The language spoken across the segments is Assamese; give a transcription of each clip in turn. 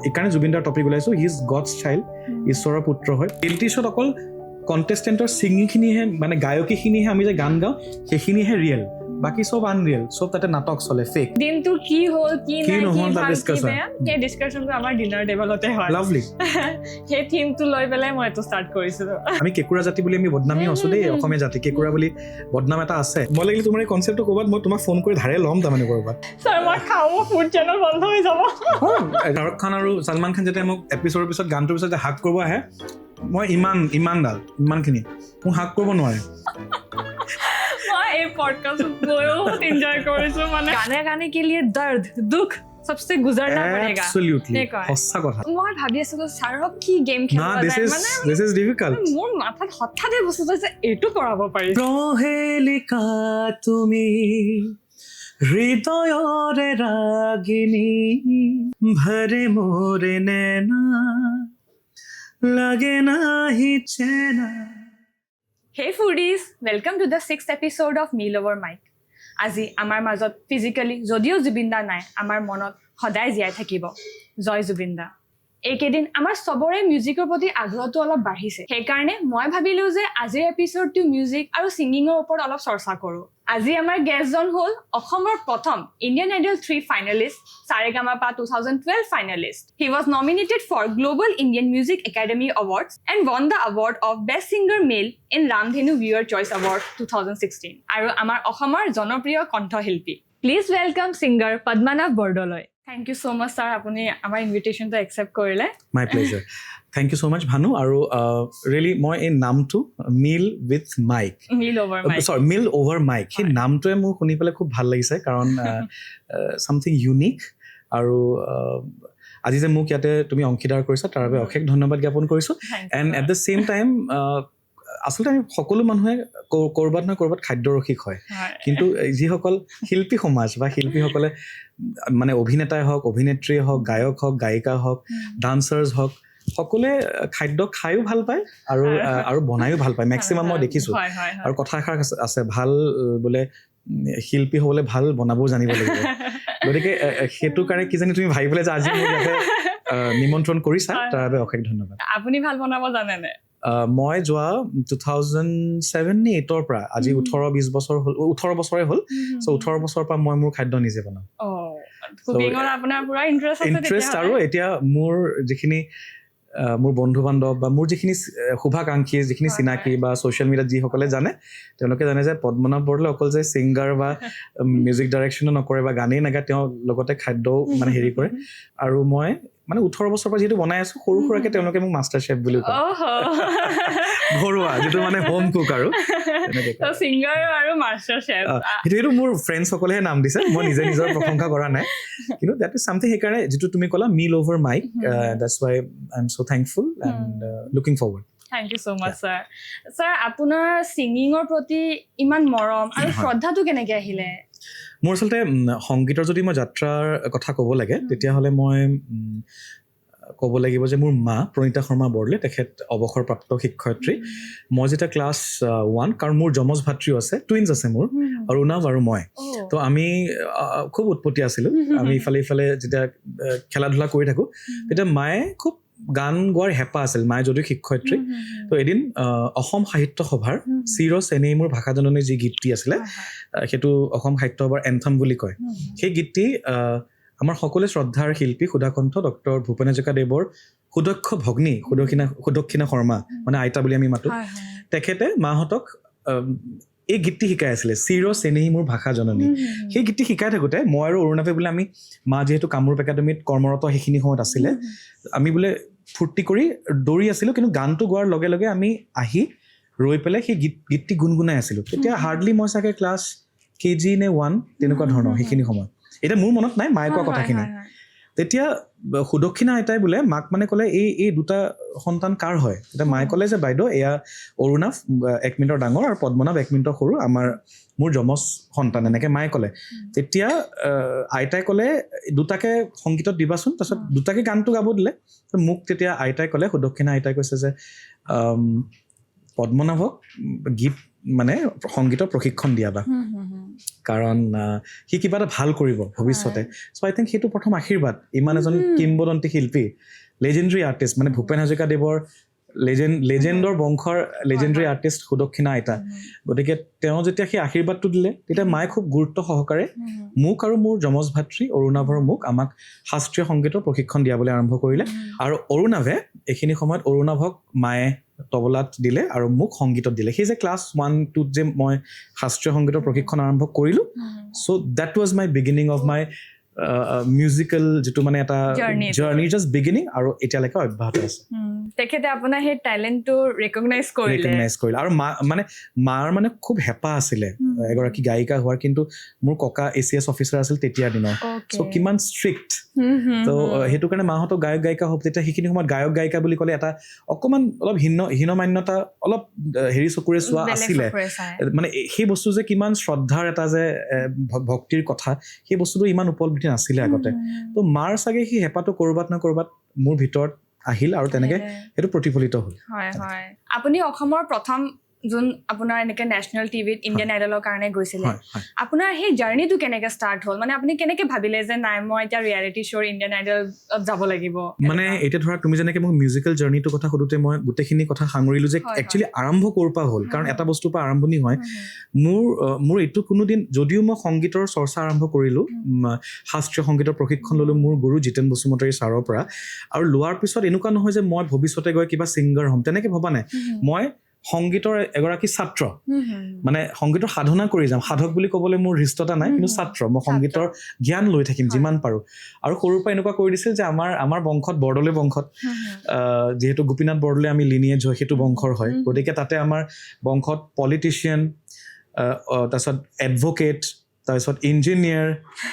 এইকাৰণে জুবিন দাৰ টপিক ওলাইছোঁ, হি ইজ গডছ চাইল্ড, ঈশ্বৰৰ পুত্ৰ হয়। ৰিয়েলিটি শ্ব'ত অকল কণ্টেষ্টেণ্টৰ ছিংগিংখিনিহে মানে গায়কীখিনিহে আমি যে গান গাওঁ সেইখিনিহে ৰিয়েল, বাকী চব আনৰিয়েল, চব তাতে নাটক চলে, ফেক। দিনটো কি হ'ল কি নাই নহ'ল কি তাৰ ভাল কি ডিছকাছন। বেয়া সেই ডিছকাশ্যনটো আমাৰ ডিনাৰ টেবলতে হয়। লাভলি। সেই থিমটো লৈ পেলাই মই এইটো ষ্টাৰ্ট কৰিছিলোঁ। আমি কেঁকুৰা জাতি বুলি আমি বদনামী আছোঁ দেই, অসমীয়া জাতি কেঁকুৰা বুলি বদনাম এটা আছে। মই লাগিলে তোমাৰ এই কনচেপ্টটো ক'ৰবাত মই তোমাক ফোন কৰি ধাৰে ল'ম তাৰমানে ক'ৰবাত। ছাৰ মই খাওঁ, মোৰ ফুড চেনেল বন্ধ হৈ যাব। শাহৰুখ খান আৰু ছলমান খান যেতিয়া মোক এপিছডৰ পিছত গানটোৰ পিছত যে হাক কৰিব আহে, মই ইমানখিনি মোক হাক কৰিব নোৱাৰে। মই এই পডকাষ্টত বহুত এনজয় কৰিছোঁ, মানে গানে গানে কে লিয়ে দৰ্দ দুখ সবসে গুজৰনা পড়েগা। Absolutely, সঁচা কথা। মই ভাবি আছিলোঁ ছাৰক কি গেম খেলিব যায়, মানে this is difficult। মোৰ মাথাত হঠাৎ বস্তুটো যে এইটো কৰাব পাৰি। প্ৰহেলিকা তুমি হৃদয়ৰে ৰাগিনী, ভৰে মোৰে নেনা লাগে নাহি চেনা। Hey foodies, welcome to the 6th episode of Meal Over Mic. আজি আমাৰ মাজত ফিজিকেলি যদিও জুবিন দা নাই, আমাৰ মনত সদায় জীয়াই থাকিব জয় জুবিন দা। এইকেইদিন আমাৰ চবৰে মিউজিকৰ প্ৰতি আগ্ৰহটো অলপ বাঢ়িছে, সেইকাৰণে মই ভাবিলোঁ যে আজিৰ এপিছডটো মিউজিক আৰু ছিংগিঙৰ ওপৰত অলপ চৰ্চা কৰোঁ। আজি আমাৰ গেষ্টজন হ'ল অসমৰ প্ৰথম Indian Idol 3 finalist, Sa Re Ga Ma Pa 2012 finalist. He was nominated for Global Indian Music Academy Awards and won the award of Best Singer Male in Ramdhenu Viewer Choice Award 2016. আৰু আমাৰ অসমৰ জনপ্ৰিয় কণ্ঠশিল্পী। Please welcome singer Padmanabh Bordoloi. Thank you so' much sir, আপুনি আমাৰ ইনভিটেশ্যনটো একচেপ্ট কৰিলে। My pleasure. Thank you so' much Bhanu. আৰু ৰিয়েলি মই এই নামটো মিল উইথ মাইক, মিল অভাৰ মাইক, সেই নামটোৱে মোৰ শুনি পেলাই খুব ভাল লাগিছে, কাৰণ ছামথিং ইউনিক। আৰু আজি যে মোক ইয়াতে তুমি অংশীদাৰ কৰিছা তাৰ বাবে অশেষ ধন্যবাদ জ্ঞাপন কৰিছোঁ। And at the same time আচলতে আমি সকলো মানুহে ক'ৰবাত নহয় ক'ৰবাত খাদ্যৰসিক হয়, কিন্তু যিসকল শিল্পী সমাজ বা শিল্পীসকলে মানে অভিনেতাই হওক, অভিনেত্ৰীয়ে হওক, গায়ক হওক, গায়িকা হওক, ডান্সাৰ্ছ হওক, সকলোৱে খাদ্য খায়ো ভাল পায় আৰু বনায়ো ভাল পায়, মেক্সিমাম মই দেখিছোঁ। আৰু কথা এষাৰ আছে, ভাল বোলে শিল্পী হ'বলৈ ভাল বনাবও জানিব লাগিব। গতিকে সেইটো কাৰণে কিজানি তুমি ভাবি পেলাই যে আজি মোক ইয়াতে নিমন্ত্ৰণ কৰিছা, তাৰ বাবে অশেষ ধন্যবাদ। আপুনি ভাল বনাব জানেনে? মই যোৱা 2007 নে 8ৰ পৰা আজি 18-20 বছৰ হ'ল, 18 বছৰে হ'ল। চ' 18 বছৰৰ পৰা মই মোৰ খাদ্য নিজে বনাওঁ। ইণ্টাৰেষ্ট। আৰু এতিয়া মোৰ যিখিনি মোৰ বন্ধু বান্ধৱ বা মোৰ যিখিনি শুভাকাংক্ষী, যিখিনি চিনাকি বা ছ'চিয়েল মিডিয়াত যিসকলে জানে, তেওঁলোকে জানে যে পদ্মনাভ বৰদলৈ অকল যে ছিংগাৰ বা মিউজিক ডাইৰেকশ্যনো নকৰে বা গানেই নাগায়, তেওঁ লগতে খাদ্যও মানে হেৰি কৰে। আৰু মই মানে 18 বছৰৰ পৰা যিহেতু বনাই আছোঁ, সৰু সুৰাকৈ তেওঁলোকে মোক মাষ্টাৰ চেফ বুলি কয়, ঘৰুৱা যিটো মানে হোম কুক। আৰু সেইটো মোৰ ফ্ৰেণ্ডসকলেহে নাম দিছে, মই নিজে নিজৰ প্ৰশংসা কৰা নাই, কিন্তু দেট ইজ ছামথিং। সেইকাৰণে যিটো তুমি ক'লা Meal over Mic, that's why I am so' thankful and looking forward. Thank you so' much sir. Sir, আপোনাৰ ছিংগিঙৰ প্ৰতি ইমান মৰম আৰু শ্ৰদ্ধাটো কেনেকৈ আহিলে? মোৰ আচলতে সংগীতৰ যদি মই যাত্ৰাৰ কথা ক'ব লাগে, তেতিয়াহ'লে মই ক'ব লাগিব যে মোৰ মা প্ৰণীতা শৰ্মা বৰদলৈ, তেখেত অৱসৰপ্ৰাপ্ত শিক্ষয়িত্ৰী। মই যেতিয়া ক্লাছ 1, কাৰণ মোৰ যমজ ভাতৃও আছে, টুইনছ আছে মোৰ, অৰুণাভ আৰু মই। তো আমি খুব উৎপত্তি আছিলোঁ। আমি ইফালে ইফালে যেতিয়া খেলা ধূলা কৰি থাকোঁ, তেতিয়া মায়ে খুব গান গোৱাৰ হেঁপাহ আছিল, মায়ে যদিও শিক্ষয়িত্ৰী। তো এদিন অসম সাহিত্য সভাৰ চিৰ চেনেই মোৰ ভাষা জননী যি গীতটি আছিলে, সেইটো অসম সাহিত্য সভাৰ এন্থম বুলি কয়। সেই গীতটি আমাৰ সকলোৱে শ্ৰদ্ধাৰ শিল্পী সুধাকণ্ঠ ডক্টৰ ভূপেন হাজৰিকাদেৱৰ সুদক্ষ ভগ্নী সুদক্ষিণা শৰ্মা, মানে আইতা বুলি আমি মাতোঁ, তেখেতে মাহঁতক এই গীতটি শিকাই আছিলে, চিৰ চেনেহী মোৰ ভাষা জননী। সেই গীতটি শিকাই থাকোঁতে মই আৰু অৰুণাভে বোলে, আমি মা যিহেতু কামৰূপ একাডেমীত কৰ্মৰত সেইখিনি সময়ত আছিলে, আমি বোলে ফূৰ্তি কৰি দৌৰি আছিলোঁ, কিন্তু গানটো গোৱাৰ লগে লগে আমি আহি ৰৈ পেলাই সেই গীতটি গুণগুণাই আছিলোঁ। তেতিয়া হাৰ্ডলি মই চাগে ক্লাছ KG নে 1 তেনেকুৱা ধৰণৰ সেইখিনি সময়ত। এতিয়া মোৰ মনত নাই মায়ে কোৱা কথাখিনি। তেতিয়া সুদক্ষিণা আইতাই বোলে মাক মানে ক'লে, এই দুটা সন্তান কাৰ হয়? তেতিয়া মায়ে ক'লে যে বাইদেউ, এয়া অৰুণাভ 1 মিনিটৰ ডাঙৰ আৰু পদ্মনাভ 1 মিনিটৰ সৰু, মোৰ যমজ সন্তান, এনেকৈ মায়ে ক'লে। তেতিয়া আইতাই ক'লে দুটাকে সংগীতত দিবাচোন, তাৰপিছত দুটাকে গানটো গাব দিলে। মোক তেতিয়া আইতাই ক'লে, সুদক্ষিণা আইতাই কৈছে যে পদ্মনাভক গীত মানে সংগীতৰ প্ৰশিক্ষণ দিয়া বা কাৰণ সি কিবা এটা ভাল কৰিব ভৱিষ্যতে চ' আই থিংক সেইটো প্ৰথম আশীৰ্বাদ ইমান এজন কিংবদন্তী শিল্পী লেজেণ্ডৰী আৰ্টিষ্ট মানে ভূপেন হাজৰিকাদেৱৰ লেজেণ্ডৰ বংশৰ লেজেণ্ডৰী আৰ্টিষ্ট সুদক্ষিণা আইতা গতিকে তেওঁ যেতিয়া সেই আশীৰ্বাদটো দিলে তেতিয়া মায়ে খুব গুৰুত্ব সহকাৰে মোক আৰু মোৰ যমজ ভাতৃ অৰুণাভ আৰু মোক আমাক শাস্ত্ৰীয় সংগীতৰ প্ৰশিক্ষণ দিয়াবলৈ আৰম্ভ কৰিলে আৰু অৰুণাভে এইখিনি সময়ত অৰুণাভক মায়ে তবলাত দিলে আৰু মোক সংগীতত দিলে সেই যে ক্লাছ 1-2 যে মই শাস্ত্ৰীয় সংগীতৰ প্ৰশিক্ষণ আৰম্ভ কৰিলোঁ so' that was my beginning of my musical যিটো মানে এটা জাৰ্ণি জাষ্ট বিগিনিং আৰু এতিয়ালৈকে অব্যাহত আছে তেখেতে আপোনাৰ সেই টেলেণ্টটো ৰেকগনাইজ কৰিলে আৰু মাৰ মানে খুব হেঁপাহ আছিলে এগৰাকী গায়িকা হোৱাৰ কিন্তু মোৰ ককা ACS অফিচাৰ আছিল তেতিয়াৰ দিনৰ চ' কিমান ষ্ট্ৰিক্ট তো সেইটো কাৰণে মাহঁতক গায়ক গায়িকা হওক তেতিয়া সেইখিনি সময়ত গায়ক গায়িকা বুলি ক'লে এটা অকণমান অলপ হীনমান্যতা অলপ হেৰি চকুৰে চোৱা আছিলে মানে সেই বস্তু যে কিমান শ্ৰদ্ধাৰ এটা যে ভক্তিৰ কথা সেই বস্তুটো ইমান উপলব্ধি নাছিলে আগতে তো মাৰ চাগে সেই হেঁপাহটো ক'ৰবাত না ক'ৰবাত মোৰ ভিতৰত আহিল আৰু তেনেকে সেইটো প্ৰতিফলিত হ'ল হয় হয় আপুনি অসমৰ প্ৰথম যোন আপোনাৰ এনেকে নেশ্যনেল টিভিত ইণ্ডিয়ান আইডলৰ কাৰণে গৈছিলে আপোনাৰ সেই জাৰ্ণিটো কেনেকে ষ্টাৰ্ট হ'ল মানে আপুনি কেনেকে ভাবিলে যে নাই মই এতিয়া ৰিয়েলিটি শ্ব' ইণ্ডিয়ান আইডলত যাব লাগিব মানে এতিয়া ধৰা তুমি যেনেকে মোক মিউজিকেল জাৰ্ণিটোৰ কথা সোধোতে মই গোটেইখিনি কথা সাঙুৰিলো যে একচুৱেলি আৰম্ভ ক'ৰ পৰা হ'ল কাৰণ এটা বস্তুৰ পৰা আৰম্ভণি হয় মোৰ এইটো কোনোদিন যদিও মই সংগীতৰ চৰ্চা আৰম্ভ কৰিলোঁ শাস্ত্ৰীয় সংগীতৰ প্ৰশিক্ষণ ল'লোঁ মোৰ গুৰু জিতেন বসুমতাৰী ছাৰৰ পৰা আৰু লোৱাৰ পিছত এনেকুৱা নহয় যে মই ভৱিষ্যতে গৈ কিবা ছিংগাৰ হ'ম তেনেকে ভবা নাই মই সংগীতৰ এগৰাকী ছাত্ৰ মানে সংগীতৰ সাধনা কৰি যাম সাধক বুলি ক'বলৈ মোৰ হৃষ্টতা নাই কিন্তু ছাত্ৰ মই সংগীতৰ জ্ঞান লৈ থাকিম যিমান পাৰোঁ আৰু সৰুৰ পৰা এনেকুৱা কৰি দিছিল যে আমাৰ বংশত বৰদলৈ বংশত যিহেতু গোপীনাথ বৰদলৈ আমি লিনিয়েজ হয় সেইটো বংশৰ হয় গতিকে তাতে আমাৰ বংশত পলিটিচিয়ান তাৰপিছত এডভকেট তাৰপিছত ইঞ্জিনিয়াৰ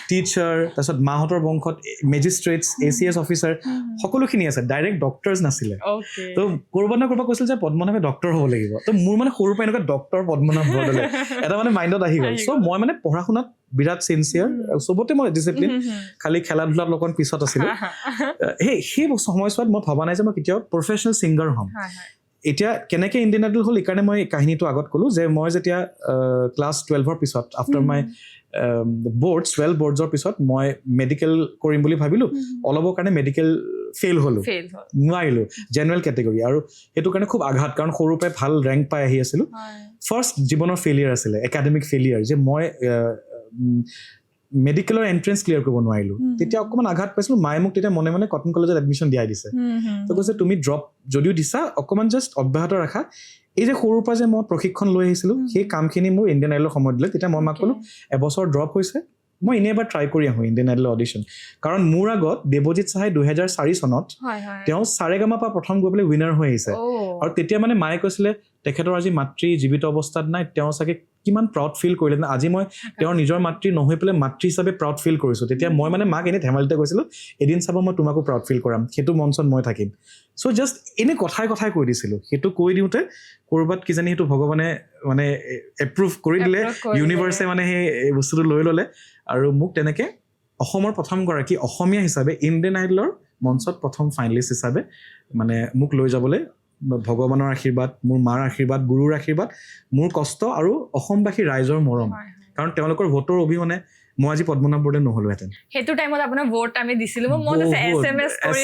টিচাৰ তাৰপিছত মাহঁতৰ বংশত মেজিষ্ট্ৰেটছ ACS অফিচাৰ সকলোখিনি আছে ডাইৰেক্ট ডক্টৰছ নাছিলে তো ক'ৰবাত না ক'ৰবাত কৈছিল যে পদ্মনাভে ডক্টৰ হ'ব লাগিব তো মোৰ মানে সৰুৰ পৰা এনেকুৱা ডক্টৰ পদ্মনাভ বৰদলৈ এটা মানে মাইণ্ডত আহি গ'ল চ' মই মানে পঢ়া শুনাত বিৰাট চিনচিয়াৰ চবতে মই ডিচিপ্লিন খালি খেলা ধূলাত অকণ পিছত আছিলোঁ সেই সময়ছোৱাত মই ভবা নাই যে মই কেতিয়াও প্ৰফেচনেল ছিংগাৰ হ'ম এতিয়া কেনেকৈ ইণ্ডিয়ান আইডল হ'ল এইকাৰণে মই কাহিনীটো আগত ক'লোঁ যে মই যেতিয়া ক্লাছ 12ৰ পিছত আফটাৰ মাই বৰ্ডছ 12 বৰ্ডছৰ পিছত মই মেডিকেল কৰিম বুলি ভাবিলোঁ অলপৰ কাৰণে মেডিকেল ফেইল হ'লোঁ নোৱাৰিলোঁ জেনেৰেল কেটেগৰী আৰু সেইটো কাৰণে খুব আঘাত কাৰণ সৰুৰ পৰাই ভাল ৰেংক পাই আহি আছিলোঁ ফাৰ্ষ্ট জীৱনৰ ফেইলিয়াৰ আছিলে একাডেমিক ফেইলিয়াৰ যে মই মেডিকেলৰ এণ্ট্ৰেঞ্চ ক্লিয়াৰ কৰিব নোৱাৰিলোঁ তেতিয়া অকণমান আঘাত পাইছিলোঁ মায়ে মোক তেতিয়া মনে মনে কটন কলেজত এডমিশ্যন দিয়াই দিছে তো কৈছে তুমি ড্ৰপ যদিও দিছা অকণমান জাষ্ট অব্যাহত ৰাখা এই যে সৰুৰ পৰা যে মই প্ৰশিক্ষণ লৈ আহিছিলোঁ সেই কামখিনি মোৰ ইণ্ডিয়ান আইডলৰ সময়ত দিলে তেতিয়া মই মাক ক'লোঁ এবছৰ ড্ৰপ হৈছে মই এনেই এবাৰ ট্ৰাই কৰি আহোঁ ইণ্ডিয়ান আইডলৰ অডিশ্যন কাৰণ মোৰ আগত দেৱজিৎ চাহাই 2004 চনত তেওঁ সাৰেগামাপা প্ৰথম গৈ পেলাই উইনাৰ হৈ আহিছে আৰু তেতিয়া মানে মায়ে কৈছিলে তেখেতৰ আজি মাতৃ জীৱিত অৱস্থাত নাই তেওঁ চাগে কিমান প্ৰাউড ফিল কৰিলে আজি মই তেওঁৰ নিজৰ মাতৃ নহৈ পেলাই মাতৃ হিচাপে প্ৰাউড ফিল কৰিছোঁ তেতিয়া মই মানে মাক এনেই ধেমালিতে কৈছিলোঁ এদিন চাব মই তোমাকো প্ৰাউড ফিল কৰাম সেইটো মঞ্চত মই থাকিম চ' জাষ্ট এনেই কথাই কৈ দিছিলোঁ সেইটো কৈ দিওঁতে ক'ৰবাত কিজানি সেইটো ভগৱানে মানে এপ্ৰুভ কৰি দিলে ইউনিভাৰ্ছে মানে সেই বস্তুটো লৈ ল'লে আৰু মোক তেনেকৈ অসমৰ প্ৰথমগৰাকী অসমীয়া হিচাপে ইণ্ডিয়ান আইডলৰ মঞ্চত প্ৰথম ফাইনেলিষ্ট হিচাপে মানে মোক লৈ যাবলৈ ভগৱানৰ আশীৰ্বাদ মোৰ মাৰ আশীৰ্বাদ গুৰুৰ আশীৰ্বাদ মোৰ কষ্ট আৰু অসমবাসী ৰাইজৰ মৰম কাৰণ তেওঁলোকৰ ভোটৰ অবিহনে মই আজি পদ্মনাভ বৰদলৈ নহ'লোহেঁতেন সেইটো টাইমত আপোনাৰ ভোট আমি দিছিলোঁ মোৰ মনত আছে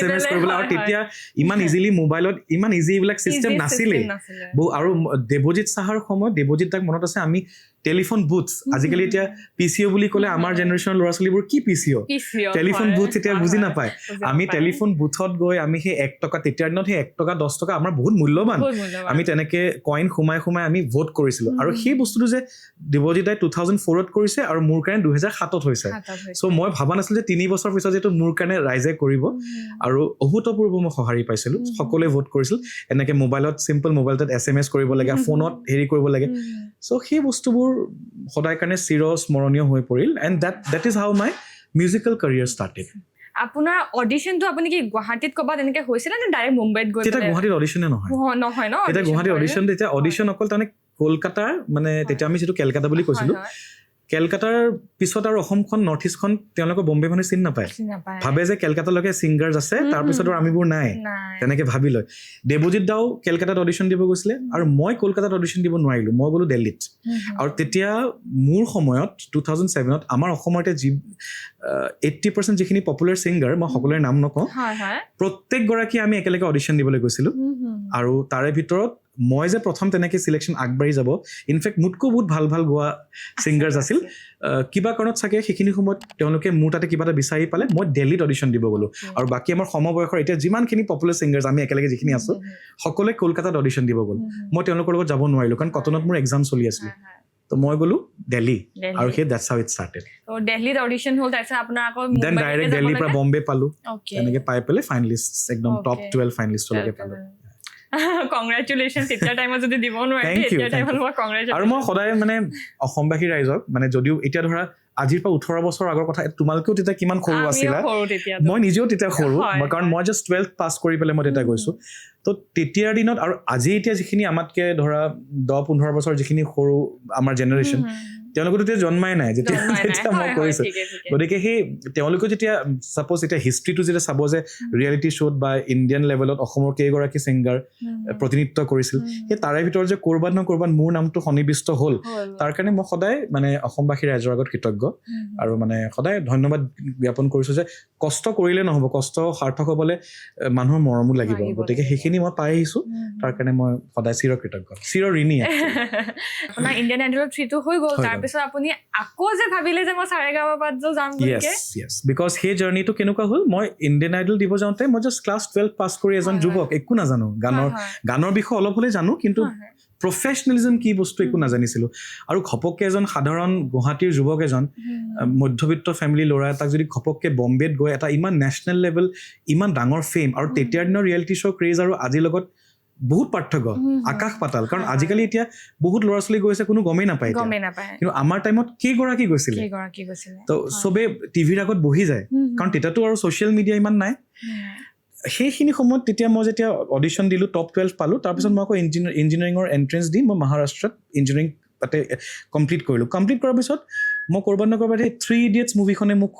SMS কৰিবলৈ আৰু তেতিয়া ইমান ইজিলি মোবাইলত ইমান ইজি এইবিলাক চিষ্টেম নাছিলেই আৰু দেৱজিৎ চাহাৰ সময়ত দেৱজিৎ দাক মনত আছে আমি টেলিফোন বুথ আজিকালি এতিয়া PCO বুলি ক'লে আমাৰ জেনেৰেশ্যনৰ ল'ৰা ছোৱালীবোৰ কি PCO টেলিফোন বুথ এতিয়া বুজি নাপায় আমি টেলিফোন বুথত গৈ আমি সেই 1 টকা তেতিয়াৰ দিনত সেই 1 টকা 10 টকা আমাৰ বহুত মূল্যৱান আমি তেনেকৈ কইন সোমাই আমি ভোট কৰিছিলোঁ আৰু সেই বস্তুটো যে দেৱজিৎ দাই 2004ত কৰিছে আৰু মোৰ কাৰণে 2007ত হৈছে চ' মই ভবা নাছিলোঁ যে 3 বছৰ পিছত যিটো মোৰ কাৰণে ৰাইজে কৰিব আৰু অভূতপূৰ্ব মই সঁহাৰি পাইছিলোঁ সকলোৱে ভোট কৰিছিল এনেকৈ মোবাইলত চিম্পল মোবাইলটোত SMS কৰিব লাগে ফোনত হেৰি কৰিব লাগে চ' সেই বস্তুবোৰ সদায় কাৰণে চিৰ স্মৰণীয় হৈ পৰিল and that is how my musical career started আপোনাৰ অডিশ্যনটো আপুনি কি গুৱাহাটীত ক'ৰবাত এনেকৈ হৈছিলে নে ডাইৰেক্ট মুম্বাইত গৈ তেতিয়া গুৱাহাটীত অডিশ্যনে নহয় ন তেতিয়া গুৱাহাটীত অডিশ্যন তেতিয়া অডিশ্যন অকল তাৰমানে কলকাতাৰ মানে তেতিয়া আমি যিটো কেলকাতা বুলি কৈছিলোঁ কেলকাতাৰ পিছত আৰু অসমখন নৰ্থ ইষ্টখন তেওঁলোকে বম্বে মানুহে চিনি নাপায় ভাবে যে কেলকাতালৈকে ছিংগাৰ্ছ আছে তাৰপিছত আৰু আমিবোৰ নাই তেনেকে ভাবি লয় দেৱজিৎ দাও কেলকাতাত অডিশ্যন দিব গৈছিলে আৰু মই কলকাতাত অডিশ্যন দিব নোৱাৰিলোঁ মই গ'লো দিল্লীত আৰু তেতিয়া মোৰ সময়ত 2007ত আমাৰ অসমৰ এতিয়া যি 80% যিখিনি পপুলাৰ ছিংগাৰ মই সকলোৰে নাম নকওঁ প্ৰত্যেকগৰাকী আমি একেলগে অডিশ্যন দিবলৈ গৈছিলোঁ আৰু তাৰে ভিতৰত মই যে প্ৰথম তেনেকৈ চিলেকশ্যন আগবাঢ়ি যাব ইনফেক্ট মোতকৈ বহুত ভাল ভাল গোৱা ছিংগাৰ্ছ আছিল কিবা কাৰণত চাগে সেইখিনি সময়ত তেওঁলোকে মোৰ তাতে কিবা এটা বিচাৰি পালে মই দিল্লীত অডিশ্যন দিব গ'লোঁ আৰু বাকী আমাৰ সমবয়সৰ এতিয়া যিমানখিনি পপুলাৰ ছিংগাৰ্ছ আমি একেলগে যিখিনি আছোঁ সকলোৱে কলকাতাত অডিশ্যন দিব গ'ল মই তেওঁলোকৰ লগত যাব নোৱাৰিলোঁ কাৰণ কটনত মোৰ এক্সাম চলি আছিলে তো মই গ'লো দিল্লী আৰু সেই দ্যাটছ হাউ ইট ষ্টাৰ্টেড দিল্লীত অডিশ্যন হ'ল তাৰপিছত আপোনাৰ আকৌ দেন ডাইৰেক্ট দিল্লীৰ পৰা বম্বে পালোঁ তেনেকৈ পাই পেলাই ফাইনেলিষ্ট একদম টপ 12 ফাইনেলিষ্টলৈকে পালোঁ কংগ্ৰেচুলেশ্যন তেতিয়া টাইমত যদি দিব নোৱাৰে এতিয়া টাইমত মই কংগ্ৰেচুলেশ্যন আৰু মই সদায় মানে অসমবাসী ৰাইজক মানে যদিও এতিয়া ধৰা আজিৰ পৰা 18 বছৰ আগৰ কথা তোমালোকেও তেতিয়া কিমান সৰু আছিলা মই নিজেও তেতিয়া সৰু কাৰণ মই জাষ্ট 12th পাছ কৰি পেলাই মই তেতিয়া গৈছোঁ তো তেতিয়াৰ দিনত আৰু আজি এতিয়া যিখিনি আমাতকৈ ধৰা 10-15 বছৰ যিখিনি সৰু আমাৰ জেনেৰেশ্যন তেওঁলোকেতো তেতিয়া জন্মাই নাই যেতিয়া মই কৰিছোঁ গতিকে সেই তেওঁলোকে যেতিয়া ছাপ'জ এতিয়া হিষ্ট্ৰীটো যেতিয়া চাব যে ৰিয়েলিটি শ্ব'ত বা ইণ্ডিয়ান লেভেলত অসমৰ কেইগৰাকী ছিংগাৰ প্ৰতিনিধিত্ব কৰিছিল সেই তাৰে ভিতৰত যে ক'ৰবাত ন ক'ৰবাত মোৰ নামটো সন্নিৱিষ্ট হ'ল তাৰ কাৰণে মই সদায় মানে অসমবাসী ৰাইজৰ আগত কৃতজ্ঞ আৰু মানে সদায় ধন্যবাদ জ্ঞাপন কৰিছোঁ যে কষ্ট কৰিলে নহ'ব কষ্ট সাৰ্থক হ'বলৈ মানুহৰ মৰমো লাগিব গতিকে সেইখিনি মই পাই আহিছোঁ তাৰ কাৰণে মই সদায় চিৰকৃতজ্ঞ চিৰঋণী আপোনাৰ ইণ্ডিয়ান আইডলৰ 3টো হৈ গ'ল তাৰপিছত আপুনি আকৌ যে ভাবিলে যে মই সাৰেগামাপাত যাম বুলিকে yes বিকজ সেই জাৰ্নিটো কেনেকুৱা হ'ল মই ইণ্ডিয়ান আইডল দিব যাওঁতে মই জাষ্ট ক্লাছ 12 পাছ কৰি এজন যুৱক একো নাজানো গানৰ বিষয়ে অলপ হ'লে জানো কিন্তু প্ৰফেচনেলিজম কি বস্তু একো নাজানিছিলোঁ আৰু ঘপককৈ এজন সাধাৰণ গুৱাহাটীৰ যুৱক এজন মধ্যবিত্ত ফেমিলি ল'ৰা এটাক যদি ঘপককৈ বম্বেত গৈ এটা ইমান নেশ্যনেল লেভেল ইমান ডাঙৰ ফেম আৰু তেতিয়াৰ দিনৰ ৰিয়েলিটি শ্ব' ক্ৰেজ আৰু আজিৰ লগত বহুত পাৰ্থক্য আকাশ পাতাল কাৰণ আজিকালি এতিয়া বহুত ল'ৰা ছোৱালী গৈছে কোনো গমেই নাপায় কিন্তু আমাৰ টাইমত কেইগৰাকী গৈছিলে তো চবে টিভিৰ আগত বহি যায় কাৰণ তেতিয়াতো আৰু ছ'চিয়েল মিডিয়া ইমান নাই সেইখিনি সময়ত তেতিয়া মই যেতিয়া অডিশ্যন দিলোঁ টপ 12 পালোঁ তাৰপিছত মই আকৌ ইঞ্জিনিয়াৰিঙৰ এণ্ট্ৰেঞ্চ দি মই মহাৰাষ্ট্ৰত ইঞ্জিনিয়াৰিং তাতে কমপ্লিট কৰিলোঁ কমপ্লিট কৰাৰ পিছত মই ক'ৰবাত ন ক'ৰবাত সেই 3 ইডিয়টছ মুভিখনে মোক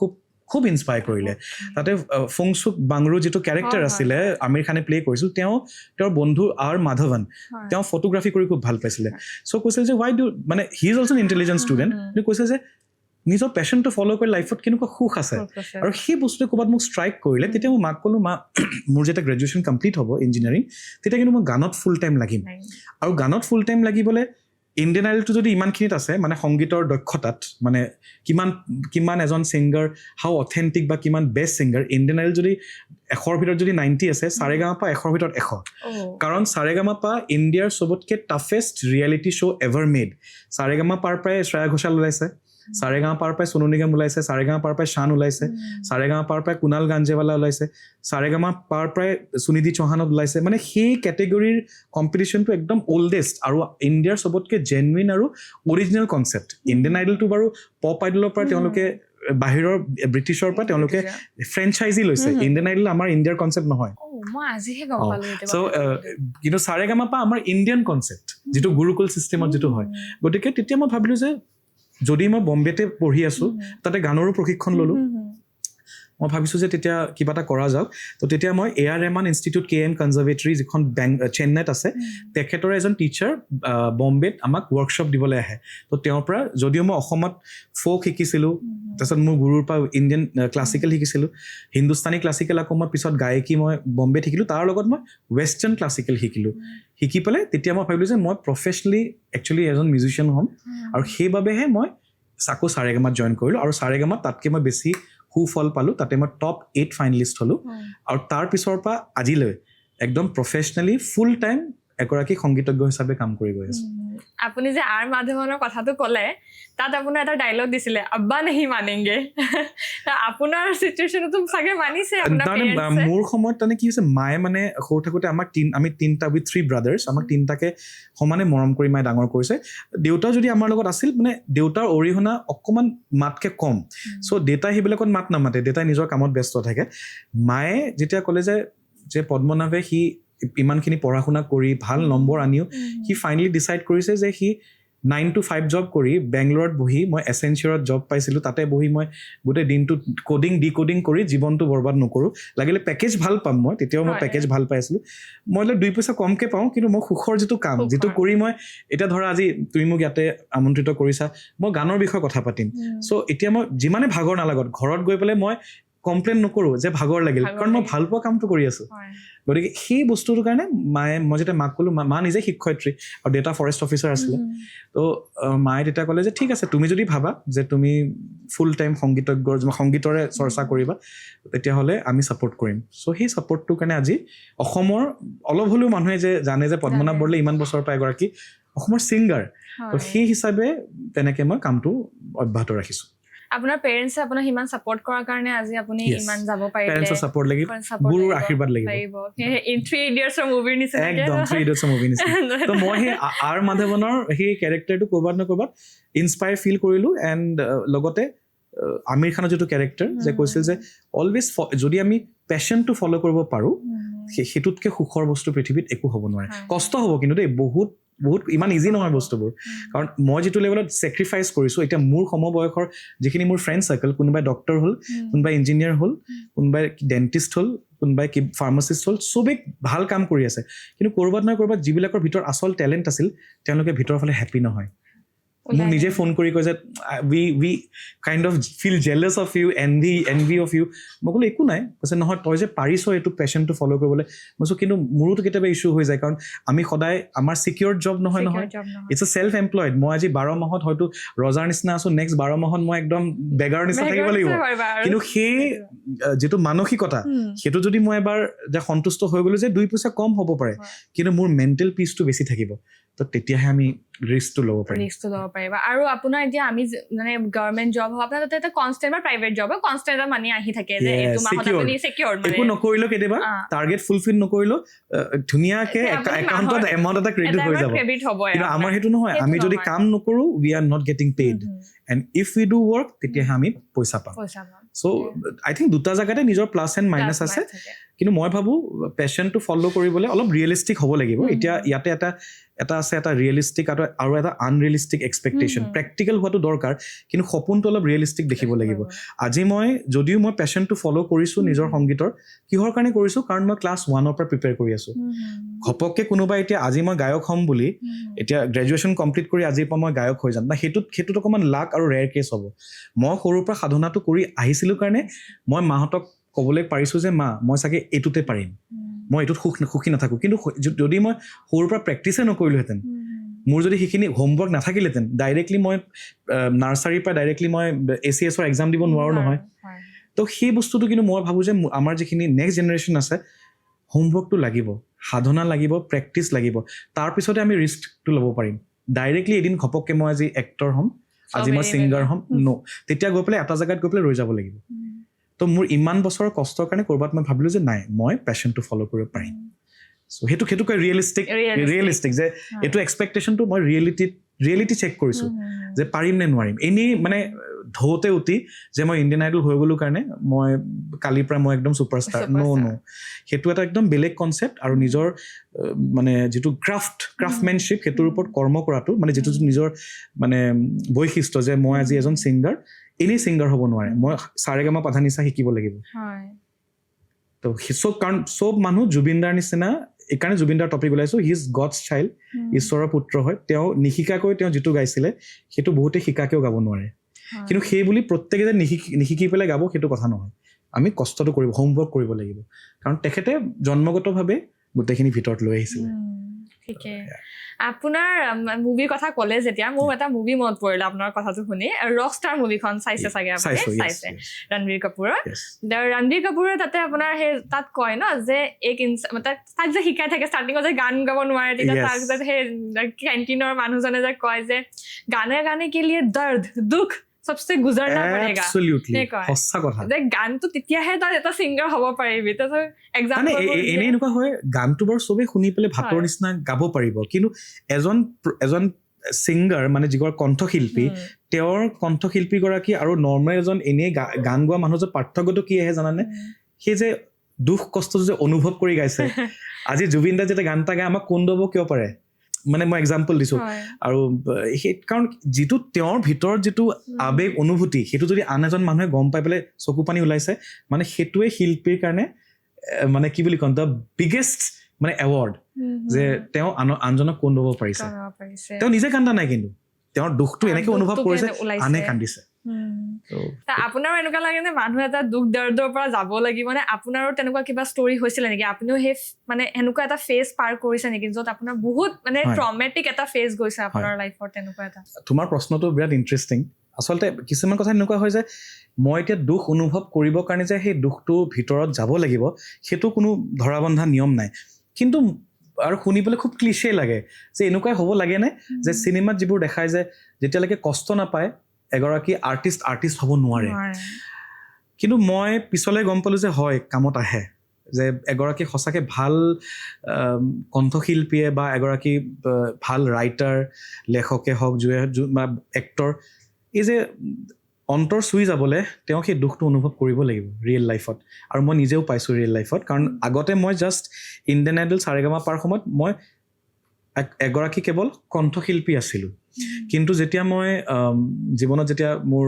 খুব ইনস্পায়াৰ কৰিলে তাতে ফুংচুক বাংৰু যিটো কেৰেক্টাৰ আছিলে আমিৰ খানে প্লে কৰিছিল তেওঁৰ বন্ধু আৰ মাধৱন তেওঁ ফটোগ্ৰাফী কৰি খুব ভাল পাইছিলে চ' কৈছিল যে ৱাই ডু মানে he is also' N intelligent student কিন্তু কৈছে যে নিজৰ পেশ্যনটো ফ'ল' কৰি লাইফত কেনেকুৱা সুখ আছে আৰু সেই বস্তুটোৱে ক'ৰবাত মোক ষ্ট্ৰাইক কৰিলে তেতিয়া মই মাক ক'লোঁ মা মোৰ যেতিয়া গ্ৰেজুৱেশ্যন কমপ্লিট হ'ব ইঞ্জিনিয়াৰিং তেতিয়া কিন্তু মই গানত ফুল টাইম লাগিম আৰু গানত ফুল টাইম লাগিবলৈ ইণ্ডিয়ান আইডলটো যদি ইমানখিনিত আছে মানে সংগীতৰ দক্ষতাত মানে কিমান এজন ছিংগাৰ হাউ অথেণ্টিক বা কিমান বেষ্ট ছিংগাৰ ইণ্ডিয়ান আইডল যদি 100ৰ ভিতৰত যদি 90 আছে সাৰেগামাপা 100ৰ ভিতৰত 100 কাৰণ সাৰেগামাপা ইণ্ডিয়াৰ চবতকৈ toughest reality show' ever made সাৰেগামাপাৰ পৰাই শ্ৰেয়া ঘোষাল ওলাইছে সাৰেগামাপাৰ পৰাই সোনু নিগম ওলাইছে সাৰেগামাপাৰ পৰাই শান ওলাইছে সাৰেগামাপাৰ পৰাই কুণাল গাঞ্জেৱালা ওলাইছে সাৰেগামাপাৰ পৰাই সুনিধি চৌহানত ওলাইছে মানে সেই কেটেগৰীৰ কম্পিটিশ্যনটো একদম অল্ডেষ্ট আৰু ইণ্ডিয়াৰ চবতকৈ জেনুইন আৰু অৰিজিনেল কনচেপ্ট ইণ্ডিয়ান আইডলটো বাৰু পপ আইডলৰ পৰা তেওঁলোকে বাহিৰৰ ব্ৰিটিছৰ পৰা তেওঁলোকে ফ্ৰেঞ্চাইজি লৈছে ইণ্ডিয়ান আইডল আমাৰ ইণ্ডিয়াৰ কনচেপ্ট নহয় কিন্তু সাৰেগামাপা আমাৰ ইণ্ডিয়ান কনচেপ্ট যিটো গুৰুকুল ছিষ্টেমত যিটো হয় গতিকে তেতিয়া মই ভাবিলোঁ যে যদি মই বম্বেতে পঢ়ি আছোঁ তাতে গানৰো প্ৰশিক্ষণ ল'লোঁ মই ভাবিছোঁ যে তেতিয়া কিবা এটা কৰা যাওক তো তেতিয়া মই AR Rahman institute KM conservatory যিখন চেন্নাইত আছে তেখেতৰ এজন টিচাৰ বম্বেত আমাক ৱৰ্কশ্বপ দিবলৈ আহে তো তেওঁৰ পৰা যদিও মই অসমত ফ'ক শিকিছিলোঁ তাৰপিছত মোৰ গুৰুৰ পৰা ইণ্ডিয়ান ক্লাছিকেল শিকিছিলোঁ হিন্দুস্তানী ক্লাছিকেল আকৌ মই পিছত গায়কী মই বম্বেত শিকিলোঁ তাৰ লগত মই ৱেষ্টাৰ্ণ ক্লাছিকেল শিকি পেলাই তেতিয়া মই ভাবিলোঁ যে মই প্ৰফেচনেলি একচুৱেলি এজন মিউজিচিয়ান হ'ম আৰু সেইবাবেহে মই আকৌ সাৰেগামাত জইন কৰিলোঁ আৰু সাৰেগামাত তাতকৈ মই বেছি সুফল পালোঁ তাতে মই টপ 8 ফাইনেলিষ্ট হ'লোঁ আৰু তাৰ পিছৰ পৰা আজিলৈ একদম প্ৰফেচনেলি ফুল টাইম এগৰাকী সংগীতজ্ঞ হিচাপে কাম কৰি গৈ আছোঁ আপুনি যে আৰ মাধৱনৰ কথাটো ক'লে তাত আপোনাৰ এটা ডায়লগ দিছিলে আব্বা নেহি মানেংগে আপোনাৰ চিটুৱেশ্যনতো চাগে মানিছে মোৰ সময়ত মানে কি হৈছে মায়ে মানে সৰু থাকোঁতে আমাক আমি 3 ব্ৰাদাৰ্ছ আমাক 3টাকে সমানে মৰম কৰি মায়ে ডাঙৰ কৰিছে দেউতা যদি আমাৰ লগত আছিল মানে দেউতাৰ অৰিহণা অকণমান মাতকৈ কম চ' দেউতাই সেইবিলাকত মাত নামাতে দেউতাই নিজৰ কামত ব্যস্ত থাকে মায়ে যেতিয়া ক'লে যে পদ্মনাভে সি ইমানখিনি পঢ়া শুনা কৰি ভাল নম্বৰ আনিও সি ফাইনেলি ডিচাইড কৰিছে যে সি 9 to 5 জব কৰি বেংগলোৰত বহি মই এচেঞ্চিয়ৰত জব পাইছিলোঁ তাতে বহি মই গোটেই দিনটো কোডিং ডিকোডিং কৰি জীৱনটো বৰবাদ নকৰোঁ লাগিলে পেকেজ ভাল পাম মই তেতিয়াও মই হয়। পেকেজ ভাল পাইছিলোঁ মই 2 পইচা কমকৈ পাওঁ কিন্তু মই সুখৰ যিটো কাম সুখৰ। যিটো কৰি মই এতিয়া ধৰা আজি তুমি মোক ইয়াতে আমন্ত্ৰিত কৰিছা মই গানৰ বিষয়ে কথা পাতিম চ' এতিয়া মই যিমানে ভাগৰ নালাগত ঘৰত গৈ পেলাই মই কমপ্লেইন নকৰোঁ যে ভাগৰ লাগিল ভাগৰ কাৰণ মই লাগিল। ভাল পোৱা কামটো কৰি আছোঁ হয়। গতিকে সেই বস্তুটোৰ কাৰণে মই যেতিয়া মাক ক'লোঁ মা নিজে শিক্ষয়িত্ৰী আৰু দেউতা ফৰেষ্ট অফিচাৰ আছিলে তো মায়ে তেতিয়া ক'লে যে ঠিক আছে তুমি যদি ভাবা যে তুমি ফুল টাইম সংগীতৰে চৰ্চা কৰিবা তেতিয়াহ'লে আমি ছাপোৰ্ট কৰিম চ' সেই ছাপোৰ্টটোৰ কাৰণে আজি অসমৰ অলপ হ'লেও মানুহে যে জানে যে পদ্মনাভ জানে। বৰদলৈ ইমান বছৰৰ পৰা এগৰাকী অসমৰ ছিংগাৰ তো হয়। সেই হিচাপে তেনেকৈ মই কামটো অব্যাহত ৰাখিছোঁ আপোনাৰ পেৰেণ্টছে আপোনাক ইমান ছাপোৰ্ট কৰাৰ কাৰণে আজি আপুনি Yes. ইমান যাব পাৰিলে পেৰেণ্টছৰ ছাপোৰ্ট লাগিব Support গুৰুৰ লাগিব। আশীৰ্বাদ লাগিব ইন 3 ইডিয়টছৰ মুভিৰ নিচিনাকে একদম 3 ইডিয়টছৰ মুভি নিচিনা তো মই সেই আৰ মাধৱনৰ সেই কেৰেক্টাৰটো ক'ৰবাত ন ক'ৰবাত ইনস্পায়াৰ ফিল কৰিলোঁ এণ্ড লগতে আমিৰ খানৰ যিটো কেৰেক্টাৰ যে কৈছিল যে অলৱেজ যদি আমি পেশ্যনটো ফ'ল' কৰিব পাৰোঁ সেইটোতকৈ সুখৰ বস্তু পৃথিৱীত একো হ'ব নোৱাৰে হয়। কষ্ট হ'ব কিন্তু দেই বহুত ইমান ইজি নহয় বস্তুবোৰ কাৰণ মই যিটো লেভেলত ছেক্ৰিফাইচ কৰিছোঁ এতিয়া মোৰ সমবয়সৰ যিখিনি মোৰ ফ্ৰেণ্ড চাৰ্কেল কোনোবাই ডক্টৰ হ'ল কোনোবাই ইঞ্জিনিয়াৰ হ'ল কোনোবাই ডেণ্টিষ্ট হ'ল কোনোবাই ফাৰ্মাচিষ্ট হ'ল চবেই ভাল কাম কৰি আছে কিন্তু ক'ৰবাত নহয় ক'ৰবাত যিবিলাকৰ ভিতৰত আচল টেলেণ্ট আছিল তেওঁলোকে ভিতৰৰ ফালে হেপ্পী নহয় মোক নিজে ফোন কৰি কয় যে we kind of feel jealous of you envy of you মই ক'লো একো নাই কৈছে নহয় তই যে পাৰিছ এইটো পেশ্যনটো ফ'ল' কৰিবলৈ মই কৈছোঁ কিন্তু মোৰোতো কেতিয়াবা ইছ্যু হৈ যায় কাৰণ আমি সদায় আমাৰ ছিকিউৰ জব নহয় ইটছ এ ছেল্ফ এমপ্লয়ড মই আজি 12 মাহত হয়তো ৰজাৰ নিচিনা আছোঁ নেক্সট 12 মাহত মই একদম বেগাৰ নিচিনা থাকিব লাগিব কিন্তু সেই যিটো মানসিকতা সেইটো যদি মই এবাৰ যে সন্তুষ্ট হৈ গ'লো যে 2 পইচা কম হ'ব পাৰে কিন্তু মোৰ মেণ্টেল পিচটো বেছি থাকিব তো তেতিয়াহে আমি ৰিস্কটো ল'ব পাৰিম আৰু আপোনাৰ এতিয়া আমি মানে গভৰ্ণমেণ্ট জব হওক আপোনাৰ তাতে কনষ্টেণ্ট বা প্ৰাইভেট জব হয় কনষ্টেণ্ট মানি আহি থাকে যে Yes, এইটো মাহত secure. আপুনি চিকিউৰ একো নকৰিলেও কেতিয়াবা টাৰ্গেট ফুলফিল নকৰিলেও ধুনীয়াকে একাউণ্টত এমাউণ্ট এটা ক্ৰেডিট হৈ যাব ক্ৰেডিট হ'ব কিন্তু আমাৰ সেইটো নহয় আমি যদি কাম নকৰোঁ we are not getting paid and if we do work তেতিয়াহে আমি পইচা পাম চ' আই থিংক দুটা জেগাতে নিজৰ প্লাছ এণ্ড মাইনাছ আছে কিন্তু মই ভাবোঁ পেশ্যনটো ফ'ল' কৰিবলৈ অলপ ৰিয়েলিষ্টিক হ'ব লাগিব এতিয়া ইয়াতে এটা আছে এটা ৰিয়েলিষ্টিক আৰু এটা আনৰিয়েলিষ্টিক এক্সপেক্টেশ্যন প্ৰেক্টিকেল হোৱাটো দৰকাৰ কিন্তু সপোনটো অলপ ৰিয়েলিষ্টিক দেখিব লাগিব আজি যদিও মই পেশ্যনটো ফ'ল' কৰিছোঁ নিজৰ সংগীতৰ কিহৰ কাৰণে কৰিছোঁ কাৰণ মই ক্লাছ 1ৰ পৰা প্ৰিপেয়াৰ কৰি আছোঁ ঘপককৈ কোনোবাই এতিয়া আজি মই গায়ক হ'ম বুলি এতিয়া গ্ৰেজুৱেশ্যন কমপ্লিট কৰি আজিৰ পৰা মই গায়ক হৈ যাম না সেইটোত অকণমান লাক আৰু ৰেয়াৰ কেছ হ'ব মই সৰুৰ পৰা সাধনাটো কৰি আহিছিলোঁ কাৰণে মই মাহঁতক ক'বলৈ পাৰিছোঁ যে মা মই চাগে এইটোতে পাৰিম মই এইটোত সুখী নাথাকোঁ কিন্তু যদি মই সৰুৰ পৰা প্ৰেক্টিছে নকৰিলোহেঁতেন মোৰ যদি সেইখিনি হোমৱৰ্ক নাথাকিলেহেঁতেন ডাইৰেক্টলি মই নাৰ্চাৰীৰ পৰা ডাইৰেক্টলি মই ACSৰ এক্সাম দিব নোৱাৰোঁ নহয় তো সেই বস্তুটো কিন্তু মই ভাবোঁ যে আমাৰ যিখিনি নেক্সট জেনেৰেশ্যন আছে হোমৱৰ্কটো লাগিব সাধনা লাগিব প্ৰেক্টিচ লাগিব তাৰপিছতে আমি ৰিস্কটো ল'ব পাৰিম ডাইৰেক্টলি এদিন ঘপককৈ মই আজি এক্টৰ হ'ম আজি মই ছিংগাৰ হ'ম তেতিয়া গৈ পেলাই এটা জেগাত গৈ পেলাই ৰৈ যাব লাগিব তো মোৰ ইমান বছৰৰ কষ্টৰ কাৰণে ক'ৰবাত মই ভাবিলোঁ যে নাই মই পেশ্যনটো ফ'ল' কৰিব পাৰিম চ' সেইটো কয় ৰিয়েলিষ্টিক যে এইটো এক্সপেক্টেশ্যনটো মই ৰিয়েলিটি চেক কৰিছোঁ যে পাৰিম নে নোৱাৰিম এনেই মানে ঢৌতে উঠি যে মই ইণ্ডিয়ান আইডল হৈ গ'লো কাৰণে মই কালিৰ পৰা মই একদম ছুপাৰষ্টাৰ ন' সেইটো এটা একদম বেলেগ কনচেপ্ট আৰু নিজৰ মানে যিটো ক্ৰাফ্টমেনশ্বিপ সেইটোৰ ওপৰত কৰ্ম কৰাটো মানে যিটো নিজৰ মানে বৈশিষ্ট্য যে মই আজি এজন ছিংগাৰ এনেই ছিংগাৰ হ'ব নোৱাৰে মই সাৰেগামা পাধানিসা শিকিব লাগিব তো কাৰণ চব মানুহ জুবিনদাৰ নিচিনা এইকাৰণে জুবিনদাৰ টপিক ওলাইছোঁ হি ইজ গডছ চাইল্ড ঈশ্বৰৰ পুত্ৰ হয় তেওঁ নিশিকাকৈ তেওঁ যিটো গাইছিলে সেইটো বহুতে শিকাকেও গাব নোৱাৰে কিন্তু সেই বুলি প্ৰত্যেকে যে নিশিকি পেলাই গাব সেইটো কথা নহয় আমি কষ্টটো কৰিব হোমৱৰ্ক কৰিব লাগিব কাৰণ তেখেতে জন্মগতভাৱে গোটেইখিনি ভিতৰত লৈ আহিছিলে ঠিকে আপোনাৰ মুভিৰ কথা ক'লে যেতিয়া মোৰ এটা মুভি মনত পৰিলে আপোনাৰ কথাটো শুনি ৰকষ্টাৰ মুভিখন চাইছে চাগে আপুনি চাইছে ৰণবীৰ কাপুৰৰ ৰণবীৰ কাপুৰে তাতে আপোনাৰ সেই তাত কয় ন যে তাক যে শিকাই থাকে ষ্টাৰ্টিঙত যে গান গাব নোৱাৰে তেতিয়া তাক যে সেই কেণ্টিনৰ মানুহজনে যে কয় যে গানে কে লিয়ে দৰ্দ দুখ সবসে গুজৰনা পড়েগা সঁচা কথা যে গানটো তেতিয়াহে তই এটা ছিংগাৰ হ'ব পাৰিবি মানে এনেকুৱা হয় গানটো বাৰু চবেই শুনি পেলাই ভাতৰ নিচিনা গাব পাৰিব কিন্তু এজন ছিংগাৰ মানে যিগৰাকী কণ্ঠশিল্পী তেওঁৰ কণ্ঠশিল্পীগৰাকী আৰু নৰ্মেল এজন এনেই গান গোৱা মানুহৰ পাৰ্থক্যটো কি আহে জানানে সেই যে দুখ কষ্ট যে অনুভৱ কৰি গাইছে আজি জুবিন দা যেতিয়া গান এটা গাই আমাক কোন দব কিয় পাৰে মানে মই এক্সাম্পল দিছোঁ হয়। আৰু সেই কাৰণ যিটো তেওঁৰ ভিতৰত যিটো আৱেগ অনুভূতি সেইটো যদি আন এজন মানুহে গম পাই পেলাই চকু পানী ওলাইছে মানে সেইটোৱে শিল্পীৰ কাৰণে মানে কি বুলি ক'ম দ্য বিগেষ্ট মানে এৱাৰ্ড যে তেওঁ আনজনক কন্দুব পাৰিছে কৰিব পাৰিছে। তেওঁ নিজে কান্দা নাই কিন্তু তেওঁৰ দুখটো এনেকে অনুভৱ দুখটো কৰিছে ওলাইছে। আনে কান্দিছে তা আপোনাৰো এনেকুৱা লাগে নে মানুহ এটা দুখ দৰ্দৰ পৰা যাব লাগিব মানে আপোনাৰো তেনেকুৱা কিবা ষ্টৰী হৈছিলে নেকি আপুনিও সেই মানে এনেকুৱা এটা ফেজ পাৰ কৰিছে নেকি য'ত আপোনাৰ বহুত মানে হয়। ট্ৰমেটিক এটা ফেজ গৈছে আপোনাৰ লাইফৰ তেনেকুৱা এটা তোমাৰ প্ৰশ্নটো বিৰাট ইণ্টাৰেষ্টিং আচলতে কিছুমান কথা এনেকুৱা হয় যে মই এতিয়া দুখ অনুভৱ কৰিবৰ কাৰণে যে সেই দুখটো ভিতৰত যাব লাগিব সেইটো কোনো ধৰা বন্ধা নিয়ম নাই কিন্তু আৰু শুনিবলৈ খুব ক্লিচে লাগে যে এনেকুৱাই হ'ব লাগেনে যে চিনেমাত যিবোৰ দেখায় যে যেতিয়ালৈকে কষ্ট নাপায় এগৰাকী আৰ্টিষ্ট হ'ব নোৱাৰে কিন্তু মই পিছলৈ গম পালোঁ যে হয় কামত আহে যে এগৰাকী সঁচাকৈ ভাল কণ্ঠশিল্পীয়ে বা এগৰাকী ভাল ৰাইটাৰ লেখকে হওক বা এক্টৰ এই যে অন্তৰ চুই যাবলৈ তেওঁ সেই দুখটো অনুভৱ কৰিব লাগিব ৰিয়েল লাইফত আৰু মই নিজেও পাইছোঁ ৰিয়েল লাইফত কাৰণ আগতে মই জাষ্ট ইণ্ডিয়ান আইডল সাৰেগামা পাৰ সময়ত মই এগৰাকী কেৱল কণ্ঠশিল্পী আছিলোঁ কিন্তু যেতিয়া মই জীৱনত যেতিয়া মোৰ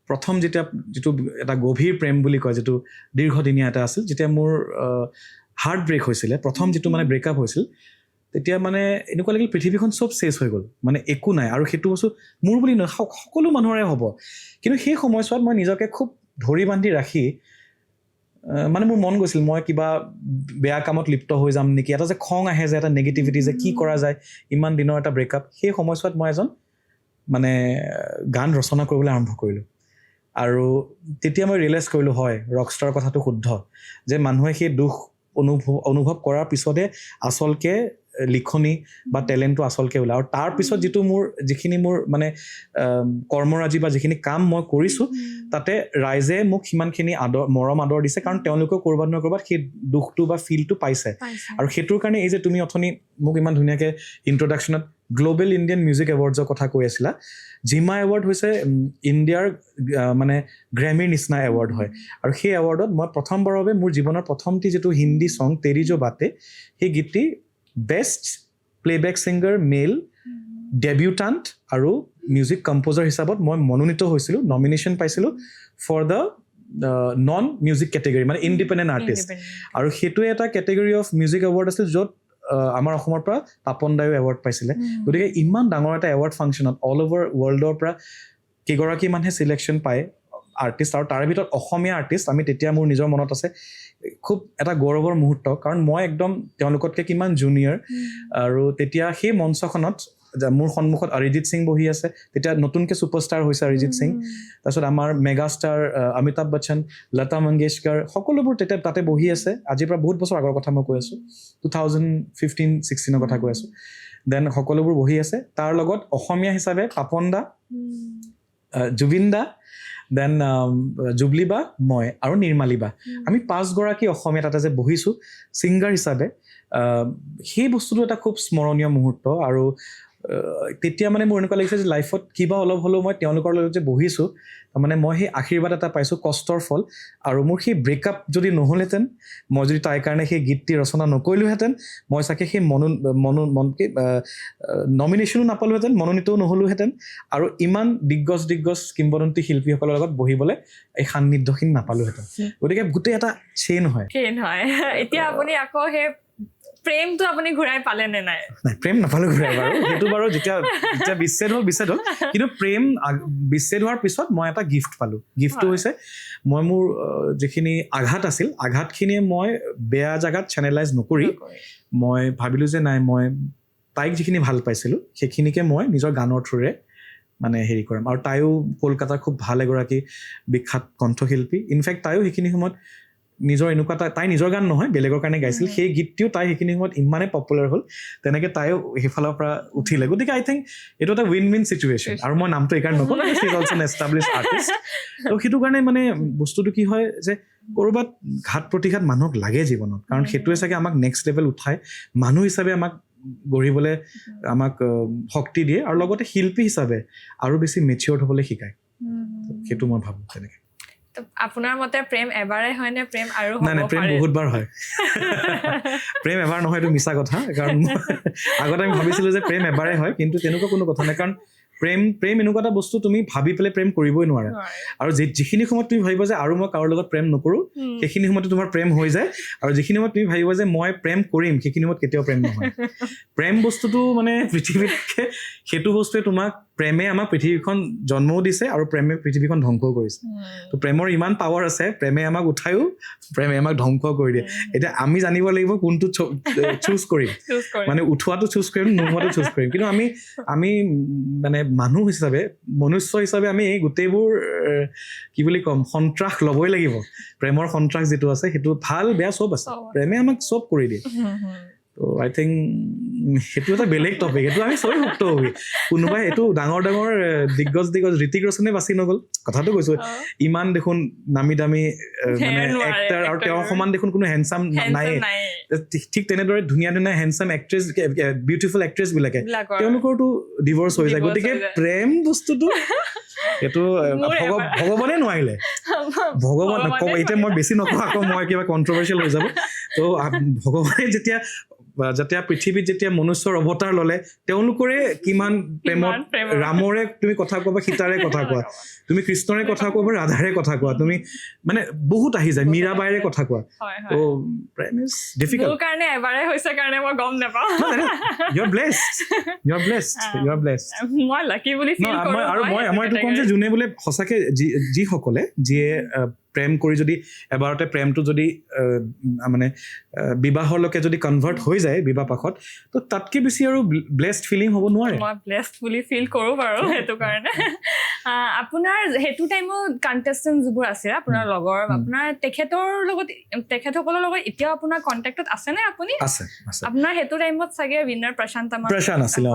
প্ৰথম যিটো এটা গভীৰ প্ৰেম বুলি কয় যিটো দীৰ্ঘদিনীয়া এটা আছিল যেতিয়া মোৰ হাৰ্ট ব্ৰেক হৈছিলে প্ৰথম যিটো মানে ব্ৰেকআপ হৈছিল তেতিয়া মানে এনেকুৱা লাগিল পৃথিৱীখন চব চেছ হৈ গ'ল মানে একো নাই আৰু সেইটো বস্তু মোৰ বুলি নহয় সকলো মানুহৰে হ'ব কিন্তু সেই সময়ছোৱাত মই নিজকে খুব ধৰি বান্ধি ৰাখি মানে মোৰ মন গৈছিল মই কিবা বেয়া কামত লিপ্ত হৈ যাম নেকি এটা যে খং আহে যে এটা নেগেটিভিটি যে কি কৰা যায় ইমান দিনৰ এটা ব্ৰেকআপ সেই সময়ছোৱাত মই এজন মানে গান ৰচনা কৰিবলৈ আৰম্ভ কৰিলোঁ আৰু তেতিয়া মই ৰিয়েলাইজ কৰিলোঁ হয় ৰকষ্টাৰ কথাটো শুদ্ধ যে মানুহে সেই দুখ অনুভৱ কৰাৰ পিছতে আচলকে লিখনি বা টেলেণ্টটো আচলকে ওলায় আৰু তাৰপিছত যিখিনি মোৰ মানে কৰ্মৰাজি বা যিখিনি কাম মই কৰিছোঁ তাতে ৰাইজে মোক সিমানখিনি মৰম আদৰ দিছে কাৰণ তেওঁলোকেও ক'ৰবাত নহয় ক'ৰবাত সেই দুখটো বা ফিলটো পাইছে আৰু সেইটোৰ কাৰণে এই যে তুমি অথনি মোক ইমান ধুনীয়াকৈ ইণ্ট্ৰডাকশ্যনত গ্ল'বেল ইণ্ডিয়ান মিউজিক এৱাৰ্ডছৰ কথা কৈ আছিলা জিমা এৱাৰ্ড হৈছে ইণ্ডিয়াৰ মানে গ্ৰেমিৰ নিচিনা এৱাৰ্ড হয় আৰু সেই এৱাৰ্ডত মই প্ৰথমবাৰৰ বাবে মোৰ জীৱনৰ প্ৰথমটি যিটো হিন্দী ছং তেৰি জো বাতে সেই গীতটি best playback singer male debutant আৰু মিউজিক কম্প'জাৰ হিচাপত মই মনোনীত হৈছিলোঁ নমিনেশ্যন পাইছিলোঁ for the non music category মানে ইণ্ডিপেণ্ডেণ্ট আৰ্টিষ্ট আৰু সেইটোৱে এটা কেটেগৰী অফ মিউজিক এৱাৰ্ড আছিল য'ত আমাৰ অসমৰ পৰা পাপন দায়ো এৱাৰ্ড পাইছিলে গতিকে ইমান ডাঙৰ এটা এৱাৰ্ড ফাংচনত অল অভাৰ ৱৰ্ল্ডৰ পৰা কেইগৰাকী মানুহে চিলেকশ্যন পায় আৰ্টিষ্ট আৰু তাৰে ভিতৰত অসমীয়া আৰ্টিষ্ট আমি তেতিয়া মোৰ নিজৰ মনত আছে খুব এটা গৌৰৱৰ মুহূৰ্ত কাৰণ মই একদম তেওঁলোকতকৈ কিমান জুনিয়ৰ আৰু তেতিয়া সেই মঞ্চখনত মোৰ সন্মুখত অৰিজিত সিং বহি আছে তেতিয়া নতুনকৈ ছুপাৰষ্টাৰ হৈছে অৰিজিত সিং তাৰপিছত আমাৰ মেগা ষ্টাৰ অমিতাভ বচ্চন লতা মংগেশকাৰ সকলোবোৰ তেতিয়া তাতে বহি আছে আজিৰ পৰা বহুত বছৰ আগৰ কথা মই কৈ আছোঁ 2015-16 কথা কৈ আছোঁ দেন সকলোবোৰ বহি আছে তাৰ লগত অসমীয়া হিচাপে পাপন দা জুবিন দা দেন জুবলি বা মই আৰু নিৰ্মালী বা আমি 5গৰাকী অসমীয়া তাতে যে বহিছোঁ ছিংগাৰ হিচাপে সেই বস্তুটো এটা খুব স্মৰণীয় মুহূৰ্ত আৰু তেতিয়া মানে মোৰ এনেকুৱা লাগিছে যে লাইফত কিবা অলপ হ'লেও মই তেওঁলোকৰ লগত যে বহিছোঁ তাৰমানে মই সেই আশীৰ্বাদ এটা পাইছোঁ কষ্টৰ ফল আৰু মোৰ সেই ব্ৰেকআপ যদি নহ'লহেঁতেন মই যদি তাইৰ কাৰণে সেই গীতটি ৰচনা নকৰিলোহেঁতেন মই চাগে সেই নমিনেশ্যনো নাপালোহেঁতেন মনোনীতও নহ'লোহেঁতেন আৰু ইমান দিগ্গজ কিংবদন্তী শিল্পীসকলৰ লগত বহিবলৈ এই সান্নিধ্যখিনি নাপালোহেঁতেন গতিকে গোটেই এটা চেইন হয় এতিয়া আপুনি আকৌ সেই প্ৰেমটো আপুনি ঘূৰাই পালে নে নাই প্ৰেম নাপালোঁ ঘূৰাই বাৰু সেইটো বাৰু যেতিয়া বিচ্ছেদ হ'ল কিন্তু প্ৰেম বিচ্ছেদ হোৱাৰ পিছত মই এটা গিফ্ট পালোঁ গিফ্টটো হৈছে মই মোৰ যিখিনি আঘাত আছিল আঘাতখিনিয়ে মই বেয়া জেগাত চেনেলাইজ নকৰি মই ভাবিলোঁ যে নাই মই তাইক যিখিনি ভাল পাইছিলোঁ সেইখিনিকে মই নিজৰ গানৰ থ্ৰুৰে মানে হেৰি কৰিম আৰু তাইও কলকাতাৰ খুব ভাল এগৰাকী বিখ্যাত কণ্ঠশিল্পী ইনফেক্ট তাইও সেইখিনি সময়ত নিজৰ এনেকুৱা তাই নিজৰ গান নহয় বেলেগৰ কাৰণে গাইছিল সেই গীতটিও তাই সেইখিনি সময়ত ইমানেই পপুলাৰ হ'ল তেনেকৈ তাইও সেইফালৰ পৰা উঠিলে গতিকে আই থিংক এইটো এটা উইন উইন চিটুৱেশ্যন আৰু মই নামটো এইকাৰণে নকওঁ he is also N establish artist তো সেইটো কাৰণে মানে বস্তুটো কি হয় যে ক'ৰবাত ঘাত প্ৰতিঘাত মানুহক লাগে জীৱনত কাৰণ সেইটোৱে চাগে আমাক নেক্সট লেভেল উঠায় মানুহ হিচাপে আমাক গঢ়িবলৈ আমাক শক্তি দিয়ে আৰু লগতে শিল্পী হিচাপে আৰু বেছি মেচিয়ৰ্ড হ'বলৈ শিকায় সেইটো মই ভাবোঁ তেনেকৈ তো আপোনাৰ মতে প্ৰেম এবাৰে হয় নে প্ৰেম আৰু নাই নাই প্ৰেম বহুতবাৰ হয় প্ৰেম এবাৰ নহয় এইটো মিছা কথা কাৰণ আগতে আমি ভাবিছিলো যে প্ৰেম এবাৰে হয় কিন্তু তেনেকুৱা কোনো কথা নাই কাৰণ প্ৰেম এনেকুৱা এটা বস্তু তুমি ভাবি পেলাই প্ৰেম কৰিবই নোৱাৰা আৰু যিখিনি সময়ত তুমি ভাবিবা যে আৰু মই কাৰো লগত প্ৰেম নকৰো সেইখিনি সময়তে তোমাৰ প্ৰেম হৈ যায় আৰু যিখিনি সময়ত তুমি ভাবিবা যে মই প্ৰেম কৰিম সেইখিনি সময়ত কেতিয়াও প্ৰেম নহয় প্ৰেম বস্তুটো মানে পৃথিৱীতকে সেইটো বস্তুৱে তোমাক প্ৰেমে আমাক পৃথিৱীখন জন্মও দিছে আৰু প্ৰেমে পৃথিৱীখন ধ্বংসও কৰিছে তো প্ৰেমৰ ইমান পাৱাৰ আছে প্ৰেমে আমাক উঠায়ো প্ৰেমে আমাক ধ্বংস কৰি দিয়ে এতিয়া আমি জানিব লাগিব কোনটো চুজ কৰিম মানে উঠোৱাটো চুজ কৰিম নোহোৱাটো চুজ কৰিম কিন্তু আমি মানে মানুহ হিচাপে মনুষ্য হিচাপে আমি এই গোটেইবোৰ কি বুলি ক'ম সন্ত্ৰাস ল'বই লাগিব প্ৰেমৰ সন্ত্ৰাস যিটো আছে সেইটো ভাল বেয়া চব আছে প্ৰেমে আমাক চব কৰি দিয়ে তো আই থিংক সেইটো এটা বেলেগ টপিক এইটো আমি চবেই মুক্ত হবি কোনোবাই এইটো ডাঙৰ দিগ্গজ ঋতিক ৰোশনে বাছি নগ'ল কথাটো কৈছো ইমান দেখোন নামি দামী মানে এক্টাৰ আৰু তেওঁৰ সমান দেখোন কোনো হেণ্ডচাম নাই ঠিক তেনেদৰে ধুনীয়া হেণ্ডচাম এক্ট্ৰেছ বিউটিফুল এক্ট্ৰেছ বিলাকে তেওঁলোকৰতো ডিভৰ্চ হৈ যায় গতিকে প্ৰেম বস্তুটো এইটো ভগৱানে নোৱাৰিলে ভগৱান এতিয়া মই বেছি নকওঁ আকৌ মই কিবা কণ্ট্ৰভাৰ্চিয়েল হৈ যাব তো ভগৱানে যেতিয়া পৃথিৱীত যেতিয়া মনুষ্যৰ অৱতাৰ ললে তেওঁলোকৰে কিমান প্ৰেমত ৰামৰে তুমি কথা কোৱা বা সীতাৰে কথা কোৱা তুমি কৃষ্ণৰে কথা কোৱা বা ৰাধাৰে কথা কোৱা তুমি মানে বহুত আহি যায় মীৰাবাইৰে কথা কোৱা তো প্ৰেম ইজ ডিফিকাল্ট মোৰ কাৰণে এবাৰে হৈছে কাৰণে মই গম নাপাওঁ ইউ আৰ ব্লেছড মই লাকি বুলি ফিল কৰোঁ আৰু মই এইটো ক'ম যে যোনে বোলে সঁচাকে যিসকলে যিয়ে প্ৰেম কৰি যদি এবাৰতে প্ৰেমটো যদি মানে বিবাহলৈকে যদি কনভাৰ্ট হৈ যায় বিবাহ পাশত তো তাতকে বেছি আৰু ব্লেছড ফিলিং হ'ব নোৱাৰে মই ব্লেছড বুলি ফিল কৰোঁ বাৰু সেইটো কাৰণে আপোনাৰ সেইটো টাইমত কণ্টেষ্টেণ্ট যিবোৰ আছে আপোনাৰ লগৰ আপোনাৰ তেখেতসকলৰ লগত এতিয়াও আপোনাৰ কণ্টেক্টত আছেনে আপুনি আছে আপোনাৰ সেইটো টাইমত চাগে উইনাৰ প্ৰশান্ত আছিলে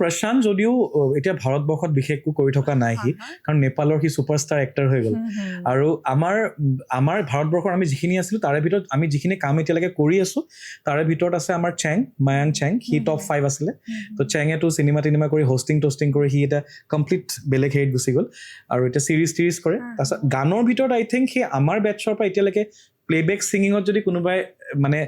প্ৰশান্ত যদিও এতিয়া ভাৰতবৰ্ষত বিশেষকৈ কৰি থকা নাই সি কাৰণ নেপালৰ সি ছুপাৰষ্টাৰ এক্টৰ হৈ গ'ল আৰু আমাৰ ভাৰতবৰ্ষৰ আমি যিখিনি আছিলোঁ তাৰে ভিতৰত আমি যিখিনি কাম এতিয়ালৈকে কৰি আছোঁ তাৰে ভিতৰত আছে আমাৰ মায়াং চেং সি টপ 5 আছিলে তো চেঙেতো চিনেমা কৰি হোষ্টিং কৰি সি এটা কমপ্লিট বেলেগ হেৰিত গুচি গ'ল আৰু এতিয়া চিৰিজ কৰে তাৰপিছত গানৰ ভিতৰত আই থিংক সি আমাৰ বেটছৰ পৰা এতিয়ালৈকে প্লেবেক ছিংগিঙত যদি কোনোবাই মানে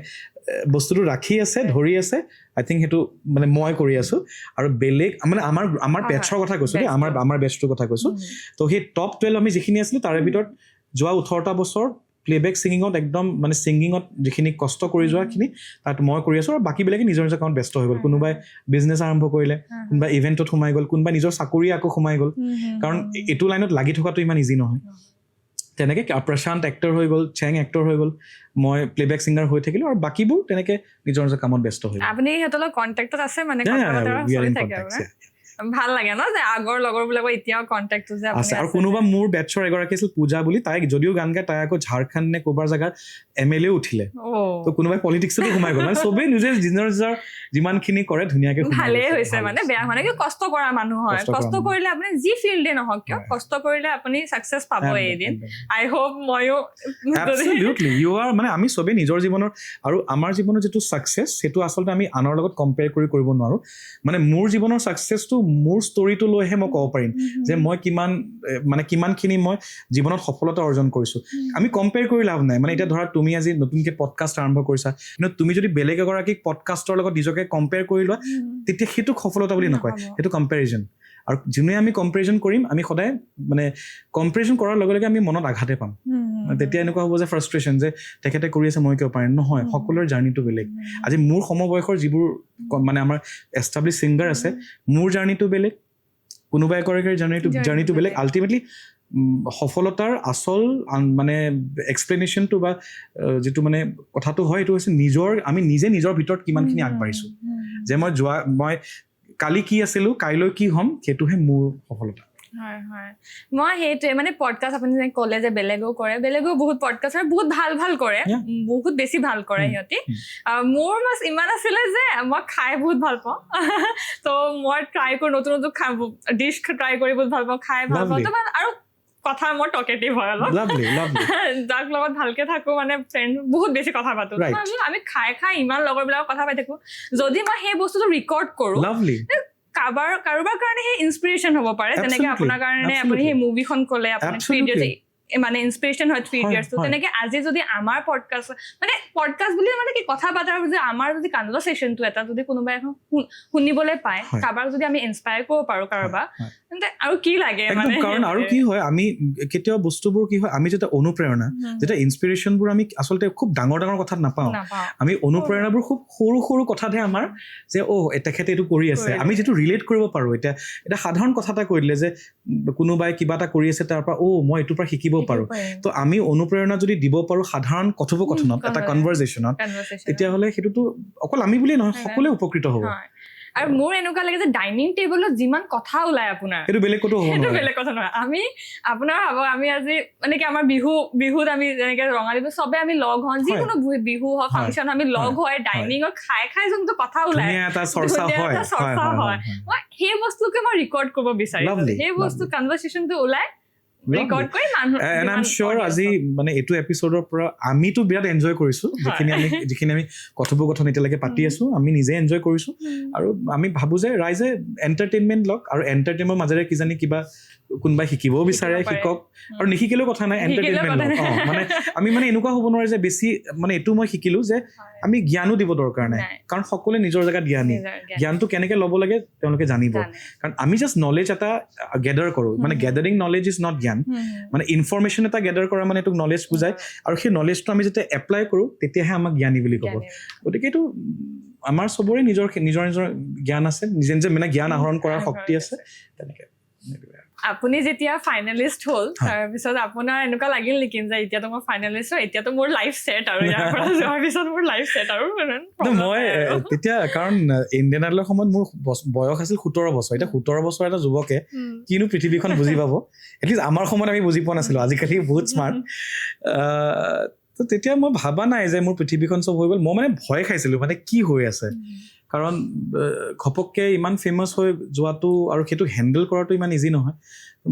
বস্তুটো ৰাখি আছে ধৰি আছে আই থিংক সেইটো মানে মই কৰি আছোঁ আৰু বেলেগ মানে আমাৰ বেটছৰ কথা কৈছোঁ দেই আমাৰ বেটছটোৰ কথা কৈছোঁ তো সেই টপ 12 আমি যিখিনি আছিলোঁ তাৰে ভিতৰত যোৱা 18টা বছৰ প্লেবেক ছিংগিঙত একদম মানে ছিংগিঙত যিখিনি কষ্ট কৰি যোৱাখিনি তাত মই কৰি আছোঁ আৰু বাকীবিলাকে নিজৰ কামত ব্যস্ত হৈ গ'ল কোনোবাই বিজনেছ আৰম্ভ কৰিলে কোনোবাই ইভেণ্টত সোমাই গ'ল কোনোবাই নিজৰ চাকৰি আকৌ সোমাই গ'ল কাৰণ এইটো লাইনত লাগি থকাটো ইমান ইজি নহয় তেনেকৈ প্ৰশান্ত এক্টৰ হৈ গ'ল চেং এক্টৰ হৈ গ'ল মই প্লেবেক ছিংগাৰ হৈ থাকিলোঁ আৰু বাকীবোৰ তেনেকৈ নিজৰ কামত ব্যস্ত হৈ গ'ল আপুনি সিহঁতৰ লগত কণ্টেক্টত আছে মানে ভাল লাগে ন যে আগৰ লগৰবিলাকৰ এতিয়াও কণ্টেক্টটো যে আৰু কোনোবা মোৰ বেটছৰ এগৰাকী আছিল পূজা বুলি তাইক যদিও গান গায় তাই আকৌ ঝাৰখণ্ড নে ক'ৰবাৰ জেগাত MLA উঠিলে তো কোনোবাই পলিটিক্সতো সোমাই গ'ল মানে চবেই নিজৰ যিমানখিনি কৰে ধুনীয়াকে ভালেই হৈছে মানে বেয়া হোৱা নাই কি কষ্ট কৰা মানুহ হয় কষ্ট কৰিলে আপুনি যি ফিল্ডে নহওক কিয় কষ্ট কৰিলে আপুনি ছাকচেছ পাব এদিন আই হোপ ময়ো এবছলিউটলি ইউ আৰ মানে আমি চবেই নিজৰ জীৱনৰ আৰু আমাৰ জীৱনৰ যিটো ছাকচেছ সেইটো আচলতে আমি আনৰ লগত কম্পেয়াৰ কৰিব নোৱাৰোঁ মানে মোৰ জীৱনৰ ছাকচেছটো মোৰ ষ্টৰিটো লৈহে মই ক'ব পাৰিম যে মই কিমানখিনি মই জীৱনত সফলতা অৰ্জন কৰিছোঁ আমি কম্পেয়াৰ কৰি লাভ নাই মানে এতিয়া ধৰা তুমি আজি নতুনকৈ পডকাষ্ট আৰম্ভ কৰিছা কিন্তু তুমি যদি বেলেগ এগৰাকীক পডকাষ্টৰ লগত নিজকে কম্পেয়াৰ কৰি লোৱা তেতিয়া সেইটো সফলতা বুলি নকয় সেইটো কম্পেৰিজন আৰু যোনে আমি কম্পেৰিজন কৰিম আমি সদায় মানে কম্পেৰিজন কৰাৰ লগে লগে আমি মনত আঘাতে পাম তেতিয়া এনেকুৱা হ'ব যে ফ্ৰাষ্ট্ৰেশ্যন যে তেখেতে কৰি আছে মই কিয় পাৰিম নহয় সকলোৰে জাৰ্ণিটো বেলেগ আজি মোৰ সমবয়সৰ যিবোৰ মানে আমাৰ এষ্টাব্লিছ ছিংগাৰ আছে মোৰ জাৰ্ণিটো বেলেগ কোনোবা এগৰাকীৰ জাৰ্ণিটো বেলেগ আল্টিমেটলি সফলতাৰ আচল মানে এক্সপ্লেনেশ্যনটো বা যিটো মানে কথাটো হয় এইটো হৈছে আমি নিজৰ ভিতৰত কিমানখিনি আগবাঢ়িছোঁ যে মই কালি কি আছিলোঁ কাইলৈ কি হ'ম সেইটোহে মোৰ সফলতা হয় মই সেইটোৱে মানে পডকাষ্ট আপুনি যে ক'লে যে বেলেগেও বহুত পডকাষ্ট বহুত ভাল কৰে বহুত বেছি ভাল কৰে সিহঁতি মোৰ বাছ ইমান আছিলে যে মই খাই বহুত ভাল পাওঁ তো মই ট্ৰাই কৰোঁ নতুন ডিছ ট্ৰাই কৰি বহুত ভাল পাওঁ খাই ভাল পাওঁ তো আৰু কথা মই টকেটিভ হয় অলপ যাক লগত ভালকে থাকো মানে ফ্ৰেণ্ড বহুত বেছি কথা পাতো আমি খাই ইমান লগৰবিলাকৰ কথা পাতি থাকো যদি মই সেই বস্তুটো ৰেকৰ্ড কৰোঁ কাৰোবাৰ কাৰণে সেই ইনস্পিৰেশ্যন হ'ব পাৰে যেনেকে আপোনাৰ কাৰণে আপুনি সেই মুভিখন ক'লে আপুনি মানে ইনস্পিৰেশ্যন হয় 3 হয়, ইয়েৰ্ছটো হয়। তেনেকে আজি যদি আমাৰ পডকাষ্ট মানে পডকাষ্ট বুলি মানে কি কথা পাতাৰ যে আমাৰ যদি কনভাৰচেশ্যনটো এটা যদি কোনোবাই এখন শুনিবলৈ পায় হয়। কাৰোবাক যদি আমি ইনস্পায়াৰ কৰিব পাৰোঁ কাৰোবাক হয়। তেন্তে আৰু কি লাগে একদম মানে কাৰণ আৰু কি হয় আমি কেতিয়াবা বস্তুবোৰ কি হয় আমি যেতিয়া অনুপ্ৰেৰণা যেতিয়া ইনস্পিৰেশ্যনবোৰ আমি আচলতে খুব ডাঙৰ ডাঙৰ কথাত নাপাওঁ নাপাওঁ আমি অনুপ্ৰেৰণাবোৰ খুব সৰু সৰু কথাতহে আমাৰ যে তেখেতে এইটো কৰি আছে আমি যিটো ৰিলেট কৰিব পাৰোঁ এতিয়া সাধাৰণ কথা এটা কৈ দিলে যে কোনোবাই কিবা এটা কৰি আছে তাৰ পৰা মই এইটোৰ পৰা শিকিব পাৰোঁ তো আমি অনুপ্ৰেৰণা যদি দিব পাৰোঁ সাধাৰণ কথোপকথনত এটা কনভাৰচেশ্যনত তেতিয়াহ'লে সেইটোতো অকল আমি বুলিয়ে নহয় সকলোৱে উপকৃত হ'ব আৰু মোৰ এনেকুৱা লাগে যে ডাইনিং টেবুলত যিমান কথা ওলাই আপোনাৰ সেইটো বেলেগ ক'তো হ'ব সেইটো নোৱাৰে বেলেগ কথা নহয় আমি আপোনাৰ ভাবক আমি আজি মানে কি আমাৰ বিহুত আমি যেনেকে ৰঙালী বিহু চবে আমি লগ হওঁ যিকোনো বিহু হওক ফাংচন আমি লগ হয় ডাইনিঙত খাই যোনটো কথা ওলাই ধুনীয়া এটা চৰ্চা হয় চৰ্চা হয় মই সেই বস্তুকে মই ৰেকৰ্ড কৰিব বিচাৰিছো সেই বস্তু কনভাৰচেশ্যনটো ওলাই ৰেকৰ্ড কৰি মানুহ এণ্ড আই এম চিয়'ৰ আজি মানে এইটো এপিছ'ডৰ পৰা আমিতো বিৰাট এনজয় কৰিছোঁ যিখিনি আমি কথোপকথন এতিয়ালৈকে পাতি আছোঁ আমি নিজে এনজয় কৰিছোঁ আৰু আমি ভাবোঁ যে ৰাইজে এণ্টাৰটেইনমেণ্ট লওক আৰু এণ্টাৰটেইনমেণ্টৰ মাজেৰে কিজানি কিবা কোনোবাই শিকিবও বিচাৰে শিকক আৰু নিশিকিলেও কথা নাই এণ্টাৰটেইনমেণ্ট লওক মানে আমি মানে এনেকুৱা হ'ব নোৱাৰে যে বেছি মানে এইটো মই শিকিলোঁ যে আমি জ্ঞানো দিব দৰকাৰ নাই কাৰণ সকলোৱে নিজৰ জেগাত জ্ঞানী জ্ঞানটো কেনেকৈ ল'ব লাগে তেওঁলোকে জানিব কাৰণ আমি জাষ্ট নলেজ এটা গেডাৰ কৰোঁ মানে গেডাৰিং নলেজ ইজ নট জ্ঞান মানে ইনফৰমেশ্যন এটা গেডাৰ কৰা মানে এইটোক নলেজ বুজায় আৰু সেই নলেজটো আমি যেতিয়া এপ্লাই কৰোঁ তেতিয়াহে আমাক জ্ঞানী বুলি ক'ব গতিকে এইটো আমাৰ চবৰে নিজৰ নিজৰ জ্ঞান আছে নিজে নিজে মানে জ্ঞান আহৰণ কৰাৰ শক্তি আছে তেনেকৈ আপুনি যেতিয়া ফাইনেলিষ্ট হ'ল তাৰপিছত আপোনাৰ এনেকুৱা লাগিল নেকি যে এতিয়াতো মই ফাইনেলিষ্ট হয় এতিয়াতো মোৰ লাইফ ছেট আৰু ইয়াৰ পৰা যোৱাৰ পিছত মোৰ লাইফ ছেট আৰু মই তেতিয়া কাৰণ ইণ্ডিয়ান আইডলৰ সময়ত মোৰ বয়স আছিল 17 বছৰ এতিয়া 17 বছৰ এটা যুৱকে কিনো পৃথিৱীখন বুজি পাব এটলিষ্ট আমাৰ সময়ত আমি বুজি পোৱা নাছিলোঁ আজিকালি বহুত স্মাৰ্ট তো তেতিয়া মই ভাবা নাই যে মোৰ পৃথিৱীখন চব হৈ গ'ল মই মানে ভয় খাইছিলোঁ মানে কি হৈ আছে কাৰণ ঘপককৈ ইমান ফেমাছ হৈ যোৱাটো আৰু সেইটো হেণ্ডেল কৰাটো ইমান ইজি নহয়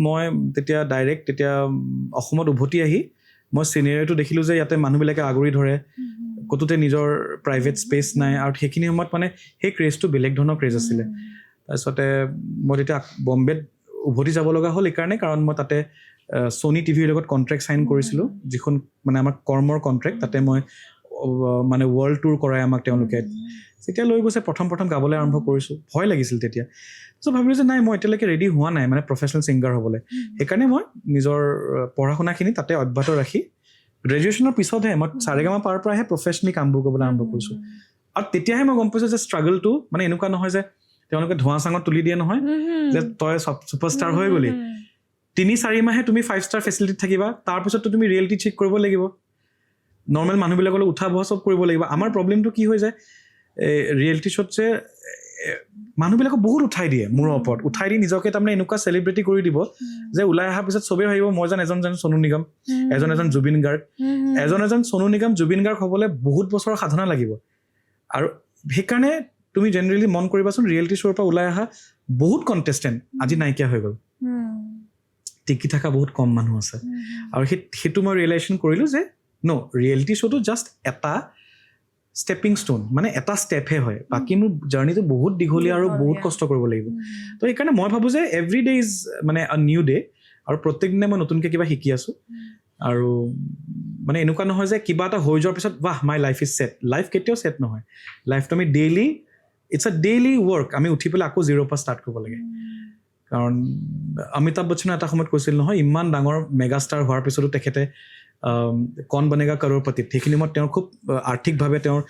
মই তেতিয়া অসমত উভতি আহি মই চিনেৰিটো দেখিলোঁ যে ইয়াতে মানুহবিলাকে আগুৰি ধৰে ক'তোতে নিজৰ প্ৰাইভেট স্পেচ নাই আৰু সেইখিনি সময়ত মানে সেই ক্ৰেজটো বেলেগ ধৰণৰ ক্ৰেজ আছিলে তাৰপিছতে মই তেতিয়া বম্বেত উভতি যাব লগা হ'ল এইকাৰণে কাৰণ মই তাতে ছনী টিভিৰ লগত কণ্ট্ৰেক্ট চাইন কৰিছিলোঁ যিখন মানে আমাৰ কৰ্মৰ কণ্ট্ৰেক্ট তাতে মই মানে ৱৰ্ল্ড টুৰ কৰাই আমাক তেওঁলোকে যেতিয়া লৈ গৈছে প্ৰথম গাবলৈ আৰম্ভ কৰিছোঁ ভয় লাগিছিল তেতিয়া চ' ভাবিলোঁ যে নাই মই এতিয়ালৈকে ৰেডি হোৱা নাই মানে প্ৰফেচনেল ছিংগাৰ হ'বলৈ সেইকাৰণে মই নিজৰ পঢ়া শুনাখিনি তাতে অব্যাহত ৰাখি গ্ৰেজুৱেশ্যনৰ পিছতহে মই চাৰেগামা পাৰ পৰাহে প্ৰফেচনেলি কামবোৰ কৰিবলৈ আৰম্ভ কৰিছোঁ আৰু তেতিয়াহে মই গম পাইছোঁ যে ষ্ট্ৰাগলটো মানে এনেকুৱা নহয় যে তেওঁলোকে ধোঁৱা চাঙত তুলি দিয়ে নহয় যে তই ছুপাৰষ্টাৰ হৈ গ'লি 3-4 মাহে তুমি 5 ষ্টাৰ ফেচিলিটিত থাকিবা তাৰপিছততো তুমি ৰিয়েলিটি চেক কৰিব লাগিব নৰ্মেল মানুহবিলাকলৈ উঠা বহা চব কৰিব লাগিব আমাৰ প্ৰব্লেমটো কি হৈ যায় ৰিয়েলিটি শ্ব'ত যে মানুহবিলাকক বহুত উঠাই দিয়ে মূৰৰ ওপৰত উঠাই দি নিজকে তাৰমানে এনেকুৱা চেলিব্ৰিটি কৰি দিব যে ওলাই অহাৰ পিছত চবেই ভাবিব মই এজন সোণু নিগম এজন জুবিন গাৰ্গ এজন সোণু নিগম জুবিন গাৰ্গ হ'বলৈ বহুত বছৰৰ সাধনা লাগিব আৰু সেইকাৰণে তুমি জেনেৰেলি মন কৰিবাচোন ৰিয়েলিটি শ্ব'ৰ পৰা ওলাই অহা বহুত কণ্টেষ্টেণ্ট আজি নাইকিয়া হৈ গ'ল টিকি থকা বহুত কম মানুহ আছে আৰু সেইটো মই ৰিয়েলাইজেশ্যন কৰিলোঁ যে ৰিয়েলিটি শ্ব'টো জাষ্ট এটা ষ্টেপিং ষ্টোন মানে এটা ষ্টেপহে হয় বাকী মোৰ জাৰ্ণিটো বহুত দীঘলীয়া আৰু বহুত কষ্ট কৰিব লাগিব তো সেইকাৰণে মই ভাবোঁ যে এভৰি ডে ইজ মানে আ নিউ ডে আৰু প্ৰত্যেক দিনে মই নতুনকৈ কিবা শিকি আছোঁ আৰু মানে এনেকুৱা নহয় যে কিবা এটা হৈ যোৱাৰ পিছত বাহ my life is set life কেতিয়াও ছেট নহয় লাইফটো আমি daily it's a daily work আমি উঠি পেলাই আকৌ জিৰ'ৰ পৰা ষ্টাৰ্ট কৰিব লাগে কাৰণ অমিতাভ বচ্চনে এটা সময়ত কৈছিল নহয় ইমান ডাঙৰ মেগাষ্টাৰ হোৱাৰ পিছতো তেখেতে কন বনেগা কৰ'ৰপতিত সেইখিনি সময়ত তেওঁৰ খুব আৰ্থিকভাৱে তেওঁৰ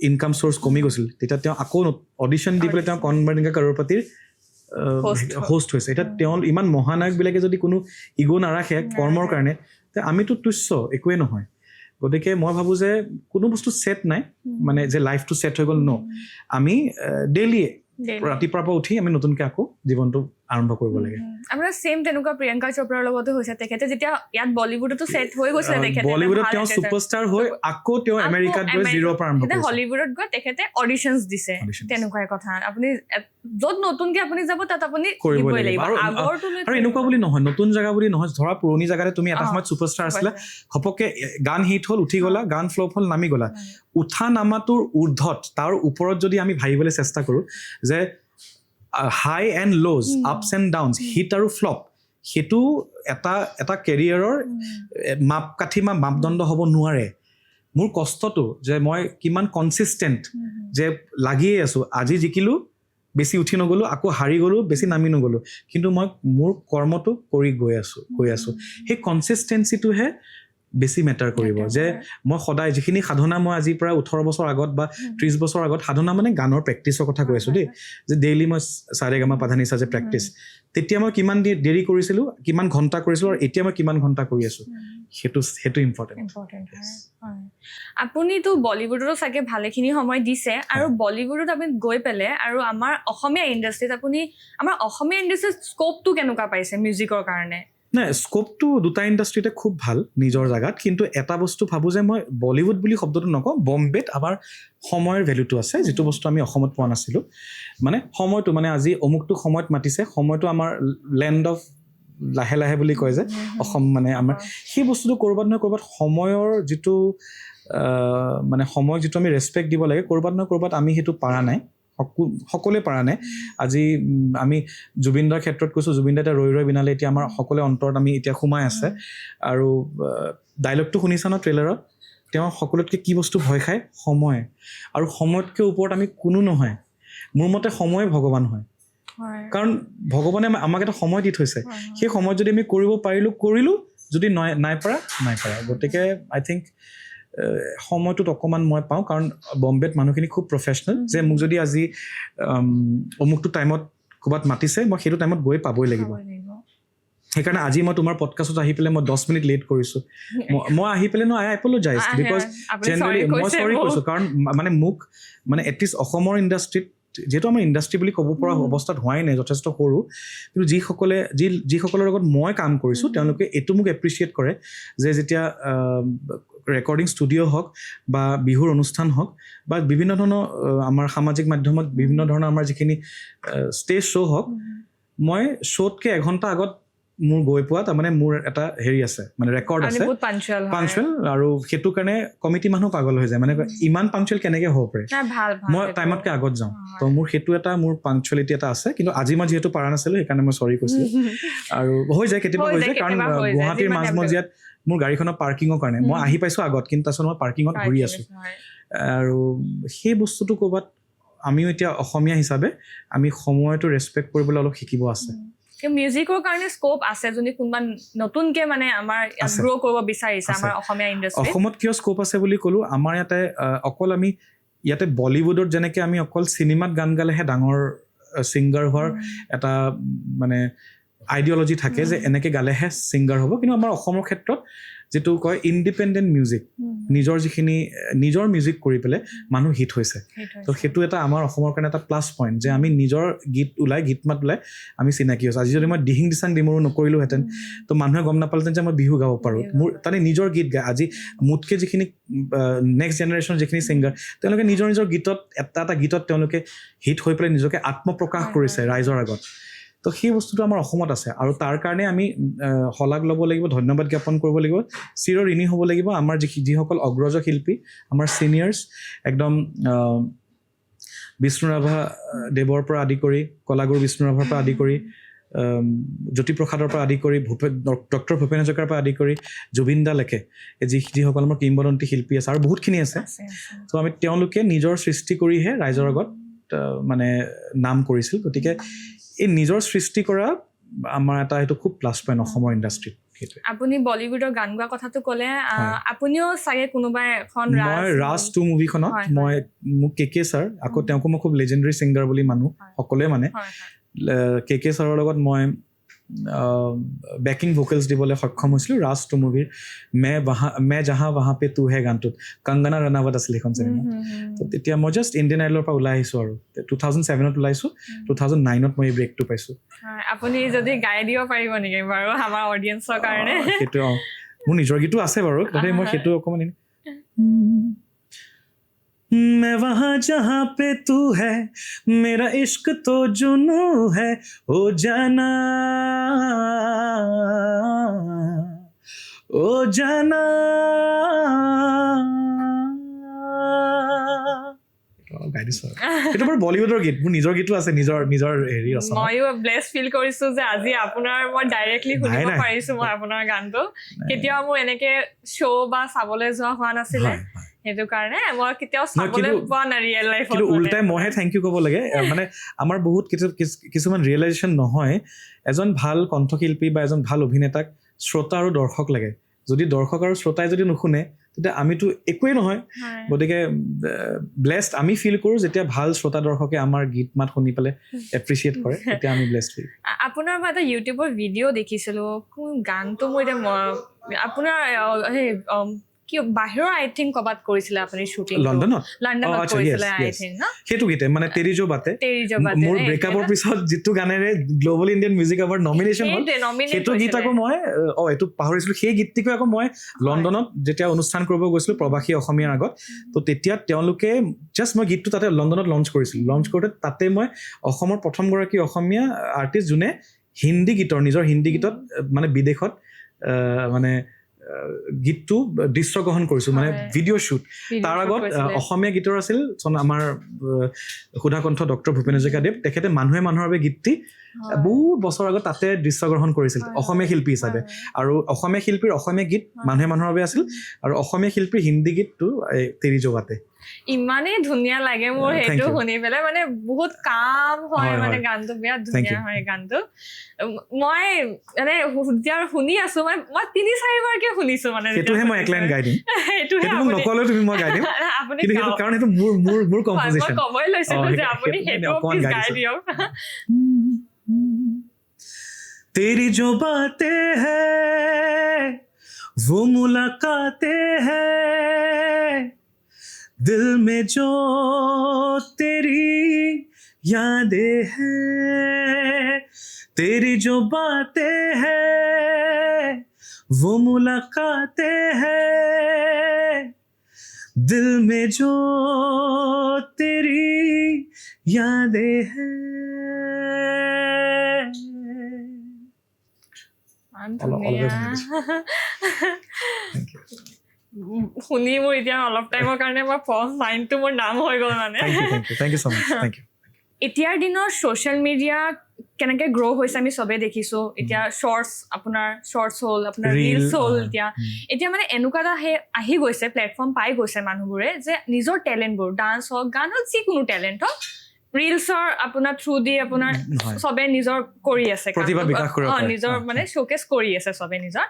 ইনকাম চ'ৰ্চ কমি গৈছিল তেতিয়া তেওঁ আকৌ অডিশ্যন দি পেলাই তেওঁ কন বনেগা কৰ'ৰপতিৰ হোষ্ট হৈছে এতিয়া তেওঁ ইমান মহানায়কবিলাকে যদি কোনো ইগ' নাৰাখে কৰ্মৰ কাৰণে তে আমিতো তুচ্ছ একোৱেই নহয় গতিকে মই ভাবোঁ যে কোনো বস্তু ছেট নাই মানে যে লাইফটো ছেট হৈ গ'ল আমি ডেইলি ৰাতিপুৱাৰ পৰা উঠি আমি নতুনকৈ আকৌ জীৱনটো আৰম্ভ কৰিব লাগে আপোনাৰ ছেম তেনেকুৱা প্ৰিয়ংকা চোপ্ৰাৰ লগতো হৈছে তেখেতে যেতিয়া ইয়াত বলিউডতো ছেট হৈ গৈছিলে তেখেতে বলিউডত তেওঁ ছুপাৰষ্টাৰ হৈ আকৌ তেওঁ আমেৰিকাত গৈ জিৰ'ৰ পৰা আৰম্ভ কৰিছে হলিউডত গৈ তেখেতে অডিশ্যনছ দিছে তেনেকুৱাই কথা আপুনি য'ত নতুনকে আপুনি যাব তাত আপুনি কৰিবই লাগিব আৰু এনেকুৱা বুলি নহয় নতুন জেগা বুলি নহয় ধৰা পুৰণি জেগাতে তুমি এটা সময়ত ছুপাৰষ্টাৰ আছিলা ঘপককে গান হিট হ'ল উঠি গ'লা গান ফ্লপ হ'ল নামি গ'লা উঠা নামাটোৰ ঊৰ্ধত তাৰ ওপৰত যদি আমি ভাবিবলৈ চেষ্টা কৰোঁ যে high and lows ups and downs hit আৰু ফ্লপ সেইটো এটা কেৰিয়াৰৰ মাপকাঠি বা মাপদণ্ড হ'ব নোৱাৰে মোৰ কষ্টটো যে মই কিমান কনচিষ্টেণ্ট যে লাগিয়ে আছোঁ আজি জিকিলোঁ বেছি উঠি নগ'লোঁ আকৌ হাৰি গ'লোঁ বেছি নামি নগ'লোঁ কিন্তু মই মোৰ কৰ্মটো কৰি গৈ আছোঁ সেই কনচিষ্টেঞ্চিটোহে বেছি মেটাৰ কৰিব যে মই সদায় যিখিনি সাধনা মই আজিৰ পৰা 18 বছৰ আগত বা 30 বছৰ আগত সাধনা মানে গানৰ প্ৰেক্টিচৰ কথা কৈ আছোঁ দেই যে ডেইলি মই সাৰেগামা পাধানিসা যে প্ৰেক্টিচ তেতিয়া মই কিমান দেৰি কৰিছিলোঁ কিমান ঘণ্টা কৰিছিলোঁ আৰু এতিয়া মই কিমান ঘণ্টা কৰি আছোঁ সেইটো ইম্পৰ্টেণ্ট আপুনিতো বলিউডতো চাগে ভালেখিনি সময় দিছে আৰু বলিউডত আপুনি গৈ পেলাই আৰু আমাৰ অসমীয়া ইণ্ডাষ্ট্ৰীত আপুনি আমাৰ অসমীয়া ইণ্ডাষ্ট্ৰীত স্কোপটো কেনেকুৱা পাইছে মিউজিকৰ কাৰণে নাই স্কোপটো দুটা ইণ্ডাষ্ট্ৰীতে খুব ভাল নিজৰ জেগাত কিন্তু এটা বস্তু ভাবোঁ যে মই বলিউড বুলি শব্দটো নকওঁ বম্বেত আমাৰ সময়ৰ ভেলুটো আছে যিটো বস্তু আমি অসমত পোৱা নাছিলোঁ মানে সময়টো মানে আজি অমুকটো সময়ত মাতিছে সময়টো আমাৰ লেণ্ড অফ লাহে লাহে বুলি কয় যে অসম মানে আমাৰ সেই বস্তুটো ক'ৰবাত নহয় ক'ৰবাত সময়ৰ যিটো মানে সময়ক যিটো আমি ৰেচপেক্ট দিব লাগে ক'ৰবাত নহয় ক'ৰবাত আমি সেইটো পৰা নাই সকলোৱে পৰা নাই আজি আমি জুবিনদাৰ ক্ষেত্ৰত কৈছোঁ জুবিনদা এতিয়া ৰৈ ৰৈ বিনালে এতিয়া আমাৰ সকলোৱে অন্তৰত আমি এতিয়া সোমাই আছে আৰু ডাইলগটো শুনিছা ন ট্ৰেইলাৰত তেওঁ সকলোতকৈ কি বস্তু ভয় খায় সময় আৰু সময়তকৈ ওপৰত আমি কোনো নহয় মোৰ মতে সময় ভগৱান হয় কাৰণ ভগৱানে আমাক এটা সময় দি থৈছে সেই সময়ত যদি আমি কৰিব পাৰিলোঁ কৰিলোঁ যদি নাই পৰা গতিকে আই থিংক সময়টোত অকণমান মই পাওঁ কাৰণ বম্বেত মানুহখিনি খুব প্ৰফেচনেল যে মোক যদি আজি অমুকটো টাইমত ক'ৰবাত মাতিছে মই সেইটো টাইমত গৈ পাবই লাগিব সেইকাৰণে আজি মই তোমাৰ পডকাষ্টত আহি পেলাই মই 10 মিনিট লেট কৰিছোঁ মই আহি পেলাই আই এপ'লজাইজ বিকজ জেনেৰেলি মই চৰি কৈছোঁ কাৰণ মানে মোক মানে এটলিষ্ট অসমৰ ইণ্ডাষ্ট্ৰীত যিহেতু আমাৰ ইণ্ডাষ্ট্ৰী বুলি ক'ব পৰা অৱস্থাত হোৱাই নাই যথেষ্ট সৰু কিন্তু যিসকলৰ লগত মই কাম কৰিছোঁ তেওঁলোকে এইটো মোক এপ্ৰিচিয়েট কৰে যে যেতিয়া ৰেকৰ্ডিং ষ্টুডিঅ' হওক বা বিহুৰ অনুষ্ঠান হওক বা বিভিন্ন ধৰণৰ আমাৰ সামাজিক মাধ্যমত বিভিন্ন ধৰণৰ আমাৰ যিখিনি ষ্টেজ শ্ব' হওক মই শ্ব'তকৈ এঘণ্টা আগত মোৰ গৈ পোৱা তাৰমানে মোৰ এটা হেৰি আছে মানে ৰেকৰ্ড আছে পাংচুৱেল আৰু সেইটো কাৰণে কমিটি মানুহ পাগল হৈ যায় মানে ইমান পাংচুৱেল কেনেকৈ হ'ব পাৰে মই টাইমতকৈ আগত যাওঁ তো মোৰ সেইটো এটা মোৰ পাংচুৱেলিটি এটা আছে কিন্তু আজি মই যিহেতু পৰা নাছিলোঁ সেইকাৰণে মই চৰি কৈছিলোঁ আৰু হৈ যায় কেতিয়াবা হৈ যায় কাৰণ গুৱাহাটীৰ মাজমজিয়াত মোৰ গাড়ীখনৰ পাৰ্কিঙৰ কাৰণে মই আহি পাইছোঁ আগত কিন্তু তাৰপিছত মই পাৰ্কিঙত ঘূৰি আছোঁ আৰু সেই বস্তুটো ক'ৰবাত আমিও এতিয়া অসমীয়া হিচাপে আমি সময়টো ৰেচপেক্ট কৰিবলৈ অলপ শিকিব আছে মিউজিকৰ কাৰণে স্কোপ আছে যদি কোনোবা নতুনকে মানে আমাৰ গ্ৰ' কৰিব বিচাৰিছে আমাৰ অসমীয়া ইণ্ডাষ্ট্ৰী অসমত কিয় স্কোপ আছে বুলি ক'লোঁ আমাৰ ইয়াতে অকল আমি ইয়াতে বলিউডত যেনেকৈ আমি অকল চিনেমাত গান গালেহে ডাঙৰ ছিংগাৰ হোৱাৰ এটা মানে আইডিঅলজি থাকে যে এনেকৈ গালেহে ছিংগাৰ হ'ব কিন্তু আমাৰ অসমৰ ক্ষেত্ৰত যিটো কয় ইণ্ডিপেণ্ডেণ্ট মিউজিক নিজৰ মিউজিক কৰি পেলাই মানুহ হিট হৈছে তো সেইটো এটা আমাৰ অসমৰ কাৰণে এটা প্লাছ পইণ্ট যে আমি নিজৰ গীত মাত ওলাই আমি চিনাকি হৈছোঁ আজি যদি মই দিহিং দিচাং ডিমৰু নকৰিলোহেঁতেন তো মানুহে গম নাপালেহেঁতেন যে মই বিহু গাব পাৰোঁ মোৰ তাতে নিজৰ গীত গায় আজি মোতকৈ যিখিনি নেক্সট জেনেৰেশ্যনৰ যিখিনি ছিংগাৰ তেওঁলোকে নিজৰ গীতত এটা গীতত তেওঁলোকে হিট হৈ পেলাই নিজকে আত্মপ্ৰকাশ কৰিছে ৰাইজৰ আগত তো সেই বস্তুটো আমাৰ অসমত আছে আৰু তাৰ কাৰণে আমি শলাগ ল'ব লাগিব ধন্যবাদ জ্ঞাপন কৰিব লাগিব চিৰ ঋণী হ'ব লাগিব আমাৰ যিসকল অগ্ৰজ শিল্পী আমাৰ ছিনিয়ৰ্ছ একদম বিষ্ণু ৰাভা দেৱৰ পৰা আদি কৰি কলাগুৰু বিষ্ণু ৰাভাৰ পৰা আদি কৰি জ্যোতিপ্ৰসাদৰ পৰা আদি কৰি ডক্টৰ ভূপেন হাজৰিকাৰ পৰা আদি কৰি জুবিন দালৈকে যিসকল আমাৰ কিংবদন্তী শিল্পী আছে আৰু বহুতখিনি আছে তো আমি তেওঁলোকে নিজৰ সৃষ্টি কৰিহে ৰাইজৰ আগত মানে নাম কৰিছিল গতিকে এই নিজৰ সৃষ্টি কৰা আমাৰ এটা এইটো খুব প্লাছ পইণ্ট অসমৰ ইণ্ডাষ্ট্ৰীত আপুনি বলিউডৰ গান গোৱা কথাটো ক'লে আপুনিও চাগে কোনোবা এখন মই ৰাজ 2 মুভিখনত মই মোক কে ছাৰ আকৌ তেওঁকো মই খুব লেজেণ্ডাৰী ছিংগাৰ বুলি মানো সকলোৱে মানে কে ছাৰৰ লগত মই বেকিং ভোকেলছ দিবলৈ সক্ষম হৈছিলোঁ ৰাজ 2 মুভিৰ মে জাহা ৱাহা পে তু হে গানটোত কংগনা ৰাণাৱত আছিল সেইখন চিনেমা তো তেতিয়া মই জাষ্ট ইণ্ডিয়ান আইডলৰ পৰা ওলাই আহিছোঁ আৰু 2007ত ওলাইছোঁ 2009ত মই এই ব্ৰেকটো পাইছোঁ আপুনি যদি গাই দিব পাৰিব নেকি বাৰু আমাৰ অডিয়েঞ্চৰ কাৰণে সেইটো মোৰ নিজৰ গীতো আছে বাৰু তথাপি মই সেইটো অকণমান मैं वहाँ जहाँ पे तू है मेरा इश्क तो जुनू है हो जाना ओ जाना গাই দিছো সেইটো বাৰু বলিউডৰ গীত মোৰ নিজৰ গীতো আছে নিজৰ হেৰি ৰচনা ময়ো ব্লেছ ফিল কৰিছো যে আজি আপোনাৰ মই ডাইৰেক্টলি শুনিব নাই। পাৰিছো মই আপোনাৰ গানটো কেতিয়াও মোৰ এনেকে শ্ব' বা চাবলৈ যোৱা হোৱা নাছিলে হয়, হয়। সেইটো কাৰণে মই কেতিয়াও নহয়, চাবলৈ কিন্তু- পোৱা নাই ৰিয়েল লাইফত কিন্তু উল্টাই মইহে থেংক ইউ ক'ব লাগে মানে আমাৰ বহুত কিছুমান ৰিয়েলাইজেশ্যন নহয় এজন ভাল কণ্ঠশিল্পী বা এজন ভাল অভিনেতাক শ্ৰোতা আৰু দৰ্শক লাগে যদি দৰ্শক আৰু শ্ৰোতাই যদি নুশুনে তেতিয়া আমিতো একোৱেই নহয় গতিকে ব্লেছড আমি ফিল কৰোঁ যেতিয়া ভাল শ্ৰোতা দৰ্শকে আমাৰ গীত মাত শুনি পেলাই এপ্ৰিচিয়েট কৰে তেতিয়া আমি ব্লেছড ফিল আপোনাৰ মই এটা ইউটিউবৰ ভিডিঅ' দেখিছিলো কোন গানটো মোৰ এতিয়া আপোনাৰ সেই কি বাহিৰৰ আই থিংক ক'ৰবাত কৰিছিলে আপুনি শ্বুটিং লণ্ডনত লণ্ডনত আচ্ছা, কৰিছিলে yes, আই yes. থিংক ন সেইটো গীতে মানে তেৰি জো বাতে তেৰি জো বাতে মোৰ ব্ৰেকআপৰ পিছত যিটো গানেৰে global Indian music award nomination হ'ল সেইটো গীত আকৌ মই এইটো পাহৰিছিলো সেই গীতটিকো আকৌ মই লণ্ডনত যেতিয়া অনুষ্ঠান কৰিব গৈছিলো প্ৰবাসী অসমীয়াৰ আগত তো তেতিয়া তেওঁলোকে জাষ্ট মই গীতটো তাতে লণ্ডনত লঞ্চ কৰিছিলো লঞ্চ কৰোঁতে তাতে মই অসমৰ প্ৰথমগৰাকী অসমীয়া আৰ্টিষ্ট যোনে হিন্দী গীতৰ নিজৰ হিন্দী গীতত মানে বিদেশত মানে গীতটো দৃশ্যগ্ৰহণ কৰিছো মানে ভিডিঅ' শ্বুট তাৰ আগত অসমীয়া গীতৰ আছিল আমাৰ সুধাকণ্ঠ ডক্টৰ ভূপেন হাজৰিকাদেৱ তেখেতে মানুহে মানুহৰ বাবে গীতটি বহুত বছৰ আগত তাতে দৃশ্যগ্ৰহণ কৰিছিল অসমীয়া শিল্পী হিচাপে আৰু অসমীয়া শিল্পীৰ অসমীয়া গীত মানুহে মানুহৰ বাবে আছিল আৰু অসমীয়া শিল্পীৰ হিন্দী গীতটো তেৰি জো বাতে ইমানেই ধুনীয়া লাগে মোৰ সেইটো শুনি পেলাই মানে বহুত কাম হয় মানে গানটো বিৰাট ধুনীয়া হয় গানটো মই মানে শুনি আছো মানে মই 3-4বাৰকে শুনিছো মানে সেইটোহে মই এক লাইন গাই দিম সেইটোহে মোক নকলেও তুমি মই গাই দিম কিন্তু সেইটো কাৰণ সেইটো মোৰ কম্পজিশ্যন মই ক'বই লৈছিলো যে আপুনি সেইটো প্লিজ গাই দিয়ক तेरी जो बातें हैं वो मुलाकातें हैं दिल में जो तेरी यादें हैं तेरी जो बातें हैं वो मुलाकातें हैं दिल में जो तेरी यादें हैं শুনি মোৰ এতিয়া অলপ টাইমৰ কাৰণে মই মাইণ্ডটো মোৰ নাম হৈ গ'ল মানে Thank you so much. Thank you. এতিয়াৰ দিনৰ ছ'চিয়েল মিডিয়া কেনেকে গ্ৰ' হৈছে আমি চবে দেখিছো এতিয়া আপোনাৰ শ্বৰ্টছ হ'ল আপোনাৰ ৰিলছ হ'ল এতিয়া মানে এনেকুৱা এটা আহি গৈছে প্লেটফৰ্ম পাই গৈছে মানুহবোৰে যে নিজৰ টেলেণ্টবোৰ ডান্স হওক গান হওক যিকোনো টেলেণ্ট হওক ৰিলছৰ আপোনাৰ থ্ৰু দি আপোনাৰ চবে নিজৰ কৰি আছে নিজৰ মানে শ্ব'কেছ কৰি আছে চবে নিজৰ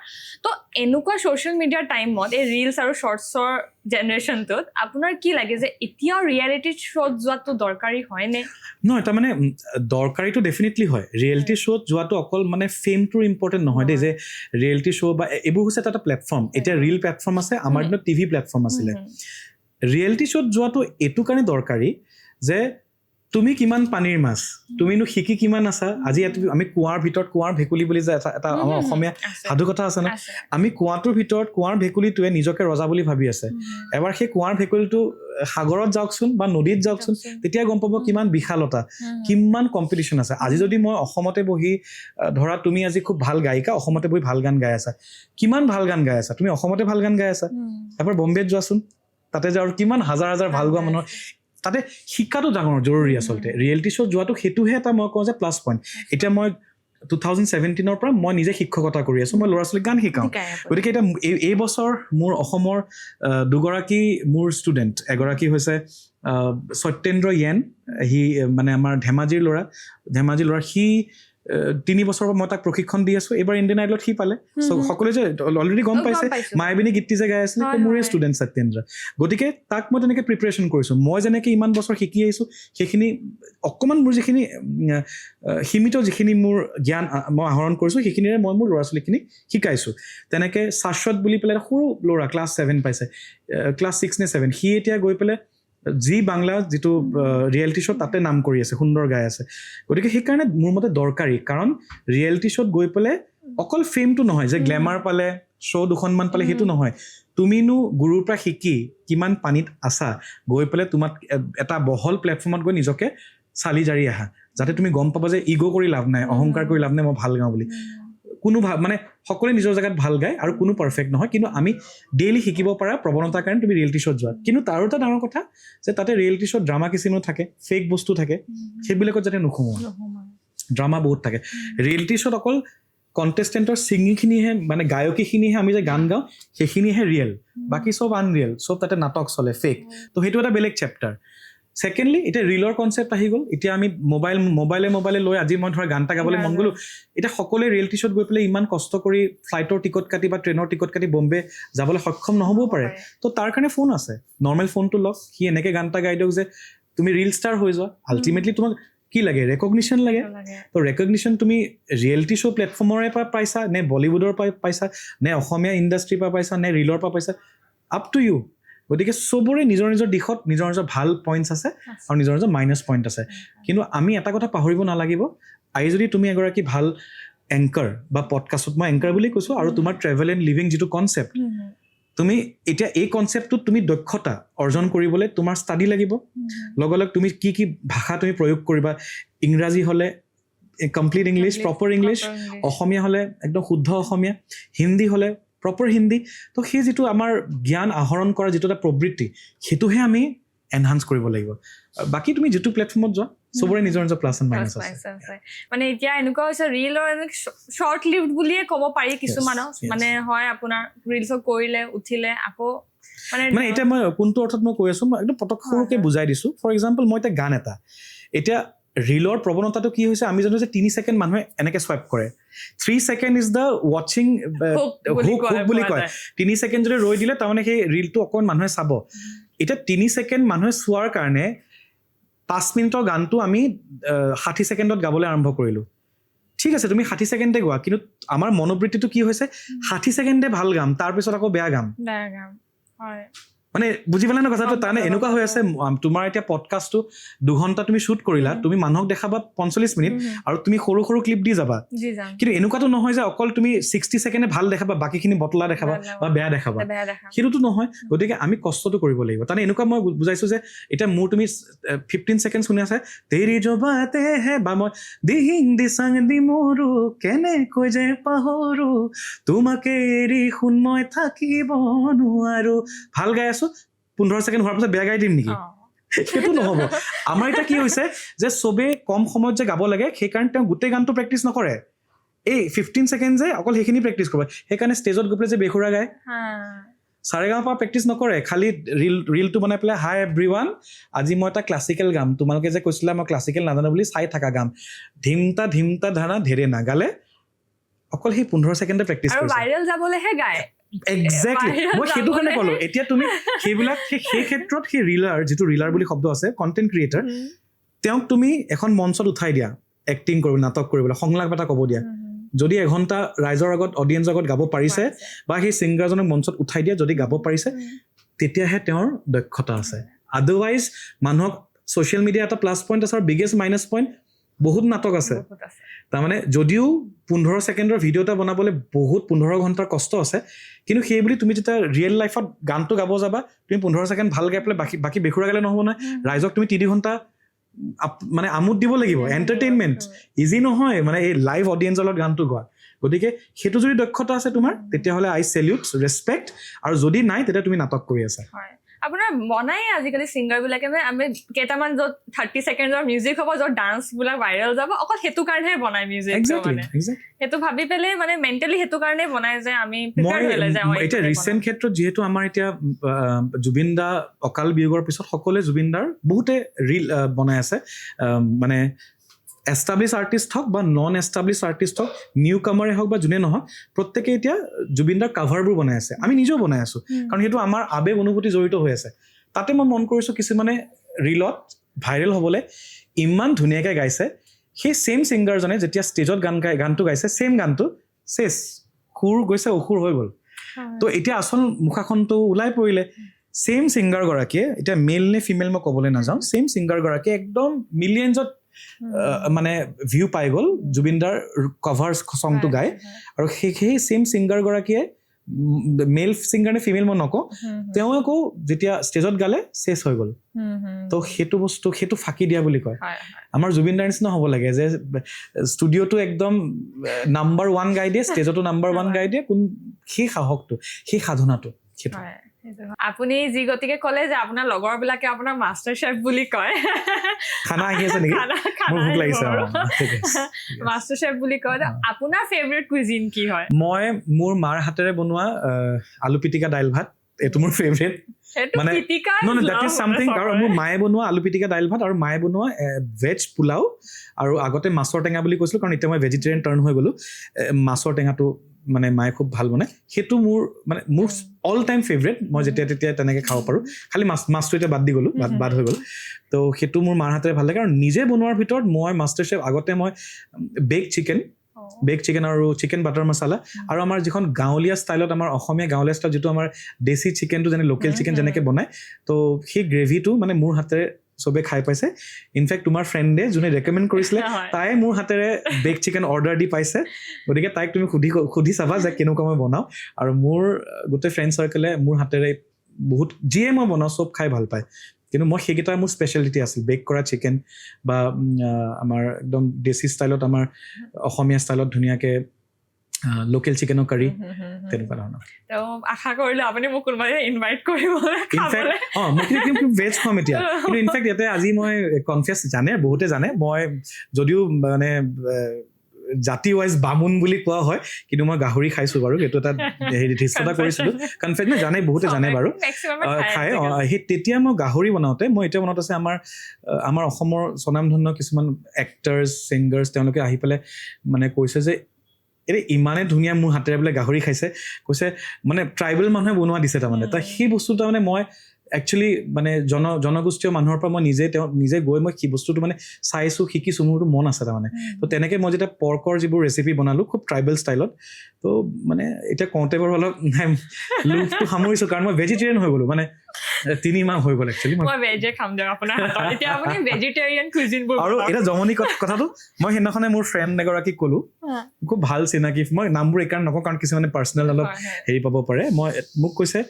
তো এনেকুৱা ছ'চিয়েল মিডিয়াৰ টাইমত এই ৰিলছ আৰু শ্বৰ্টছৰ জেনেৰেশ্যনটোত আপোনাৰ কি লাগে যে এতিয়াও ৰিয়েলিটি শ্ব'ত যোৱাটো দৰকাৰী হয়নে নহয় তাৰমানে দৰকাৰীটো ডেফিনেটলি হয় ৰিয়েলিটি শ্ব'ত যোৱাটো অকল মানে ফেমটোৰ ইম্পৰ্টেণ্ট নহয় দেই যে ৰিয়েলিটি শ্ব' বা এইবোৰ হৈছে এটা প্লেটফৰ্ম এতিয়া ৰিল প্লেটফৰ্ম আছে আমাৰ দিনত টিভি প্লেটফৰ্ম আছিলে ৰিয়েলিটি শ্ব'ত যোৱাটো এইটো কাৰণে দৰকাৰী যে তুমি কিমান পানীৰ মাছ তুমিনো শিকি কিমান আছা আজি আমি কুঁৱাৰ ভিতৰত কুঁৱাৰ ভেকুলী বুলি যে এটা আমাৰ অসমীয়া সাধু কথা আছে ন আমি কুঁৱাটোৰ ভিতৰত কুঁৱাৰ ভেকুলীটোৱে নিজকে ৰজা বুলি ভাবি আছে এবাৰ সেই কুঁৱাৰ ভেকুলীটো সাগৰত যাওকচোন বা নদীত যাওকচোন তেতিয়া গম পাব কিমান বিশালতা কিমান কম্পিটিশ্যন আছে আজি যদি মই অসমতে বহি ধৰা তুমি আজি খুব ভাল গায়িকা অসমতে বহি ভাল গান গাই আছা কিমান ভাল গান গাই আছা তুমি অসমতে ভাল গান গাই আছা এবাৰ বম্বেত যোৱাচোন তাতে যাওঁ কিমান হাজাৰ হাজাৰ ভাল গোৱা মানুহৰ তাতে শিক্ষাটো ডাঙৰ জৰুৰী আচলতে ৰিয়েলিটি শ্ব' যোৱাটো সেইটোহে এটা মই কওঁ যে প্লাছ পইণ্ট এতিয়া মই 2017 পৰা মই নিজে শিক্ষকতা কৰি আছোঁ মই ল'ৰা ছোৱালীক গান শিকাওঁ গতিকে এতিয়া এই বছৰ মোৰ অসমৰ দুগৰাকী মোৰ ষ্টুডেণ্ট এগৰাকী হৈছে সত্যেন্দ্ৰ য়েন সি মানে আমাৰ ধেমাজিৰ ল'ৰা সি 3 বছৰৰ পৰা মই তাক প্ৰশিক্ষণ দি আছোঁ এইবাৰ ইণ্ডিয়ান আইডলত সি পালে সকলোৱে যে অলৰেডি গম পাইছে মায়াবিনী গীতটি যে গাই আছিলে মোৰে ষ্টুডেণ্ট সত্যেন্দ্ৰ গতিকে তাক মই তেনেকৈ প্ৰিপেৰেশ্যন কৰিছোঁ মই যেনেকৈ ইমান বছৰ শিকি আহিছোঁ সেইখিনি অকণমান মোৰ যিখিনি সীমিত যিখিনি মোৰ জ্ঞান মই আহৰণ কৰিছোঁ সেইখিনিৰে মই মোৰ ল'ৰা ছোৱালীখিনিক শিকাইছোঁ তেনেকৈ শাশ্বত বুলি পেলাই সৰু ল'ৰা ক্লাছ 7 পাইছে ক্লাছ 6 নে 7 সি এতিয়া গৈ পেলাই জি বাংলা যিটো ৰিয়েলিটি শ্ব' তাতে নাম কৰি আছে সুন্দৰ গাই আছে গতিকে সেইকাৰণে মোৰ মতে দৰকাৰী কাৰণ ৰিয়েলিটি শ্ব'ত গৈ পেলাই অকল ফেমটো নহয় যে গ্লেমাৰ পালে শ্ব' দুখনমান পালে সেইটো নহয় তুমিনো গুৰুৰ পৰা শিকি কিমান পানীত আছা গৈ পেলাই তোমাক এটা বহল প্লেটফৰ্মত গৈ নিজকে চালি জাৰি আহা যাতে তুমি গম পাবা যে ইগ' কৰি লাভ নাই অহংকাৰ কৰি লাভ নাই মই ভাল গাওঁ বুলি কোনো মানে সকলোৱে নিজৰ জেগাত ভাল গায় আৰু কোনো পাৰফেক্ট নহয়, কিন্তু আমি ডেইলি শিকিব পৰা প্ৰৱণতাৰ কাৰণে তুমি ৰিয়েলিটি শ্ব'ত যোৱা। কিন্তু তাৰো এটা ডাঙৰ কথা যে তাতে ৰিয়েলিটি শ্ব'ত ড্ৰামা কিছুমানো থাকে, ফেক বস্তু থাকে, সেইবিলাকত যাতে নোসোমোৱা। ড্ৰামা বহুত থাকে ৰিয়েলিটি শ্ব'ত। অকল কণ্টেষ্টেণ্টৰ ছিংগিংখিনিহে মানে গায়কীখিনিহে আমি যে গান গাওঁ সেইখিনিহে ৰিয়েল, বাকী চব আনৰিয়েল, চব তাতে নাটক চলে, ফেক। তো সেইটো এটা বেলেগ চেপ্টাৰ। ছেকেণ্ডলি এতিয়া ৰিলৰ কনচেপ্ট আহি গ'ল। এতিয়া আমি মোবাইলে লৈ আজি মই ধৰা গান এটা গাবলৈ মন গ'লো, এতিয়া সকলোৱে ৰিয়েলিটি শ্ব'ত গৈ পেলাই ইমান কষ্ট কৰি ফ্লাইটৰ টিকট কাটি বা ট্ৰেইনৰ টিকট কাটি বম্বে যাবলৈ সক্ষম নহ'বও পাৰে। তো তাৰ কাৰণে ফোন আছে, নৰ্মেল ফোনটো লওক, সি এনেকৈ গান এটা গাই দিয়ক যে তুমি ৰিল ষ্টাৰ হৈ যোৱা। আল্টিমেটলি তোমাক কি লাগে? ৰেকগনিশ্যন লাগে। তো ৰেকগনিশ্যন তুমি ৰিয়েলিটি শ্ব' প্লেটফৰ্মৰে পৰা পাইছা, নে বলিউডৰ পৰা পাইছা, নে অসমীয়া ইণ্ডাষ্ট্ৰীৰ পৰা পাইছা, নে ৰিলৰ পৰা পাইছা, আপ টু ইউ। গতিকে চবৰে নিজৰ নিজৰ দিশত নিজৰ নিজৰ ভাল পইণ্টছ আছে আৰু নিজৰ নিজৰ মাইনাছ পইণ্ট আছে। কিন্তু আমি এটা কথা পাহৰিব নালাগিব, আজি যদি তুমি এগৰাকী ভাল এংকাৰ বা পডকাষ্টত, মই এংকাৰ বুলি কৈছোঁ, আৰু তোমাৰ ট্ৰেভেল এণ্ড লিভিং যিটো কনচেপ্ট, তুমি এতিয়া এই কনচেপ্টটোত তুমি দক্ষতা অৰ্জন কৰিবলৈ তোমাৰ ষ্টাডি লাগিব। লগে লগে তুমি কি কি ভাষা তুমি প্ৰয়োগ কৰিবা, ইংৰাজী হ'লে কমপ্লিট ইংলিছ, প্ৰপাৰ ইংলিছ, অসমীয়া হ'লে একদম শুদ্ধ অসমীয়া, হিন্দী হ'লে প্ৰপাৰ হিন্দী। তো সেই যিটো আমাৰ জ্ঞান আহৰণ কৰাৰ যিটো এটা প্ৰবৃত্তি, সেইটোহে আমি এনহান্স কৰিব লাগিব। বাকী তুমি যিটো প্লেটফৰ্মত যোৱা চবৰে নিজৰ নিজৰ প্লাছ এণ্ড মাইনাছ আছে। মানে এতিয়া এনেকুৱা হৈছে ৰিলৰ শ্বৰ্ট লিভড বুলিয়ে ক'ব পাৰি কিছুমানৰ। মানে হয় আপোনাৰ ৰিলছত কৰিলে উঠিলে আকৌ মানে এতিয়া মই কোনটো অৰ্থত মই কৈ আছোঁ, মই একদম পটক সৰুকৈ বুজাই দিছোঁ। ফৰ এক্সাম্পল মই এতিয়া গান এটা, এতিয়া ৰিলৰ প্ৰৱণতাটো কি হৈছে, আমি জানো যে 3 ছেকেণ্ড মানুহে এনেকৈ চুৱাইপ কৰে। 3 ছেকেণ্ড ইজ দ্য ৱাচিং হুক বুলি কয়। 3 ছেকেণ্ড যদি ৰৈ দিলে তাৰমানে সেই ৰিলটো অকণ মানুহে চাব। এতিয়া 3 ছেকেণ্ড মানুহে চোৱাৰ কাৰণে 5 মিনিটৰ গানটো আমি 60 ছেকেণ্ডত গাবলৈ আৰম্ভ কৰিলোঁ। ঠিক আছে, তুমি 60 ছেকেণ্ডে গোৱা, কিন্তু আমাৰ মনোবৃত্তিটো কি হৈছে, 60 ছেকেণ্ডে ভাল গাম, তাৰপিছত আকৌ বেয়া গাম। মানে বুজি পালে ন কথাটো? তাৰমানে এনেকুৱা হৈ আছে, তোমাৰ এতিয়া পডকাষ্টটো 2 ঘণ্টা তুমি শ্বুট কৰিলা, তুমি মানুহক দেখাবা 45 মিনিট, আৰু তুমি সৰু সৰু ক্লিপ দি যাবা। কিন্তু এনেকুৱাতো নহয় যে অকল তুমি 60 ছেকেণ্ডে ভাল দেখাবা, বাকীখিনি বটলা দেখাবা বা বেয়া দেখাবা, সেইটোতো নহয়। গতিকে আমি কষ্টটো কৰিব লাগিব। তাৰমানে এনেকুৱা মই বুজাইছোঁ যে এতিয়া মোৰ তুমি 15 ছেকেণ্ড শুনি আছে, তেৰি jo baate hai, বা মই দিহিং দি চাং দি মোৰো কেনেকৈ যে পাহৰো, তোমাকে এৰি শুন মই থাকিব নোৱাৰো, ভাল গাই আছো, 15 ছেকেণ্ড হোৱাৰ পিছত বেয়া গাই দিম নেকি? সেইটো নহ'ব। আমাৰ এতিয়া কি হৈছে যে চবেই কম সময়ত যে গাব লাগে, সেইকাৰণে তেওঁ গোটেই গানটো প্ৰেক্টিচ নকৰে, এই 15 ছেকেণ্ড যে অকল সেইখিনি প্ৰেক্টিচ কৰিব। সেইকাৰণে ষ্টেজত গৈ পেলাই যে বেসুৰা গায়, সাৰেগামাপা প্ৰেক্টিচ নকৰে, খালি ৰিলটো বনাই পেলাই, হাই এভৰিৱান, আজি মই এটা ক্লাছিকেল গাম, তোমালোকে যে কৈছিলা মই ক্লাছিকেল নাজানো বুলি, চাই থাকা গাম, ধিমতা ধানা ধেৰে নাগালে, অকল সেই 15 ছেকেণ্ডে প্ৰেক্টিচ কৰিছে। ভাইৰেল যাবলৈহে গায়। এক্সেক্টলি, মই সেইটো কাৰণে ক'লো। এতিয়া তুমি সেইবিলাক সেই ক্ষেত্ৰত সেই যিটো ৰিলাৰ বুলি শব্দ আছে, কণ্টেণ্ট ক্ৰিয়েটাৰ, তেওঁক তুমি এখন মঞ্চত উঠাই দিয়া, এক্টিং কৰিবলৈ, নাটক কৰিবলৈ, সংলাপ এটা ক'ব দিয়া। যদি এঘণ্টা ৰাইজৰ আগত, অডিয়েঞ্চৰ আগত গাব পাৰিছে, বা সেই ছিংগাৰজনক মঞ্চত উঠাই দিয়া যদি গাব পাৰিছে, তেতিয়াহে তেওঁৰ দক্ষতা আছে। আদাৰৱাইজ মানুহক ছ'চিয়েল মিডিয়া এটা প্লাছ পইণ্ট আছে, আৰু বিগেষ্ট মাইনাছ পইণ্ট বহুত নাটক আছে। তাৰমানে যদিও 15 ছেকেণ্ডৰ ভিডিঅ' এটা বনাবলৈ বহুত 15 ঘণ্টাৰ কষ্ট আছে, কিন্তু সেই বুলি তুমি যেতিয়া ৰিয়েল লাইফত গানটো গাব যাবা, তুমি 15 ছেকেণ্ড ভাল গাই পেলাই বাকী বেসুৰা গালে নহ'ব নহয়। ৰাইজক তুমি 3 ঘণ্টা মানে আমোদ দিব লাগিব, এণ্টাৰটেইনমেণ্ট ইজি নহয়, মানে এই লাইভ অডিয়েঞ্চৰ লগত গানটো গোৱা। গতিকে সেইটো যদি দক্ষতা আছে তোমাৰ, তেতিয়াহ'লে আই চেলিউট, ৰেচপেক্ট। আৰু যদি নাই, তেতিয়া তুমি নাটক কৰি আছা। আপোনাৰ বনাই আজিকালি ছিংগাৰবিলাকে, মানে আমি কেইটামান য'ত 30 ছেকেণ্ডৰ মিউজিক হ'ব, য'ত ডান্সবিলাক ভাইৰেল যাব, অকল সেইটো কাৰণেহে বনাই মিউজিক। সেইটো ভাবি পেলাই মানে মেণ্টেলি সেইটো কাৰণেই বনাই যে আমি এতিয়া ৰিচেণ্ট ক্ষেত্ৰত যিহেতু আমাৰ এতিয়া জুবিন দা অকাল বিয়োগৰ পিছত সকলোৱে জুবিন দাৰ বহুতে ৰিল বনাই আছে, মানে এষ্টাব্লিছ আৰ্টিষ্ট হওক বা নন এষ্টাব্লিছ আৰ্টিষ্ট হওক, নিউ কামাৰে হওক বা যোনে নহওক, প্ৰত্যেকে এতিয়া জুবিন দাৰ কাভাৰবোৰ বনাই আছে। আমি নিজেও বনাই আছোঁ, কাৰণ সেইটো আমাৰ আৱেগ অনুভূতি জড়িত হৈ আছে। তাতে মই মন কৰিছোঁ, কিছুমানে ৰিলত ভাইৰেল হ'বলৈ ইমান ধুনীয়াকৈ গাইছে, সেই ছেইম ছিংগাৰজনে যেতিয়া ষ্টেজত গানটো গাইছে, ছেইম গানটো চেছ সুৰ গৈছে, অসুৰ হৈ গ'ল। তো এতিয়া আচল মুখাখনটো ওলাই পৰিলে। ছেইম ছিংগাৰগৰাকীয়ে, এতিয়া মেল নে ফিমেল মই ক'বলৈ নাযাওঁ, ছেইম ছিংগাৰগৰাকীয়ে একদম মিলিয়নছত মানে ভিউ পাই গ'ল জুবিন দাৰ কভাৰ ছংটো গাই, আৰু সেই ছেইম ছিংগাৰগৰাকীয়ে মেল ছিংগাৰ নে ফিমেল মই নকওঁ, তেওঁ আকৌ যেতিয়া ষ্টেজত গালে চেছ হৈ গ'ল। তো সেইটো বস্তু সেইটো ফাঁকি দিয়া বুলি কয়। আমাৰ জুবিন দাৰ নিচিনা হ'ব লাগে যে ষ্টুডিঅ'টো একদম নাম্বাৰ 1 গাই দিয়ে, ষ্টেজতো নাম্বাৰ 1 গাই দিয়ে, সেই সাহসটো, সেই সাধনাটো সেইটো। আপুনি যি গতিকে ক'লে যে আপোনাৰ লগৰ বিলাকে আপোনাৰ মাষ্টাৰ চেফ বুলি কয়, খানা আহি আছে নেকি? মোৰ ভোক লাগিছে। মাষ্টাৰ চেফ বুলি কয়, আপোনাৰ ফেভৰেট কুইজিন কি হয়? মই মোৰ মাৰ হাতেৰে বনোৱা আলু পিটিকা দাইল ভাত, এইটো মোৰ ফেভৰেট। মানে দেট ইজ চামথিং। কাৰণ মোৰ মায়ে বনোৱা আলু পিটিকা দাইল ভাত আৰু মায়ে বনোৱা ভেজ পোলাও, আৰু আগতে মাছৰ টেঙা বুলি কৈছিলোঁ কাৰণ এতিয়া মই ভেজিটেৰিয়ান টাৰ্ণ হৈ গ'লো। মাছৰ টেঙাটো মানে মায়ে খুব ভাল বনায়, সেইটো মোৰ অল টাইম ফেভৰেট। মই যেতিয়া তেতিয়া তেনেকৈ খাব পাৰোঁ, খালি মাছটো এতিয়া বাদ দি গ'লোঁ, বাদ হৈ গ'ল। তো সেইটো মোৰ মাৰ হাতেৰে ভাল লাগে। আৰু নিজে বনোৱাৰ ভিতৰত মই মাষ্টাৰ চেফ আগতে মই বেক চিকেন আৰু চিকেন বাটাৰ মছলা, আৰু আমাৰ যিখন গাঁৱলীয়া ষ্টাইলত, আমাৰ অসমীয়া গাঁৱলীয়া ষ্টাইলত যিটো আমাৰ দেশী চিকেনটো যেনে লোকেল চিকেন যেনেকৈ বনায়, তো সেই গ্ৰেভিটো মানে মোৰ হাতেৰে চবে খাই পাইছে। ইনফেক্ট তোমাৰ ফ্ৰেণ্ডে যোনে ৰেকমেণ্ড কৰিছিলে তাই মোৰ হাতেৰে বেক চিকেন অৰ্ডাৰ দি পাইছে। গতিকে তাইক তুমি সুধি চাবা যে কেনেকুৱা মই বনাওঁ। আৰু মোৰ গোটেই ফ্ৰেণ্ড চাৰ্কেলে মোৰ হাতেৰে বহুত যিয়ে মই বনাওঁ চব খাই ভাল পায়। কিন্তু মই সেইকেইটা মোৰ স্পেচিয়েলিটি আছিল, বেক কৰা চিকেন বা আমাৰ একদম দেশী ষ্টাইলত, আমাৰ অসমীয়া ষ্টাইলত ধুনীয়াকৈ লোকেল চিকেনৰ কাৰী, তেনেকুৱা ধৰণৰ। আশা কৰিলোঁ আপুনি মোক কোনোবাই ইনভাইট কৰিব। মোক ভেজ খুৱাম এতিয়া। কিন্তু ইনফেক্ট ইয়াতে আজি মই কনফিয়াছ, বহুতে জানে মই যদিও মানে জাতি ৱাইজ বামুণ বুলি কোৱা হয়, কিন্তু মই গাহৰি খাইছোঁ বাৰু। সেইটো এটা ধৃষ্টতা কৰিছিলোঁ। কনফিয়াছ জানে, বহুতে জানে বাৰু খায়। সেই তেতিয়া মই গাহৰি বনাওঁতে, মই এতিয়া মনত আছে আমাৰ অসমৰ স্বনামধন্য কিছুমান এক্টাৰ্ছ, ছিংগাৰ্ছ, তেওঁলোকে আহি পেলাই মানে কৈছে যে ইমানে ধুনীয়া মোৰ হাতেৰে বোলে গাহৰি খাইছে, কৈছে মানে ট্ৰাইবেল মানুহে বনোৱা দিছে তাৰমানে। সেই বস্তুটো তাৰমানে মই একচুৱেলি মানে জনগোষ্ঠীয় মানুহৰ পৰা মই নিজে গৈ মই সেই বস্তুটো মানে চাইছোঁ, শিকিছোঁ, মোৰতো মন আছে তাৰমানে। তো তেনেকৈ মই যেতিয়া পৰ্কৰ যিবোৰ ৰেচিপি বনালোঁ খুব ট্ৰাইবেল ষ্টাইলত, তো মানে এতিয়া কওঁতে বাৰু অলপ লোভটো সামৰিছোঁ, কাৰণ মই ভেজিটেৰিয়ান হৈ গ'লোঁ, মানে 3 মাহ হৈ গ'ল একচুৱেলি। মই ভেজে খাম দিয়ক আপোনাৰ হাতৰ। এতিয়া আপুনি ভেজিটেৰিয়ান কুইজিনবোৰ। আৰু এটা জমনি কথাটো, মই সেইদিনাখনে মোৰ ফ্ৰেণ্ড এগৰাকীক ক'লোঁ, খুব ভাল চিনাকি, মই নামবোৰ এইকাৰণে নকওঁ কাৰণ কিছুমানে পাৰ্চনেল অলপ হেৰি পাব পাৰে। মোক কৈছে,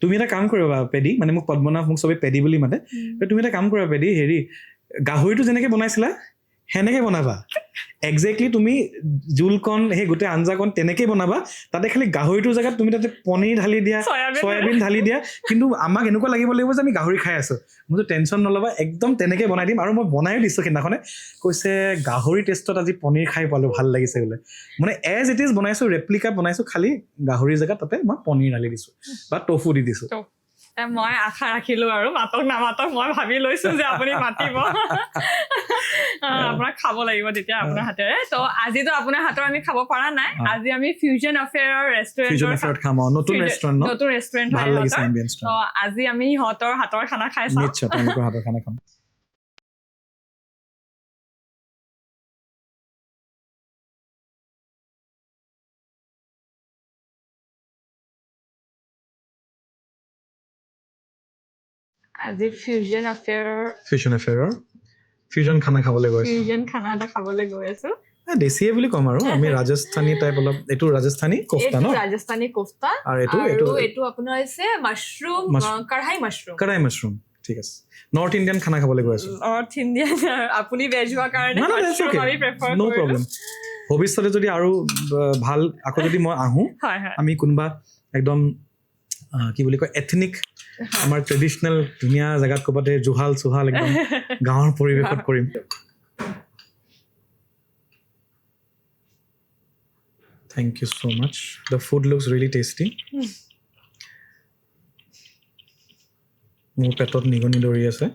তুমি এটা কাম কৰিবা পেডি, মানে মোক পদ্মনাভ, মোক চবে পেডি বুলি মাতে, তুমি এটা কাম কৰিবা পেডি, গাহৰিটো যেনেকৈ বনাইছিলা সেনেকৈ বনাবা, একজেক্টলি তুমি জোলকণ, সেই গোটেই আঞ্জাকণ তেনেকেই বনাবা, তাতে খালি গাহৰিটোৰ জেগাত তুমি তাতে পনীৰ ঢালি দিয়া, চয়াবিন ঢালি দিয়া, কিন্তু আমাক এনেকুৱা লাগিব যে আমি গাহৰি খাই আছোঁ। মইতো টেনশ্যন নল'বা, একদম তেনেকৈ বনাই দিম। আৰু মই বনায়ো দিছোঁ সেইদিনাখনে। কৈছে গাহৰি টেষ্টত আজি পনীৰ খাই পালোঁ, ভাল লাগিছে বোলে। মানে এজ ইট ইজ বনাইছোঁ, ৰেপ্লিকা বনাইছোঁ, খালি গাহৰিৰ জেগাত তাতে মই পনীৰ ঢালি দিছোঁ বা টফু দি দিছোঁ। মই আশা ৰাখিলোঁ আৰু মাতক নামাতক মই ভাবি লৈছোঁ যে আপুনি মাতিব। আপোনাক খাব লাগিব তেতিয়া আপোনাৰ হাতেৰে। তো আজিতো আপোনাৰ হাতৰ আমি খাব পৰা নাই, আজি আমি ফিউজন এফেয়াৰৰ ৰেষ্টুৰেণ্টত খাম। নতুন ৰেষ্টুৰেণ্ট ভাল লাগিছে। তো আজি আমি সিহঁতৰ হাতৰ খানা খাই চাম। নিশ্চয় তেওঁলোকৰ হাতৰ খানা খাম। আজি ফিউজন খানা খাবলৈ গৈছোঁ। ফিউজন খানা এটা খাবলৈ গৈ আছোঁ। দেশীয়ে বুলি ক'ম আৰু আমি ৰাজস্থানী টাইপ অলপ। এইটো ৰাজস্থানী কোফতা ন? ৰাজস্থানী কোফতা। আৰু এইটো আপোনাৰ হৈছে মাছৰুম, কঢ়াই মাছৰুম। ঠিক আছে। নৰ্থ ইণ্ডিয়ান খানা খাবলৈ গৈ আছোঁ। নৰ্থ ইণ্ডিয়ান, আপুনি ভেজ হোৱাৰ কাৰণে মাছৰুম আমি প্ৰেফাৰ নো প্ৰব্লেম। ভৱিষ্যতে যদি আৰু ভাল আকৌ যদি মই আহোঁ, আমি কোনোবা একদম কি বুলি কয় এথনিক, আমাৰ ট্ৰেডিচনেল ধুনীয়া জেগাত ক'ৰবাতে জুহাল চুহাল একদম গাঁৱৰ পৰিৱেশত কৰিম। Thank you so much. The food looks really tasty. মোৰ পেটত নিগনি দৌৰি আছে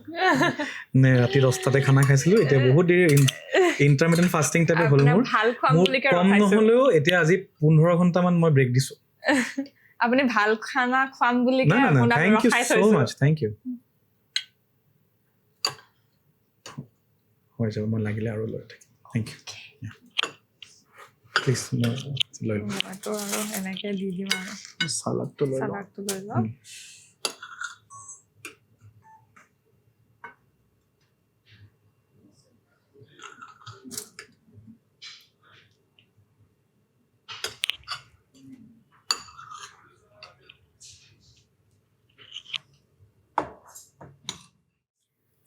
নে ৰাতি 10টাতে খানা খাইছিলোঁ, এতিয়া বহুত দেৰি ইণ্টাৰমিটেণ্ট ফাষ্টিং টাইপে হ'ল মোৰ কম নহ'লেও এতিয়া আজি 15 ঘণ্টামান মই ব্ৰেক দিছোঁ। আপুনি ভাল খানা খুৱাম বুলি thank you so much, thank you. হৈ যাব, মই লাগিলে আৰু লৈ থাকিম। Thank U. প্লিজ লৈ লওঁ। এনেকৈ দি দিম আৰু চালাডটো লৈ লওঁ।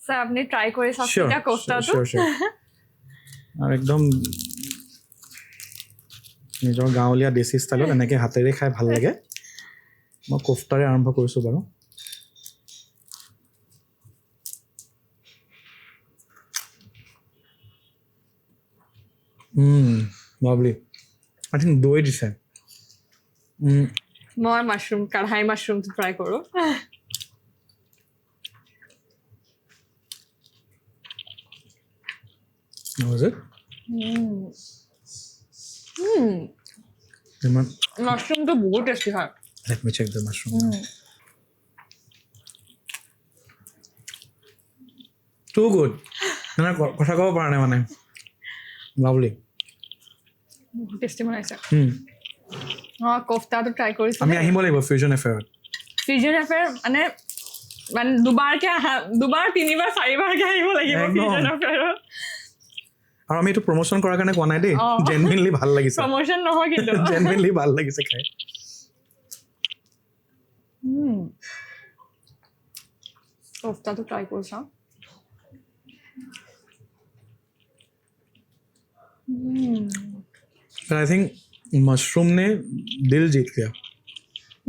স্যাৰ আপনি ট্ৰাই কৰে চাওক Sure, এটা কোফতাটো sure. আৰু একদম নিজৰ গাঁৱলীয়া দেশী ষ্টাইলত এনেকৈ হাতেৰে খাই ভাল লাগে মই কোফতাৰে আৰম্ভ কৰিছোঁ বাৰু lovely. I think দৈ দিছে মই মাছৰুম কাঢ়াই মাছৰুমটো ট্ৰাই কৰোঁ was it? ইমান মাছৰুমটো বহুত টেষ্টি হয় let me check the mushroom too good মানে কথা ক'ব পৰা নাই মানে lovely বহুত টেষ্টি বনাইছে হুম কোফতাটো ট্ৰাই কৰিছোঁ আমি আহিব লাগিব ফিউজন এফেয়াৰত ফিউজন এফেয়াৰ মানে দুবাৰ তিনিবাৰ চাৰিবাৰকে আহিব লাগিব একদম। ফিউজন এফেয়াৰত আৰু আমি এইটো প্ৰমোশ্যন কৰাৰ কাৰণে কোৱা নাই দেই অ। জেনুইনলি ভাল লাগিছে প্ৰমোশ্যন নহয় কিন্তু জেনুইনলি ভাল লাগিছে খাই কোফতাটো ট্ৰাই কৰি চাওঁ but I think मशरूम ने दिल जीत लिया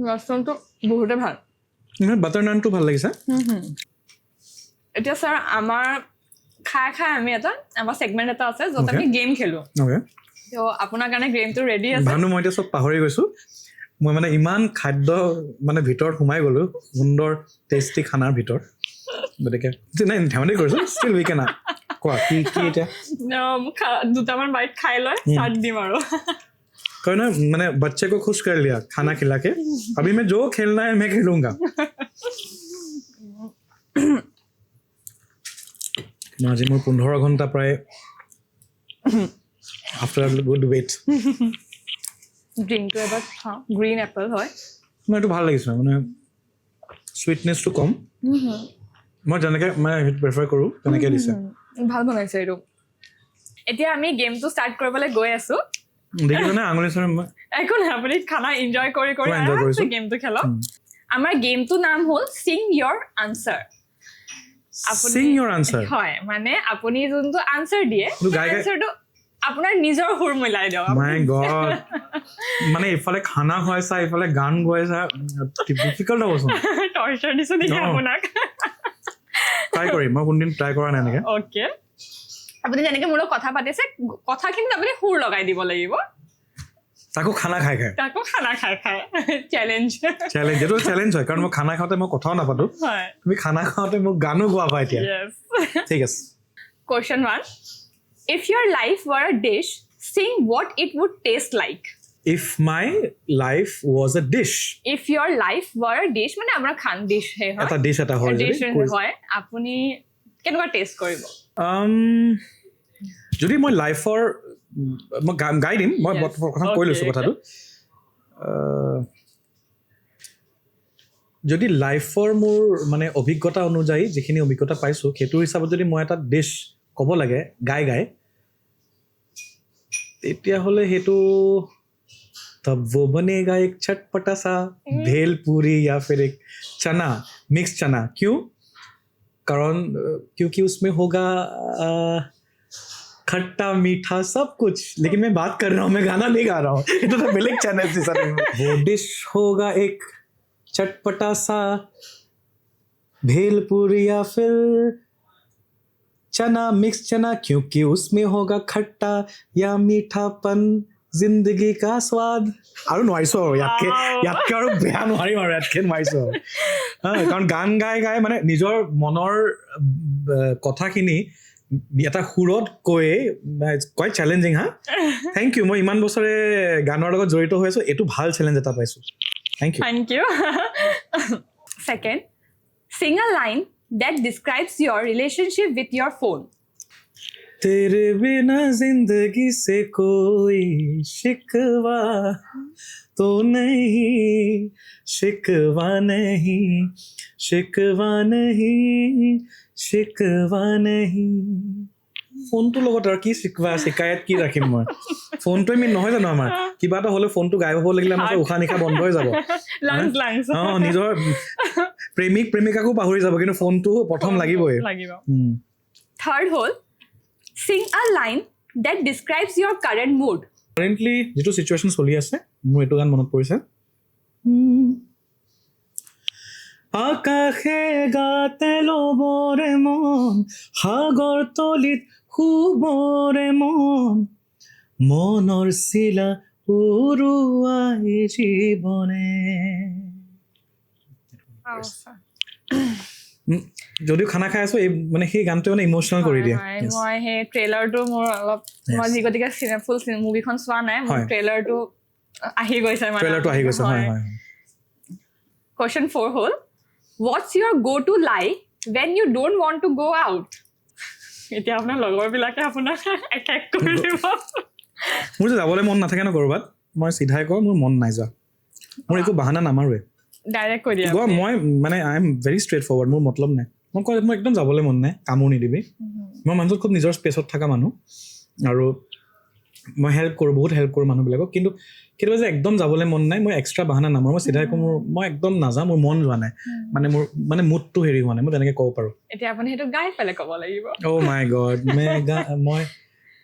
মাছৰুমটো বহুতে ভাল বাটাৰ নানটো ভাল লাগিছে এতিয়া ছাৰ আমাৰ খাই আমি আমাৰ ছেগমেণ্ট এটা আছে য'ত Okay. আমি গেম খেলোঁ অ'কে তো আপোনাৰ কাৰণে গেমটো ৰেডি আছে ভানু মই এতিয়া চব পাহৰি গৈছোঁ মই মানে ইমান খাদ্য মানে ভিতৰত সোমাই গ'লোঁ সুন্দৰ টেষ্টি খানাৰ ভিতৰত গতিকে নাই ধেমালি কৰিছোঁ ষ্টিল উই কেন কোৱা কি কি এতিয়া দুটামান বাইট খাই লৈ চাট দিম আৰু कहो ना मैंने बच्चे को खुश कर लिया खाना खिला के अभी मैं जो खेलना है मैं खेलूंगा আজি মোৰ 15 ঘণ্টা প্ৰায় আফটাৰ গুড ৱেইট ড্ৰিংকটো এবাৰ খাওঁ গ্ৰীণ এপল হয় মোৰ এইটো ভাল লাগিছে মানে চুইটনেছটো কম মই যেনেকৈ মানে প্ৰেফাৰ কৰোঁ তেনেকৈ দিছে ভাল বনাইছে এইটো এতিয়া আমি গেমটো ষ্টাৰ্ট কৰিবলৈ গৈ আছোঁ দেখিছনে আঙুলি চৰে মই একো নাই আপুনি খানা এনজয় কৰি পুৰা enjoy কৰিছোঁ। গেমটো খেলক আমাৰ গেমটোৰ নাম হ'ল চিং ইয়ৰ আনচাৰ Sing your answer. হয় মানে আপুনি যোনটো আনচাৰ দিয়ে কিন্তু গাই গাই- আনচাৰটো আপোনাৰ নিজৰ সুৰ মিলাই দিয়ক মাই গড মানে ইফালে খানা খুৱাইছা ইফালে গান গোৱাইছা ডিফিকাল্ট হ'বচোন টৰ্চাৰ দিছো নেকি No. আপোনাক ট্ৰাই কৰিম মই কোনদিন ট্ৰাই কৰা নাই এনেকৈ অ'কে আপুনি যেনেকে মোৰ লগত কথা পাতিছে কথাখিনিত আপুনি সুৰ লগাই দিব লাগিব তাকো খানা খাই খাই তাকো খানা খাই চেলেঞ্জ চেলেঞ্জ এইটো চেলেঞ্জ হয় কাৰণ মই খানা খাওঁতে মই কথাও নাপাতো হয় তুমি খানা খাওঁতে মোক গানো গোৱাবা এতিয়া য়েছ ঠিক আছে Question 1. If your life were a dish, sing what it would taste like. If my life was a dish If your life were a dish, মানে আমাৰ খান dish হে হয়। এটা ডিছ এটা হয় যদি Dish হয়, আপুনি কেনেকুৱা টেষ্ট কৰিব? যদি মই লাইফৰ মই গাই দিম মই Yes. প্ৰথম কৈ লৈছোঁ Okay. কথাটো যদি লাইফৰ মোৰ মানে অভিজ্ঞতা অনুযায়ী যিখিনি অভিজ্ঞতা পাইছোঁ সেইটো হিচাপত যদি মই এটা ডিছ ক'ব লাগে গাই তেতিয়াহ'লে সেইটো तब वो बनेगा एक चटपटा सा भेल पूरी या फिर एक चना मिक्स चना क्यों कारण क्योंकि उसमें होगा खट्टा मीठा सब कुछ लेकिन मैं बात कर रहा हूँ मैं गाना नहीं गा रहा हूँ ये तो बेलेग चैनल से सर वो डिश होगा एक चटपटा सा भेल पूरी या फिर चना मिक्स चना क्योंकि उसमें होगा खट्टा या मीठापन जिंदगी का स्वाद আৰু নোৱাৰিছোঁ আৰু ইয়াতকে আৰু বেয়া নোৱাৰিম আৰু ইয়াতকে নোৱাৰিছোঁ কাৰণ গান গাই মানে নিজৰ মনৰ কথাখিনি এটা সুৰত কৈয়ে কোৱাইট চেলেঞ্জিং হা থেংক ইউ মই ইমান বছৰে গানৰ লগত জড়িত হৈ আছোঁ এইটো ভাল চেলেঞ্জ এটা পাইছোঁ thank you Thank you. Second, sing a line that describes your relationship with your phone. तेरे बिना जिंदगी से कोई शिकवा तो नहीं शिकवा नहीं शिकवा नहीं शिकवा नहीं ফোনটোৰ লগত আৰু কি চিকায়ত কি ৰাখিম মই ফোনটোৱে মেইন নহয় জানো আমাৰ কিবা এটা হ'লে ফোনটো গায়ব হ'ব লাগিলে আমাৰ উশাহ নিশাহ বন্ধ হৈ যাব নিজৰ প্ৰেমিকাকো পাহৰি যাব কিন্তু ফোনটো প্ৰথম লাগিবই থাৰ্ড হ'ল sing a line that describes your current mood. Currently যিটো চিটুৱেশ্যন চলি আছে মোৰ এইটো গান মনত পৰিছে আকাশে গাতে ল'বৰে মন সাগৰ তলিত শুবৰে মন মনৰ চিলা উৰুৱাই জীৱনে যদিও খানা খাই আছো এই মানে সেই গানটোৱে মানে ইমোচনেল কৰি দিয়ে মই সেই ট্ৰেইলাৰটো মোৰ অলপ মই যি গতিকে ফুল মুভিখন চোৱা নাই মোৰ ট্ৰেইলাৰটো আহি গৈছে মানে ট্ৰেইলাৰটো আহি গৈছে হয় হয় Question 4 হ'ল What's your go-to lie when you don't want to go out? এতিয়া আপোনাৰ লগৰবিলাকে আপোনাক এটেক কৰি দিব মোৰ যে যাবলৈ মন নাথাকে ন ক'ৰবাত মই চিধাই কওঁ মোৰ মন নাই যোৱা মোৰ একো বাহানা নামাৰোৱে ডাইৰেক্ট কৈ দিয়া মই মানে I am very straightforward মোৰ মতলব নাই মই কয় মই একদম যাবলৈ মন নাই কামো নিদিবি মই মানুহটো খুব নিজৰ স্পেচত থকা মানুহ আৰু মই হেল্প কৰোঁ বহুত হেল্প কৰোঁ মানুহবিলাকক কিন্তু কেতিয়াবা যে একদম যাবলৈ মন নাই মই এক্সট্ৰা বাহানা নামাৰোঁ মই চিধাই কওঁ মই একদম নাযাওঁ মোৰ মন যোৱা নাই মানে মোৰ মানে মুডটো হেৰি হোৱা নাই মই তেনেকৈ ক'ব পাৰোঁ এতিয়া আপুনি সেইটো গাই পেলাই ক'ব লাগিব অ' মাই গড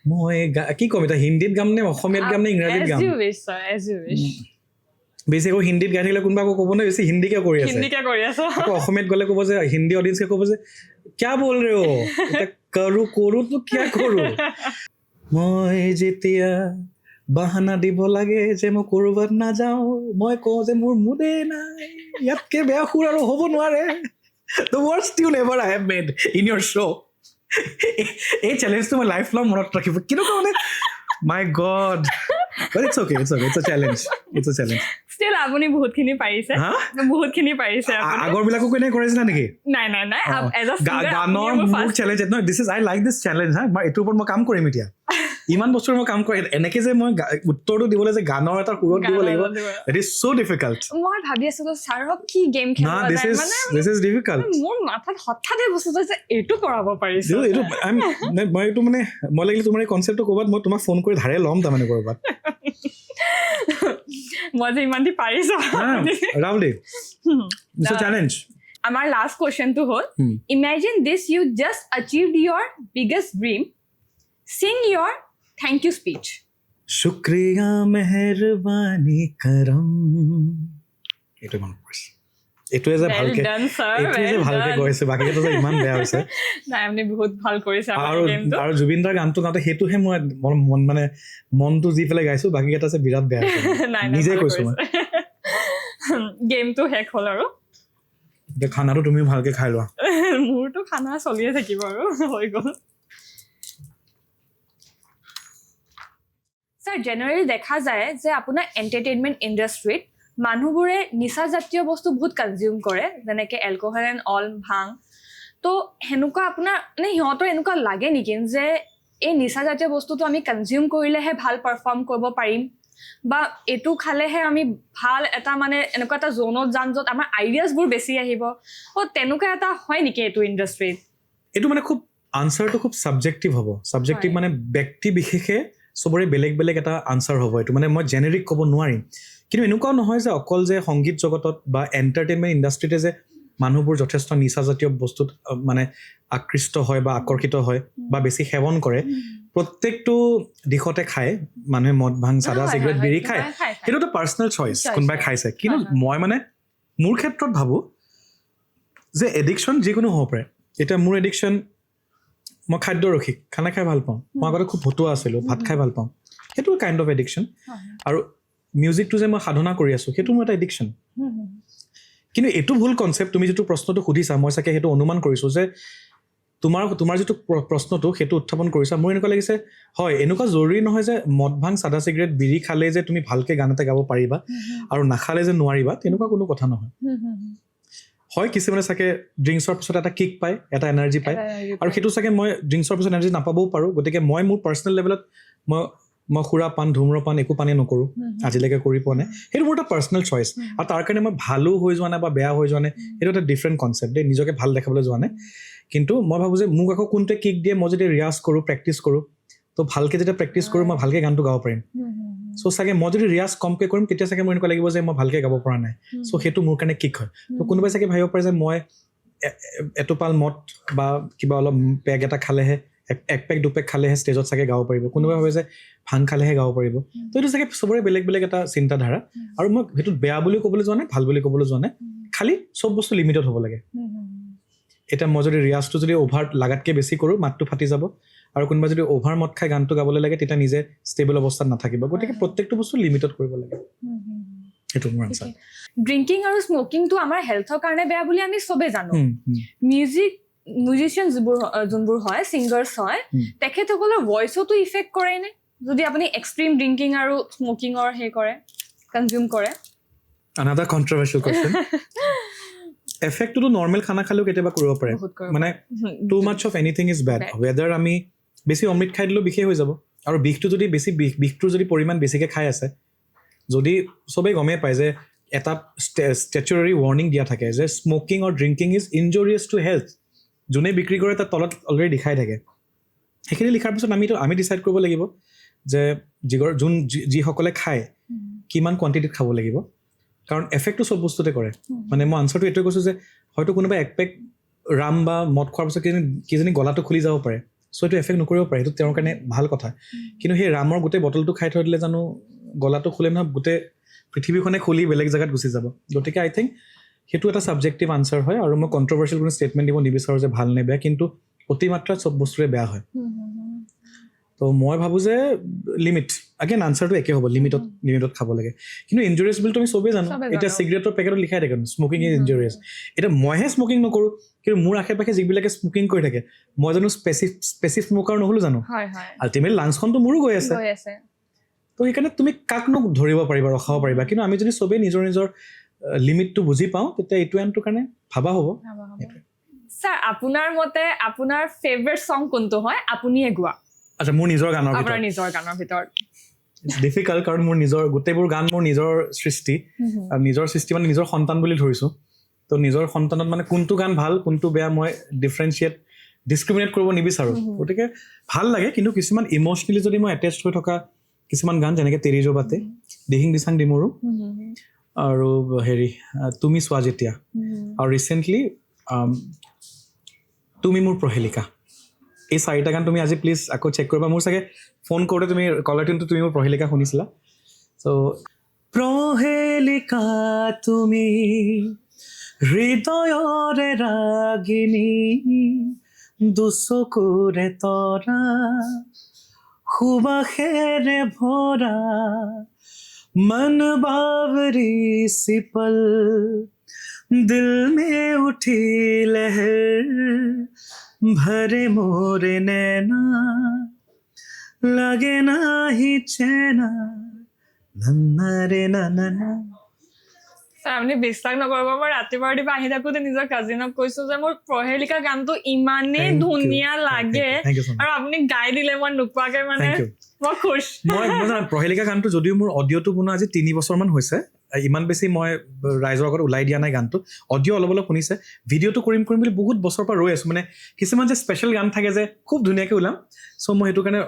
মই কি ক'ম এতিয়া হিন্দীত গাম নে অসমীয়াত গাম নে ইংৰাজীত গাম বেছি আকৌ হিন্দীত গাই থাকিলে কোনোবা আকৌ ক'ব নে বেছি হিন্দীকে কৰি আছে আকৌ অসমীয়াত গ'লে ক'ব যে হিন্দী অডিয়েঞ্চকে ক'ব যে কিয়া বল ৰে অ' কৰোঁ তো কিয়া কৰোঁ মই যেতিয়া বাহানা দিব লাগে যে মই ক'ৰবাত নাযাওঁ মই কওঁ যে মোৰ মুডে নাই ইয়াতকে বেয়া সুৰ আৰু হ'ব নোৱাৰে The worst tune ever I have made in your show এই চেলেঞ্জটো মই লাইফ লং মনত ৰাখিব কিন্তু মানে মাই god but it's okay it's a challenge still আপুনি বহুতখিনি পাৰিছে আগৰ বিলাকো এনে কৰিছিলা নেকি নাই গানৰ মোৰ চেলেঞ্জ ন this is I like this challenge হা এইটোৰ ওপৰত মই কাম কৰিম এতিয়া ইমান বছৰ মই কাম কৰি এনেকে যে মই উত্তৰটো দিবলৈ যে গানৰ এটা সুৰত দিব লাগিব ইট ইজ সো ডিফিকাল্ট মই ভাবি আছো ছাৰক কি গেম খেলিব যায় মানে দিছ ইজ ডিফিকাল্ট মোৰ মাথাত হঠাতে বস্তুটো যে এইটো কৰাব পাৰিছো এইটো মই এইটো মানে মই লাগিলে তোমাৰ এই কনচেপ্টটো ক'ৰবাত মই তোমাক ফোন কৰি ধাৰে ল'ম তাৰমানে ক'ৰবাত মই যে ইমান দি পাৰিছো ৰাউলি ইটস আ চ্যালেঞ্জ আমাৰ লাষ্ট কোৱেশ্চনটো হ'ল imagine this you just achieved your biggest dream sing your thank you speech শুক্ৰিয়া মেহৰবানী কৰম এইটো মনত পৰিছে এইটোৱে যে ভালকে কৈছে বাকীকেইটা যে ইমান বেয়া হৈছে নাই আপুনি বহুত ভাল কৰিছে আৰু জুবিন দাৰ গানটো গাওঁতে সেইটোহে মই মানে মনটো যি পেলাই গাইছো বাকীকেইটা যে বিৰাট বেয়া নিজে কৈছো মই গেমটো শেষ হ'ল আৰু এতিয়া খানাটো তুমিও ভালকে খাই লোৱা মোৰতো খানা চলিয়ে থাকিব আৰু হৈ গ'ল ছাৰ জেনেৰেলি দেখা যায় যে আপোনাৰ এণ্টাৰটেইনমেণ্ট ইণ্ডাষ্ট্ৰীত মানুহবোৰে নিচাজাতীয় বস্তু বহুত কনজিউম কৰে যেনেকৈ এলকহল এণ্ড অল ভাং তো সেনেকুৱা আপোনাৰ মানে সিহঁতৰ এনেকুৱা লাগে নেকি যে এই নিচাজাতীয় বস্তুটো আমি কনজিউম কৰিলেহে ভাল পাৰফৰ্ম কৰিব পাৰিম বা এইটো খালেহে আমি ভাল এটা মানে এনেকুৱা এটা জ'নত যাম য'ত আমাৰ আইডিয়াছবোৰ বেছি আহিব তেনেকুৱা এটা হয় নেকি এইটো ইণ্ডাষ্ট্ৰীত এইটো মানে খুব আনচাৰটো খুব ছাবজেক্টিভ হ'ব ছাবজেক্টিভ মানে ব্যক্তি বিশেষে চবৰে বেলেগ বেলেগ এটা আনচাৰ হ'ব এইটো মানে মই জেনেৰিক ক'ব নোৱাৰিম কিন্তু এনেকুৱাও নহয় যে অকল যে সংগীত জগতত বা এণ্টাৰটেইনমেণ্ট ইণ্ডাষ্ট্ৰীতে যে মানুহবোৰ যথেষ্ট নিচাজাতীয় বস্তুত মানে আকৃষ্ট হয় বা আকৰ্ষিত হয় বা বেছি সেৱন কৰে প্ৰত্যেকটো দিশতে খায় মানুহে মদ ভাং চাদা চিগাৰেট বিড়ি খায় সেইটো এটা পাৰ্চনেল চইচ কোনোবাই খাইছে কিন্তু মই মানে মোৰ ক্ষেত্ৰত ভাবোঁ যে এডিকশ্যন যিকোনো হ'ব পাৰে এতিয়া মোৰ এডিকশ্যন মই খাদ্য ৰসিক খানা খাই ভাল পাওঁ মই আগতে খুব ভতুৱা আছিলোঁ ভাত খাই ভাল পাওঁ সেইটো কাইণ্ড অফ এডিকশ্যন আৰু মিউজিকটো যে মই সাধনা কৰি আছোঁ সেইটো মোৰ এটা এডিকশ্যন কিন্তু এইটো ভুল কনচেপ্ট তুমি যিটো প্ৰশ্নটো সুধিছা মই চাগে সেইটো অনুমান কৰিছোঁ যে তোমাৰ যিটো প্ৰশ্নটো সেইটো উত্থাপন কৰিছা মোৰ এনেকুৱা লাগিছে হয় এনেকুৱা জৰুৰী নহয় যে মদ ভাং চাদা চিগাৰেট বিড়ি খালে যে তুমি ভালকৈ গান এটা গাব পাৰিবা আৰু নাখালে যে নোৱাৰিবা তেনেকুৱা কোনো কথা নহয় হয় কিছুমানে চাগে ড্ৰিংকছৰ পিছত এটা কিক পায় এটা এনাৰ্জি পায় আৰু সেইটো চাগে মই ড্ৰিংকছৰ পিছত এনাৰ্জি নাপাবও পাৰোঁ গতিকে মই মোৰ পাৰ্চনেল লেভেলত মই সুৰা পান ধূম্ৰপান একো পানেই নকৰোঁ আজিলৈকে কৰি পোৱা নাই সেইটো মোৰ এটা পাৰ্চনেল চইচ আৰু তাৰ কাৰণে মই ভালো হৈ যোৱা নাই বা বেয়া হৈ যোৱা নাই সেইটো এটা ডিফাৰেণ্ট কনচেপ্ট দেই নিজকে ভাল দেখাবলৈ যোৱা নাই কিন্তু মই ভাবোঁ যে মোক আকৌ কোনটোৱে কিক দিয়ে মই যদি ৰিয়াজ কৰোঁ প্ৰেক্টিচ কৰোঁ তো ভালকৈ যেতিয়া প্ৰেক্টিচ কৰোঁ মই ভালকৈ গানটো গাব পাৰিম চ' চাগে মই যদি ৰিয়াজ কমকৈ কৰিম তেতিয়া চাগে মোৰ এনেকুৱা লাগিব যে মই ভালকৈ গাব পৰা নাই চ' সেইটো মোৰ কাৰণে কিক হয় তো কোনোবাই চাগে ভাবিব পাৰে যে মই এটোপাল মদ বা কিবা অলপ পেগ এটা খালেহে এক পেক দুপেক খালেহে ষ্টেজত চাগে গাব পাৰিব কোনোবাই ভাবে যে ভাং খালেহে গাব পাৰিব তো এইটো চাগে চবৰে বেলেগ বেলেগ এটা চিন্তাধাৰা আৰু মই সেইটোত বেয়া বুলি ক'বলৈ যোৱা নাই ভাল বুলি ক'বলৈ যোৱা নাই খালি চব বস্তু লিমিটত হ'ব লাগে এতিয়া মই যদি ৰিয়াজটো যদি অভাৰ লাগাতকৈ বেছি কৰোঁ মাতটো ফাটি যাব আৰু কোনোবাই যদি অভাৰ মদ খাই গানটো গাবলৈ লাগে তেতিয়া নিজে ষ্টেবল অৱস্থাত নাথাকিব গতিকে প্ৰত্যেকটো বস্তু লিমিটত কৰিব লাগে সেইটো মোৰ আনচাৰ ড্ৰিংকিং আৰু স্মকিংটো আমাৰ হেল্থৰ কাৰণে বেয়া বুলি আমি চবেই জানো মিউজিচিয়ান যোনবোৰ হয় ছিংগাৰ্ছ হয় তেখেতসকলৰ ভইচতো ইফেক্ট কৰে নে যদি আপুনি এক্সট্ৰিম ড্ৰিংকিং আৰু স্মকিঙৰ সেই কৰে কনজিউম কৰে another controversial question এফেক্টটো নৰ্মেল খানা খালেও কেতিয়াবা কৰিব পাৰে মানে too much of anything is bad ৱেডাৰ আমি বেছি অমৃত খাই দিলেও বিষেই হৈ যাব আৰু বিষটো যদি বেছি বিষটোৰ যদি পৰিমাণ বেছিকৈ খাই আছে যদি চবেই গমেই পায় যে এটা ষ্টেচুৰাৰী ৱাৰ্ণিং দিয়া থাকে যে smoking or drinking is injurious to health যোনে বিক্ৰী কৰে তাৰ তলত অলৰেডি লিখাই থাকে সেইখিনি লিখাৰ পিছত আমি ডিচাইড কৰিব লাগিব যে যিসকলে খায় কিমান কোৱাণ্টিটিত খাব লাগিব কাৰণ এফেক্টটো চব বস্তুতে কৰে মানে মই আনচাৰটো এইটোৱে কৈছোঁ যে হয়তো কোনোবাই এক পেক ৰাম বা মদ খোৱাৰ পিছত কিজনী গলাটো খুলি যাব পাৰে চ' এইটো এফেক্ট নকৰিব পাৰে সেইটো তেওঁৰ কাৰণে ভাল কথা কিন্তু সেই ৰামৰ গোটেই বটলটো খাই থৈ দিলে জানো গলাটো খুলে নহয় গোটেই পৃথিৱীখনে খুলি বেলেগ জেগাত গুচি যাব গতিকে আই থিংক সেইটো এটা ছাবজেক্টিভ আনচাৰ হয় আৰু মই কণ্ট্ৰভাৰ্চিয়েল কোনো ষ্টেটমেণ্ট দিব নিবিচাৰোঁ যে ভাল নে বেয়া কিন্তু অতিমাত্ৰাত চব বস্তুৰে বেয়া হয় তো মই ভাবোঁ যে লিমিট আগেন আনচাৰটো একে হ'ব লিমিটত খাব লাগে কিন্তু ইনজুৰিয়াছ বুলি তুমি চবেই জানো এতিয়া চিগাৰেটৰ পেকেটত লিখাই থাকে স্মকিং ইজ ইনজুৰিয়াছ এতিয়া মইহে স্মকিং নকৰোঁ কিন্তু মোৰ আশে পাশে যিবিলাকে স্মকিং কৰি থাকে মই জানো স্পেচিফিক স্মকাৰ নহ'লোঁ জানো আল্টিমেটলি লাঞ্চখনটো মোৰো গৈ আছে তো সেইকাৰণে তুমি কাকনো ধৰিব পাৰিবা ৰখাব পাৰিবা কিন্তু আমি যদি চবেই নিজৰ নিজৰ লিমিটটো বুজি পাওঁ তেতিয়া এইটো এনটোৰ কাৰণে ভাবা হ'ব ছাৰ আপোনাৰ মতে আপোনাৰ ফেভৰেট ছং কোনটো হয় আপুনিয়ে গোৱা আচ্ছা মোৰ নিজৰ গানৰ ভিতৰত ডিফিকাল্ট কাৰণ মোৰ নিজৰ গোটেইবোৰ গান মোৰ নিজৰ সৃষ্টি আৰু নিজৰ সৃষ্টি মানে নিজৰ সন্তান বুলি ধৰিছোঁ তো নিজৰ সন্তানত মানে কোনটো গান ভাল কোনটো বেয়া মই ডিছক্ৰিমিনেট কৰিব নিবিচাৰোঁ গতিকে ভাল লাগে কিন্তু কিছুমান ইম'চনেলি যদি মই এটেচ হৈ থকা কিছুমান গান যেনেকৈ তেৰি জো বাতে দিহিং দিচাং ডিমৰু আৰু হেৰি তুমি চোৱা যেতিয়া আৰু ৰিচেণ্টলি তুমি মোৰ প্ৰহেলিকা এই চাৰিটা গান তুমি আজি প্লিজ আকৌ চেক কৰিবা মোৰ চাগে ফোন কৰোঁতে তুমি কলাৰ টিউনটো তুমি মোৰ প্ৰহেলিকা শুনিছিলা চ' প্ৰহেলিকা তুমি হৃদয়ৰে ৰাগিনী দুচকুৰে তৰা সুবাসেৰে ভৰা मन बावरी सी पल दिल में उठी लहर भरे मोरे नैना लगे ना ही चैना नन्ना रे नन्ना আপুনি বিশ্বাস নকৰিব মই ৰাতিপুৱা আহি থাকোঁতে নিজৰ কাজিনক কৈছোঁ যে মোৰ প্ৰহেলিকা গানটো ইমানেই ধুনীয়া লাগে আৰু আপুনি গাই দিলে মই নোকোৱাকে মানে মই খুশ মই প্ৰহেলিকা গানটো যদিও মোৰ অডিঅ'টো বনোৱা আজি 3 বছৰমান হৈছে ইমান বেছি মই ৰাইজৰ আগত ওলাই দিয়া নাই গানটো অডিঅ' অলপ অলপ শুনিছে ভিডিঅ'টো কৰিম বুলি বহুত বছৰৰ পৰা ৰৈ আছোঁ মানে কিছুমান যে স্পেচিয়েল গান থাকে যে খুব ধুনীয়াকৈ ওলাম চ' মই সেইটো কাৰণে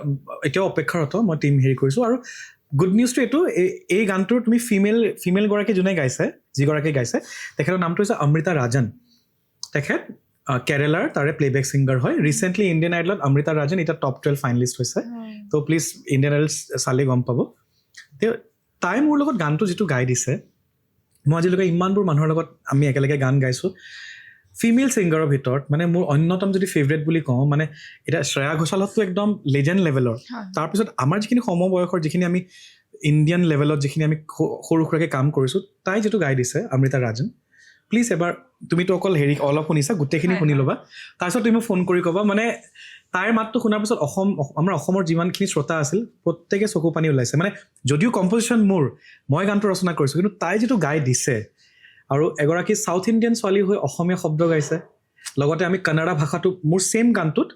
এতিয়াও অপেক্ষাৰত মই টিম হেৰি কৰিছোঁ আৰু গুড নিউজটো এইটো এই গানটোৰ তুমি ফিমেল গৰাকী যোনে গাইছে যিগৰাকী গাইছে তেখেতৰ নামটো হৈছে অমৃতা ৰাজন তেখেত কেৰেলাৰ তাৰে প্লেবেক ছিংগাৰ হয় ৰিচেণ্টলি ইণ্ডিয়ান আইডলত অমৃতা ৰাজন এতিয়া টপ 12 ফাইনেলিষ্ট হৈছে তো প্লিজ ইণ্ডিয়ান আইডল চালে গম পাব তাই মোৰ লগত গানটো যিটো গাই দিছে মই আজিলৈকে ইমানবোৰ মানুহৰ লগত আমি একেলগে গান গাইছোঁ ফিমেল ছিংগাৰৰ ভিতৰত মানে মোৰ অন্যতম যদি ফেভৰেট বুলি কওঁ মানে এতিয়া শ্ৰেয়া ঘোষালতো একদম লেজেণ্ড লেভেলৰ তাৰপিছত আমাৰ যিখিনি সমবয়সৰ যিখিনি আমি ইণ্ডিয়ান লেভেলত যিখিনি আমি সৰু সুৰাকৈ কাম কৰিছোঁ তাই যিটো গাই দিছে অমৃতা ৰাজন প্লিজ এবাৰ তুমিতো অকল হেৰি অলপ শুনিছা গোটেইখিনি শুনি ল'বা তাৰপিছত তুমি মোক ফোন কৰি ক'বা মানে তাইৰ মাতটো শুনাৰ পিছত আমাৰ অসমৰ যিমানখিনি শ্ৰোতা আছিল প্ৰত্যেকে চকু পানী ওলাইছে মানে যদিও কম্পজিশ্যন মই গানটো ৰচনা কৰিছোঁ কিন্তু তাই যিটো গাই দিছে আৰু এগৰাকী চাউথ ইণ্ডিয়ান ছোৱালী হৈ অসমীয়া শব্দ গাইছে লগতে আমি কানাড়া ভাষাটো মোৰ ছেইম গানটোত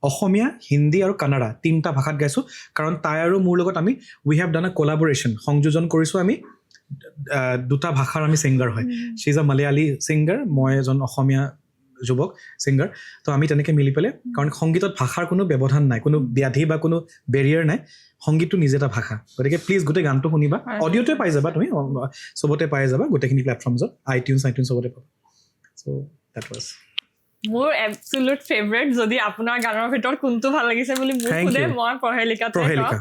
অসমীয়া হিন্দী আৰু কানাড়া 3টা ভাষাত গাইছোঁ কাৰণ তাই আৰু মোৰ লগত আমি উই হেভ ডান আ কোলাবৰেশ্যন সংযোজন কৰিছোঁ আমি 2টা ভাষাৰ আমি ছিংগাৰ হয় শ্বি ইজ আ মালায়ালী ছিংগাৰ মই এজন অসমীয়া যুৱক ছিংগাৰ তো আমি তেনেকৈ মিলি পেলাই কাৰণ সংগীতত ভাষাৰ কোনো ব্যৱধান নাই কোনো ব্যাধি বা কোনো বেৰিয়াৰ নাই সংগীতটো নিজে এটা ভাষা গতিকে প্লিজ গোটেই গানটো শুনিবা অডিঅ'টোৱে পাই যাবা তুমি চবতে পাই যাবা গোটেইখিনি প্লেটফৰ্মছত আইটিউনছ চবতে পাবা চ' দেট ৱাজ মোৰ এবছলুট ফেভৰেট যদি আপোনাৰ গানৰ ভিতৰত কোনটো ভাল লাগিছে বুলি মোক Thank সোধে you. মই প্ৰহেলিকাটো প্ৰহেলিকা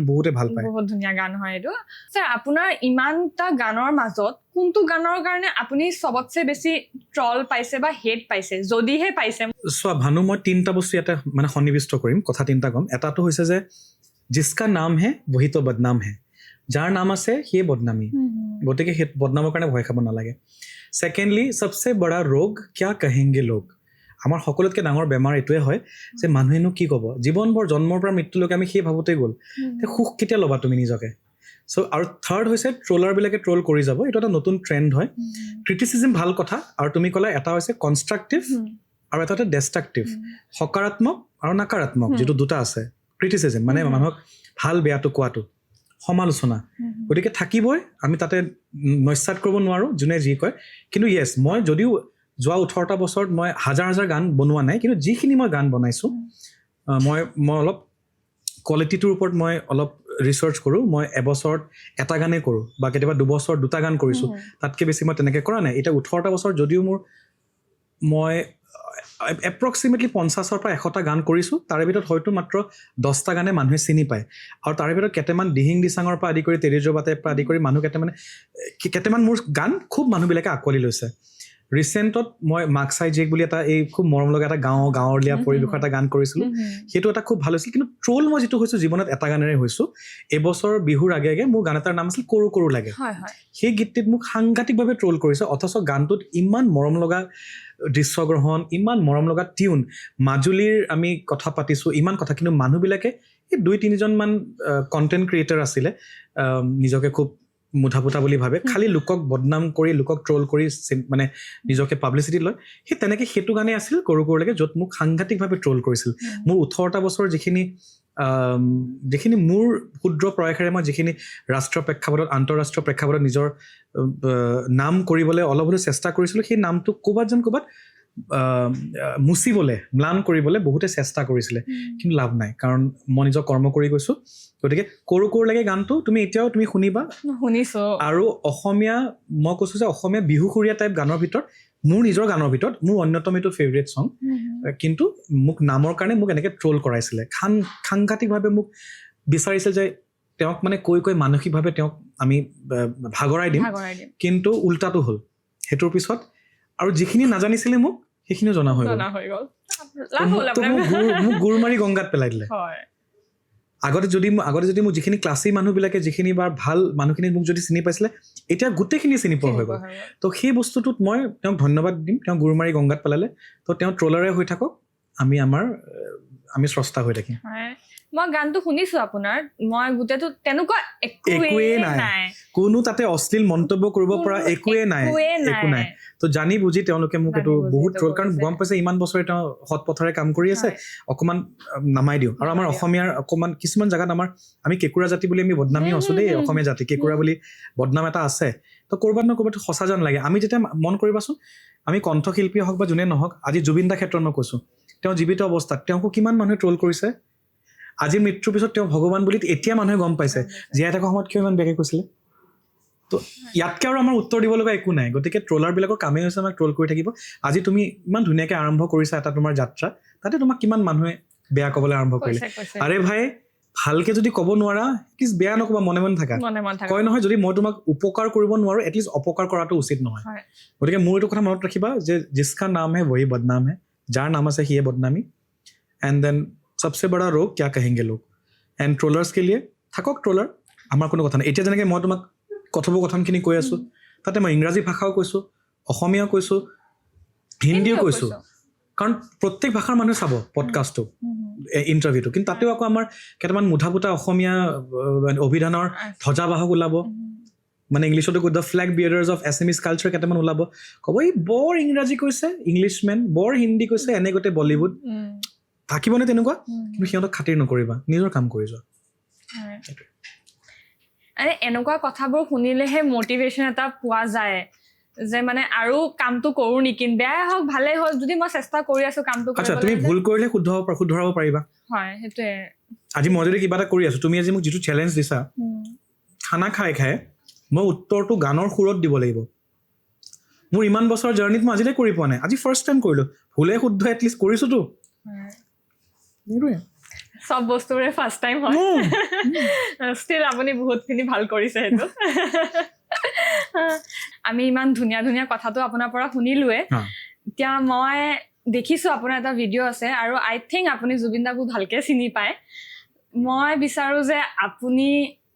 বহুতে ভাল পায় বহুত ধুনীয়া গান হয় এইটো ছাৰ আপোনাৰ ইমানটা গানৰ মাজত কোনটো গানৰ কাৰণে আপুনি চবতছে বেছি ট্ৰল পাইছে বা হেট পাইছে যদিহে পাইছে চোৱা ভানু মই তিনিটা বস্তু ইয়াতে মানে সন্নিৱিষ্ট কৰিম কথা তিনিটা ক'ম এটাটো হৈছে যে জিচকা নাম হে বহি তো বদনাম হে যাৰ নাম আছে সিয়ে বদনামী গতিকে সেই বদনামৰ কাৰণে ভয় খাব নালাগে ছেকেণ্ডলি সবচে বৰা ৰোগ কিয়া কহেংগে লোক আমাৰ সকলোতকৈ ডাঙৰ বেমাৰ এইটোৱে হয় যে মানুহেনো কি ক'ব জীৱনভৰ জন্মৰ পৰা মৃত্যুলৈকে আমি সেই ভাবোতেই গ'ল সুখ কেতিয়া ল'বা তুমি নিজকে চ' আৰু থাৰ্ড হৈছে ট্ৰলাৰবিলাকে ট্ৰল কৰি যাব এইটো এটা নতুন ট্ৰেণ্ড হয় ক্ৰিটিচিজম ভাল কথা আৰু তুমি ক'লা এটা হৈছে কনষ্ট্ৰাক্টিভ আৰু এটা ডেষ্ট্ৰাক্টিভ সকাৰাত্মক আৰু নাকাৰাত্মক যিটো দুটা আছে ক্ৰিটিচিজম মানে মানুহক ভাল বেয়াটো কোৱাটো সমালোচনা গতিকে থাকিবই আমি তাতে নস্যাৎ কৰিব নোৱাৰোঁ যোনে যি কয় কিন্তু য়েছ মই যদিও যোৱা 18টা বছৰত মই হাজাৰ গান বনোৱা নাই কিন্তু যিখিনি মই গান বনাইছোঁ মই অলপ কোৱালিটিটোৰ ওপৰত মই অলপ ৰিচাৰ্চ কৰোঁ মই এবছৰত এটা গানেই কৰোঁ বা কেতিয়াবা দুবছৰত দুটা গান কৰিছোঁ তাতকৈ বেছি মই তেনেকৈ কৰা নাই এতিয়া 18টা বছৰ যদিও মই এপ্ৰক্সিমেটলি 50ৰ পৰা 100টা গান কৰিছোঁ তাৰে ভিতৰত হয়তো মাত্ৰ 10টা গানে মানুহে চিনি পায় আৰু তাৰে ভিতৰত কেইটামান দিহিং দিচাঙৰ পৰা আদি কৰি তেৰিজবাতে পৰা আদি কৰি মানুহ কেইটামান মোৰ গান খুব মানুহবিলাকে আঁকোৱালি লৈছে ৰিচেণ্টত মই মাকচাই জেক বুলি এটা এই খুব মৰম লগা এটা গাঁৱলীয়া পৰিৱেশৰ এটা গান কৰিছিলোঁ সেইটো এটা খুব ভাল হৈছিল কিন্তু ট্ৰল মই যিটো হৈছোঁ জীৱনত এটা গানেৰে হৈছোঁ এইবছৰ বিহুৰ আগে মোৰ গান এটাৰ নাম আছিল কৰো কৰো লাগে সেই গীতটিত মোক সাংঘাতিকভাৱে ট্ৰল কৰিছে অথচ গানটোত ইমান মৰম লগা দৃশ্যগ্ৰহণ ইমান মৰম লগা টিউন মাজুলীৰ আমি কথা পাতিছোঁ ইমান কথা কিন্তু মানুহবিলাকে এই 2-3জনমান কণ্টেণ্ট ক্ৰিয়েটাৰ আছিলে নিজকে খুব মুঠাপুটা বুলি ভাবে খালি লোকক বদনাম কৰি লোকক ট্ৰল কৰি মানে নিজকে পাব্লিচিটি লয় সেই তেনেকৈ সেইটো গানেই আছিল কৰো কৰো লাগে য'ত মোক সাংঘাতিকভাৱে ট্ৰল কৰিছিল মোৰ 18টা বছৰ যিখিনি মোৰ ক্ষুদ্ৰ প্ৰয়াসেৰে মই যিখিনি ৰাষ্ট্ৰীয় প্ৰেক্ষাপটত আন্তঃৰাষ্ট্ৰীয় প্ৰেক্ষাপটত নিজৰ নাম কৰিবলৈ অলপ হ'লেও চেষ্টা কৰিছিলোঁ সেই নামটো ক'ৰবাত মুচিবলৈ ম্লান কৰিবলৈ বহুতে চেষ্টা কৰিছিলে কিন্তু লাভ নাই কাৰণ মই নিজৰ কৰ্ম কৰি গৈছোঁ গতিকে কৰো কৰো লাগে গানটো তুমি এতিয়াও তুমি শুনিবা শুনিছো আৰু অসমীয়া মই কৈছোঁ যে অসমীয়া বিহুসুৰীয়া টাইপ গানৰ ভিতৰত মোৰ নিজৰ গানৰ ভিতৰত মোৰ অন্যতম এইটো ফেভৰেট ছং কিন্তু মোক নামৰ কাৰণে মোক এনেকৈ ট্ৰল কৰাইছিলে সাংঘাতিকভাৱে মোক বিচাৰিছে যে তেওঁক মানে কৈ মানসিকভাৱে তেওঁক আমি ভাগৰাই দিম কিন্তু উল্টাটো হ'ল সেইটোৰ পিছত আৰু যিখিনি নাজানিছিলে মোক সেইখিনিও জনা হৈ গ'ল মোক গুৰ মাৰি গংগাত পেলাই দিলে আগতে যদি মোক যিখিনি ক্লাছী মানুহবিলাকে যিখিনি বাৰ ভাল মানুহখিনি মোক যদি চিনি পাইছিলে এতিয়া গোটেইখিনি চিনি পোৱা হৈ গ'ল তো সেই বস্তুটোত মই তেওঁক ধন্যবাদ দিম তেওঁ গুৰ মাৰি গংগাত পেলালে তো তেওঁ ট্ৰলাৰে হৈ থাকক আমি স্ৰষ্টা হৈ থাকিম মই গানটো শুনিছো আপোনাৰ মই গোটেইটো তেনেকুৱা একোৱে নাই কোনো তাতে অশ্লীল মন্তব্য কৰিব পৰা একোৱে নাই একো নাই তো জানি বুজি তেওঁলোকে মোক এইটো বহুত ট্ৰল কাৰণ গম পাইছে ইমান বছৰে তেওঁ সৎ পথৰে কাম কৰি আছে অকণমান নামাই দিওঁ আৰু আমাৰ অসমীয়াৰ অকণমান কিছুমান জেগাত আমি কেঁকুৰা জাতি বুলি আমি বদনামী আছোঁ দেই অসমীয়া জাতি কেঁকুৰা বুলি বদনাম এটা আছে তো ক'ৰবাত ন ক'ৰবাত সঁচা যেন লাগে আমি যেতিয়া মন কৰিবাচোন আমি কণ্ঠশিল্পীয়ে হওক বা যোনে নহওক আজি জুবিন দাৰ ক্ষেত্ৰত মই কৈছোঁ তেওঁ জীৱিত অৱস্থাত তেওঁকো কিমান মানুহে ট্ৰল কৰিছে আজি মৃত্যুৰ পিছত তেওঁ ভগৱান বুলি এতিয়া মানুহে গম পাইছে জীয়াই থকা সময়ত কিয় ইমান বেয়াকৈ কৈছিলে তো ইয়াতকৈ আৰু আমাৰ উত্তৰ দিব লগা একো নাই গতিকে ট্ৰলাৰবিলাকৰ কামেই হৈছে আমাক ট্ৰল কৰি থাকিব আজি তুমি ইমান ধুনীয়াকৈ আৰম্ভ কৰিছা এটা তোমাৰ যাত্ৰা তাতে তোমাক কিমান মানুহে বেয়া ক'বলৈ আৰম্ভ কৰিলে আৰে ভাই ভালকৈ যদি ক'ব নোৱাৰা প্লিজ বেয়া নক'বা মনে মনে থাকা কয় নহয় যদি মই তোমাক উপকাৰ কৰিব নোৱাৰোঁ এটলিষ্ট অপকাৰ কৰাটো উচিত নহয় গতিকে মোৰ এইটো কথা মনত ৰাখিবা যে জিচকা নাম হে বহি বদনাম হে যাৰ নাম আছে সিয়ে বদনামী এণ্ড দেন सबसे बड़ा रोग क्या कहेंगे लोग एंड ट्रोलार्स के लिए থাকক ট্ৰলাৰ আমাৰ কোনো কথা নাই এতিয়া যেনেকৈ মই তোমাক কথোপকথনখিনি কৈ আছোঁ তাতে মই ইংৰাজী ভাষাও কৈছোঁ অসমীয়াও কৈছোঁ হিন্দীও কৈছোঁ কাৰণ প্ৰত্যেক ভাষাৰ মানুহে চাব পডকাষ্টটো ইণ্টাৰভিউটো কিন্তু তাতেও আকৌ আমাৰ কেইটামান মুঠাপুটা অসমীয়া অভিধানৰ ধ্বজাবাহক ওলাব মানে ইংলিছতো কৈ the flag bearers of Assamese culture কেইটামান ওলাব ক'ব এই বৰ ইংৰাজী কৈছে ইংলিছমেন বৰ হিন্দী কৈছে এনে গোটেই বলিউড থাকিবনে তেনেকুৱা কিন্তু সিহঁতক খাতিৰ নকৰিবা নিজৰ কাম কৰি যোৱা এনেকুৱা কথাবোৰ শুনিলেহে মটিভেশ্যন এটা পোৱা যায় যে মানে আৰু কামটো কৰোঁ নেকি, বেয়াই হওক ভালেই হওক, যদি মই চেষ্টা কৰি আছো কামটো আচ্ছা তুমি কৰিবলৈ, ভুল কৰিলে শুধৰাব পাৰিবা। হয় সেইটোৱে। আজি মই যদি কিবা এটা কৰি আছো, তুমি আজি মোক যিটো চেলেঞ্জ দিছা খানা খাই খাই, মই উত্তৰটো গানৰ সুৰত দিব লাগিব। মোৰ ইমান বছৰ জাৰ্ণিত মই আজিলৈ কৰি পোৱা নাই, আজি ফাৰ্ষ্ট টাইম কৰিলো, ভুলে শুদ্ধ এটলিষ্ট কৰিছোতো। চব বস্তুৰে ফাৰ্ষ্ট টাইম হয়, ষ্টিল আপুনি বহুতখিনি ভাল কৰিছে সেইটো। আমি ইমান ধুনীয়া ধুনীয়া কথাটো আপোনাৰ পৰা শুনিলোৱে। এতিয়া মই দেখিছোঁ আপোনাৰ এটা ভিডিঅ' আছে, আৰু আই থিংক আপুনি জুবিন দাক বহুত ভালকৈ চিনি পায়। মই বিচাৰোঁ যে আপুনি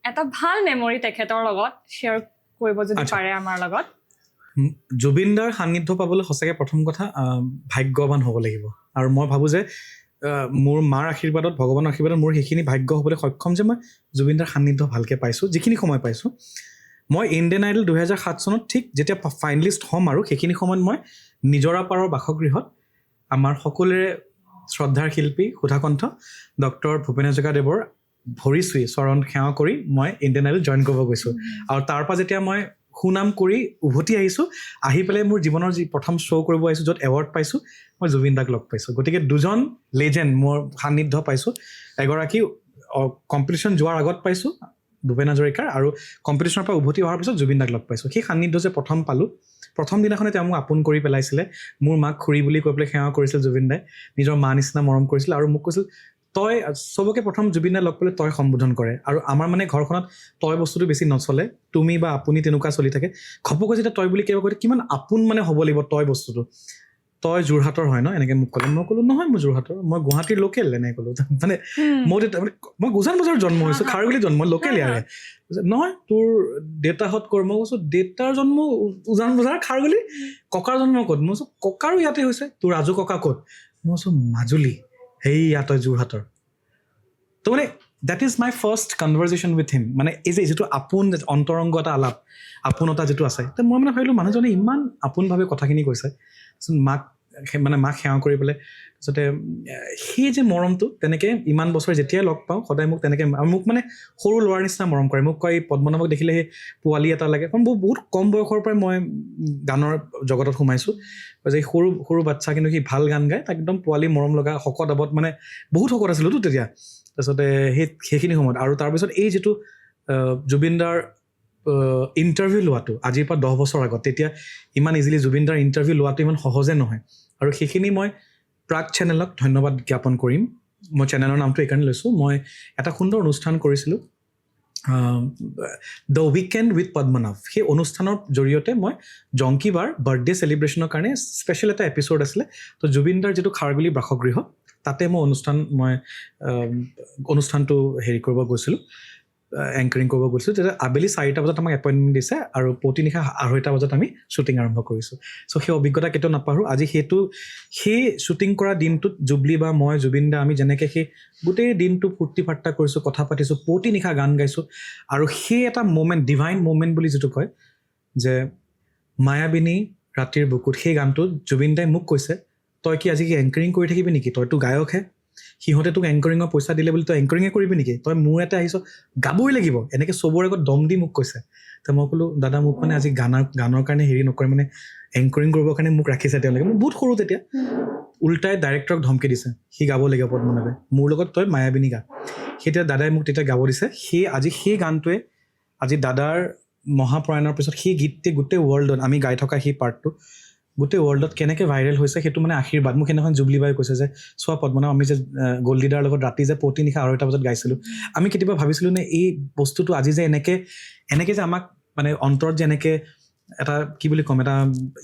এটা ভাল মেমৰি তেখেতৰ লগত শ্বেয়াৰ কৰিব যদি পাৰে আমাৰ লগত। জুবিন দাৰ সান্নিধ্য পাবলৈ সঁচাকৈ প্ৰথম কথা ভাগ্যৱান হ'ব লাগিব। আৰু মই ভাবোঁ যে মোৰ মাৰ আশীৰ্বাদত, ভগৱানৰ আশীৰ্বাদত মোৰ সেইখিনি ভাগ্য হ'বলৈ সক্ষম যে মই জুবিন দাৰ সান্নিধ্য ভালকৈ পাইছোঁ, যিখিনি সময় পাইছোঁ। মই ইণ্ডিয়ান আইডল 2007 চনত ঠিক যেতিয়া ফাইনেলিষ্ট হ'ম, আৰু সেইখিনি সময়ত মই নিজৰাপাৰৰ বাসগৃহত আমাৰ সকলোৰে শ্ৰদ্ধাৰ শিল্পী সুধাকণ্ঠ ডক্টৰ ভূপেন হাজৰিকাদেৱৰ ভৰি চুই চৰণ সেৱা কৰি মই ইণ্ডিয়ান আইডল জইন কৰিব গৈছোঁ। আৰু তাৰপৰা যেতিয়া মই সুনাম কৰি উভতি আহিছোঁ, আহি পেলাই মোৰ জীৱনৰ যি প্ৰথম শ্ব' কৰিব আহিছোঁ, য'ত এৱাৰ্ড পাইছোঁ, মই জুবিন দাক লগ পাইছোঁ। গতিকে দুজন লেজেণ্ড মোৰ সান্নিধ্য পাইছোঁ। এগৰাকী কম্পিটিশ্যন যোৱাৰ আগত পাইছোঁ ভূপেন হাজৰিকাৰ, আৰু কম্পিটিশ্যনৰ পৰা উভতি অহাৰ পিছত জুবিন দাক লগ পাইছোঁ। সেই সান্নিধ্য যে প্ৰথম পালোঁ, প্ৰথম দিনাখনে তেওঁ মোক আপোন কৰি পেলাইছিলে। মোৰ মাক খুৰী বুলি কৈ পেলাই সেৱা কৰিছিল জুবিন দাই, নিজৰ মা নিচিনা মৰম কৰিছিল, আৰু মোক কৈছিল তই চবকে প্ৰথম জুবিন দাই লগ পালে তই সম্বোধন কৰে। আৰু আমাৰ মানে ঘৰখনত তই বস্তুটো বেছি নচলে, তুমি বা আপুনি তেনেকুৱা চলি থাকে। ঘপকৈ যেতিয়া তই বুলি কিবা কৈ কিমান আপোন মানে হ'ব লাগিব তই বস্তুটো। তই যোৰহাটৰ হয় ন, এনেকৈ মোক ক'লে। মই ক'লোঁ নহয় মই যোৰহাটৰ, মই গুৱাহাটীৰ লোকেল, এনেকৈ ক'লোঁ। মানে মই উজান বজাৰত জন্ম হৈছোঁ, খাৰগুলিত জন্ম, লোকেল ইয়াৰে। নহয় তোৰ দেউতাহঁত কৰ? মই কৈছোঁ দেউতাৰ জন্ম উজান বজাৰ খাৰগুলি, ককাৰ জন্ম ক'ত? মই কৈছোঁ ককাৰো ইয়াতে হৈছে। তোৰ আজু ককা ক'ত? মই কৈছোঁ মাজুলী। সেইয়া তই যোৰহাটৰ। তো মানে that is my first conversation with him. মানে এই যে যিটো আপোন অন্তৰংগ এটা আলাপ, আপোনতা যিটো আছে, তো মই মানে ভাবিলোঁ মানুহজনে ইমান আপোনভাৱে কথাখিনি কৈছে। মাক সেৱা কৰি পেলাই, তাৰপিছতে সেই যে মৰমটো, তেনেকৈ ইমান বছৰ যেতিয়াই লগ পাওঁ সদায় মোক তেনেকৈ, আৰু মোক মানে সৰু ল'ৰাৰ নিচিনা মৰম কৰে। মোক কয় পদ্মনাভক দেখিলে সেই পোৱালি এটা লাগে, কাৰণ বহুত কম বয়সৰ পৰাই মই গানৰ জগতত সোমাইছোঁ। যে সৰু সৰু বাচ্ছা, কিন্তু সি ভাল গান গায়, তাক একদম পোৱালি মৰম লগা, শকত আবত, মানে বহুত শকত আছিলোঁতো তেতিয়া। তাৰপিছতে সেইখিনি সময়ত, আৰু তাৰপিছত এই যিটো জুবিন দাৰ ইণ্টাৰভিউ লোৱাটো আজিৰ পৰা 10 বছৰ আগত, তেতিয়া ইমান ইজিলি জুবিন দাৰ ইণ্টাৰভিউ লোৱাটো ইমান সহজে নহয়। আৰু সেইখিনি মই প্ৰাগ চেনেলক ধন্যবাদ জ্ঞাপন কৰিম। মই চেনেলৰ নামটো এইকাৰণে লৈছোঁ, মই এটা সুন্দৰ অনুষ্ঠান কৰিছিলোঁ, দ্য উইকেণ্ড উইথ পদ্মনাভ। সেই অনুষ্ঠানৰ জৰিয়তে মই জংকীবাৰ বাৰ্থডে চেলিব্ৰেশ্যনৰ কাৰণে স্পেচিয়েল এটা এপিছ'ড আছিলে। তো জুবিন দাৰ যিটো খাৰগুলি বাসগৃহ, তাতে মই অনুষ্ঠানটো হেৰি কৰিব গৈছিলোঁ, এংকাৰিং কৰিব গৈছিলোঁ। তেতিয়া আবেলি 4টা বজাত আমাক এপইণ্টমেণ্ট দিছে, আৰু পুৱতি নিশা 2:30 বজাত আমি শ্বুটিং আৰম্ভ কৰিছোঁ। চ' সেই অভিজ্ঞতা কেতিয়াও নাপাহৰোঁ। আজি সেই শ্বুটিং কৰা দিনটোত জুবলি বা মই, জুবিন দা, আমি যেনেকৈ সেই গোটেই দিনটো ফূৰ্তি ফাৰ্তা কৰিছোঁ, কথা পাতিছোঁ, পুৱতি নিশা গান গাইছোঁ। আৰু সেই এটা মোমেণ্ট, ডিভাইন মোমেণ্ট বুলি যিটো কয়, যে মায়াবিনী ৰাতিৰ বুকুত, সেই গানটোত জুবিন দাই মোক কৈছে তই কি আজি এংকাৰিং কৰি থাকিবি নেকি? তইতো গায়কহে, সিহঁতে তোক এংকাৰিঙৰ পইচা দিলে বুলি তই এংকাৰিঙে কৰিবি নেকি? তই মোৰ এটা আহিছ, গাবই লাগিব, এনেকৈ চবৰে আগত দম দি মোক কৈছে। তো মই ক'লোঁ দাদা মোক মানে আজি গানৰ কাৰণে হেৰি নকৰে, মানে এংকাৰিং কৰিবৰ কাৰণে মোক ৰাখিছে তেওঁলোকে। মই বহুত সৰু তেতিয়া। উল্টাই ডাইৰেক্টৰক ধমকি দিছে, সি গাব লাগিব পদ্মনাভে, মোৰ লগত তই মায়াবিনী গা। তেতিয়া দাদাই মোক তেতিয়া গাব দিছে। সেই গানটোৱে আজি দাদাৰ মহাপ্ৰয়াণৰ পিছত সেই গীতটোৱে গোটেই ৱৰ্ল্ডত, আমি গাই থকা সেই পাৰ্টটো গোটেই ৱৰ্ল্ডত কেনেকৈ ভাইৰেল হৈছে, সেইটো মানে আশীৰ্বাদ। মোক সেইদিনাখন জুবলি বাই কৈছে যে চোৱা পদ্মনাভ, আমি যে গল্ডিদাৰ লগত ৰাতি যে পুৱতি নিশা 2:30 বজাত গাইছিলোঁ, আমি কেতিয়াবা ভাবিছিলোঁ নে এই বস্তুটো আজি যে এনেকৈ যে আমাক মানে অন্তৰত যে এনেকৈ এটা কি বুলি ক'ম, এটা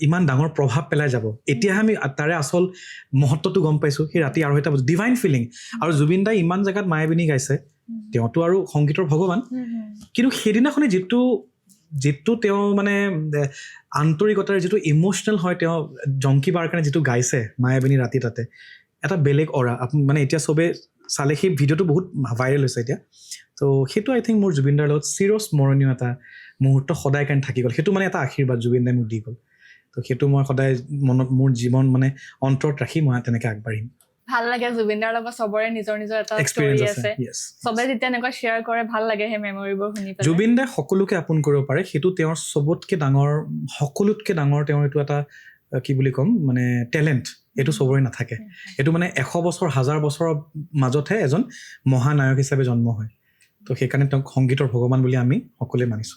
ইমান ডাঙৰ প্ৰভাৱ পেলাই যাব। এতিয়াহে আমি তাৰে আচল মহত্বটো গম পাইছোঁ। সেই ৰাতি 2:30 বজাত ডিভাইন ফিলিং। আৰু জুবিন দাই ইমান জেগাত মায়াবিনী গাইছে, তেওঁতো আৰু সংগীতৰ ভগৱান, কিন্তু সেইদিনাখনে যিটো তেওঁ মানে আন্তৰিকতাৰ যিটো ইম'চনেল হয়, তেওঁ জংকীবাৰ কাৰণে যিটো গাইছে মায়াবিনী ৰাতি, তাতে এটা বেলেগ অৰা। মানে এতিয়া চবে চালে সেই ভিডিঅ'টো বহুত ভাইৰেল হৈছে এতিয়া। তো সেইটো আই থিংক মোৰ জুবিন দাৰ লগত চিৰস্মৰণীয় এটা মুহূৰ্ত সদায় কাৰণে থাকি গ'ল। সেইটো মানে এটা আশীৰ্বাদ জুবিন দাই মোক দি গ'ল। তো সেইটো মই সদায় মনত, মোৰ জীৱন মানে অন্তৰত ৰাখি মই তেনেকৈ আগবাঢ়িম। ভাল লাগে জুবিনদাৰ লগত চবৰে নিজৰ নিজৰ এটা ষ্টৰী এক্সপিৰিয়েঞ্চ আছে আছে yes চবে যেতিয়া এনেকুৱা শ্বেয়াৰ কৰে ভাল লাগে সেই মেমৰিবোৰ শুনি পেলাই জুবিন দাই সকলোকে আপোন কৰিব পাৰে সেইটো তেওঁৰ সকলোতকে ডাঙৰ তেওঁৰ এইটো এটা কি বুলি ক'ম মানে টেলেণ্ট এইটো চবৰে নাথাকে এইটো মানে 100 বছৰ 1000 বছৰৰ মাজতহে এজন মহানায়ক হিচাপে জন্ম হয় তো সেইকাৰণে তেওঁক সংগীতৰ ভগৱান বুলি আমি সকলোৱে মানিছো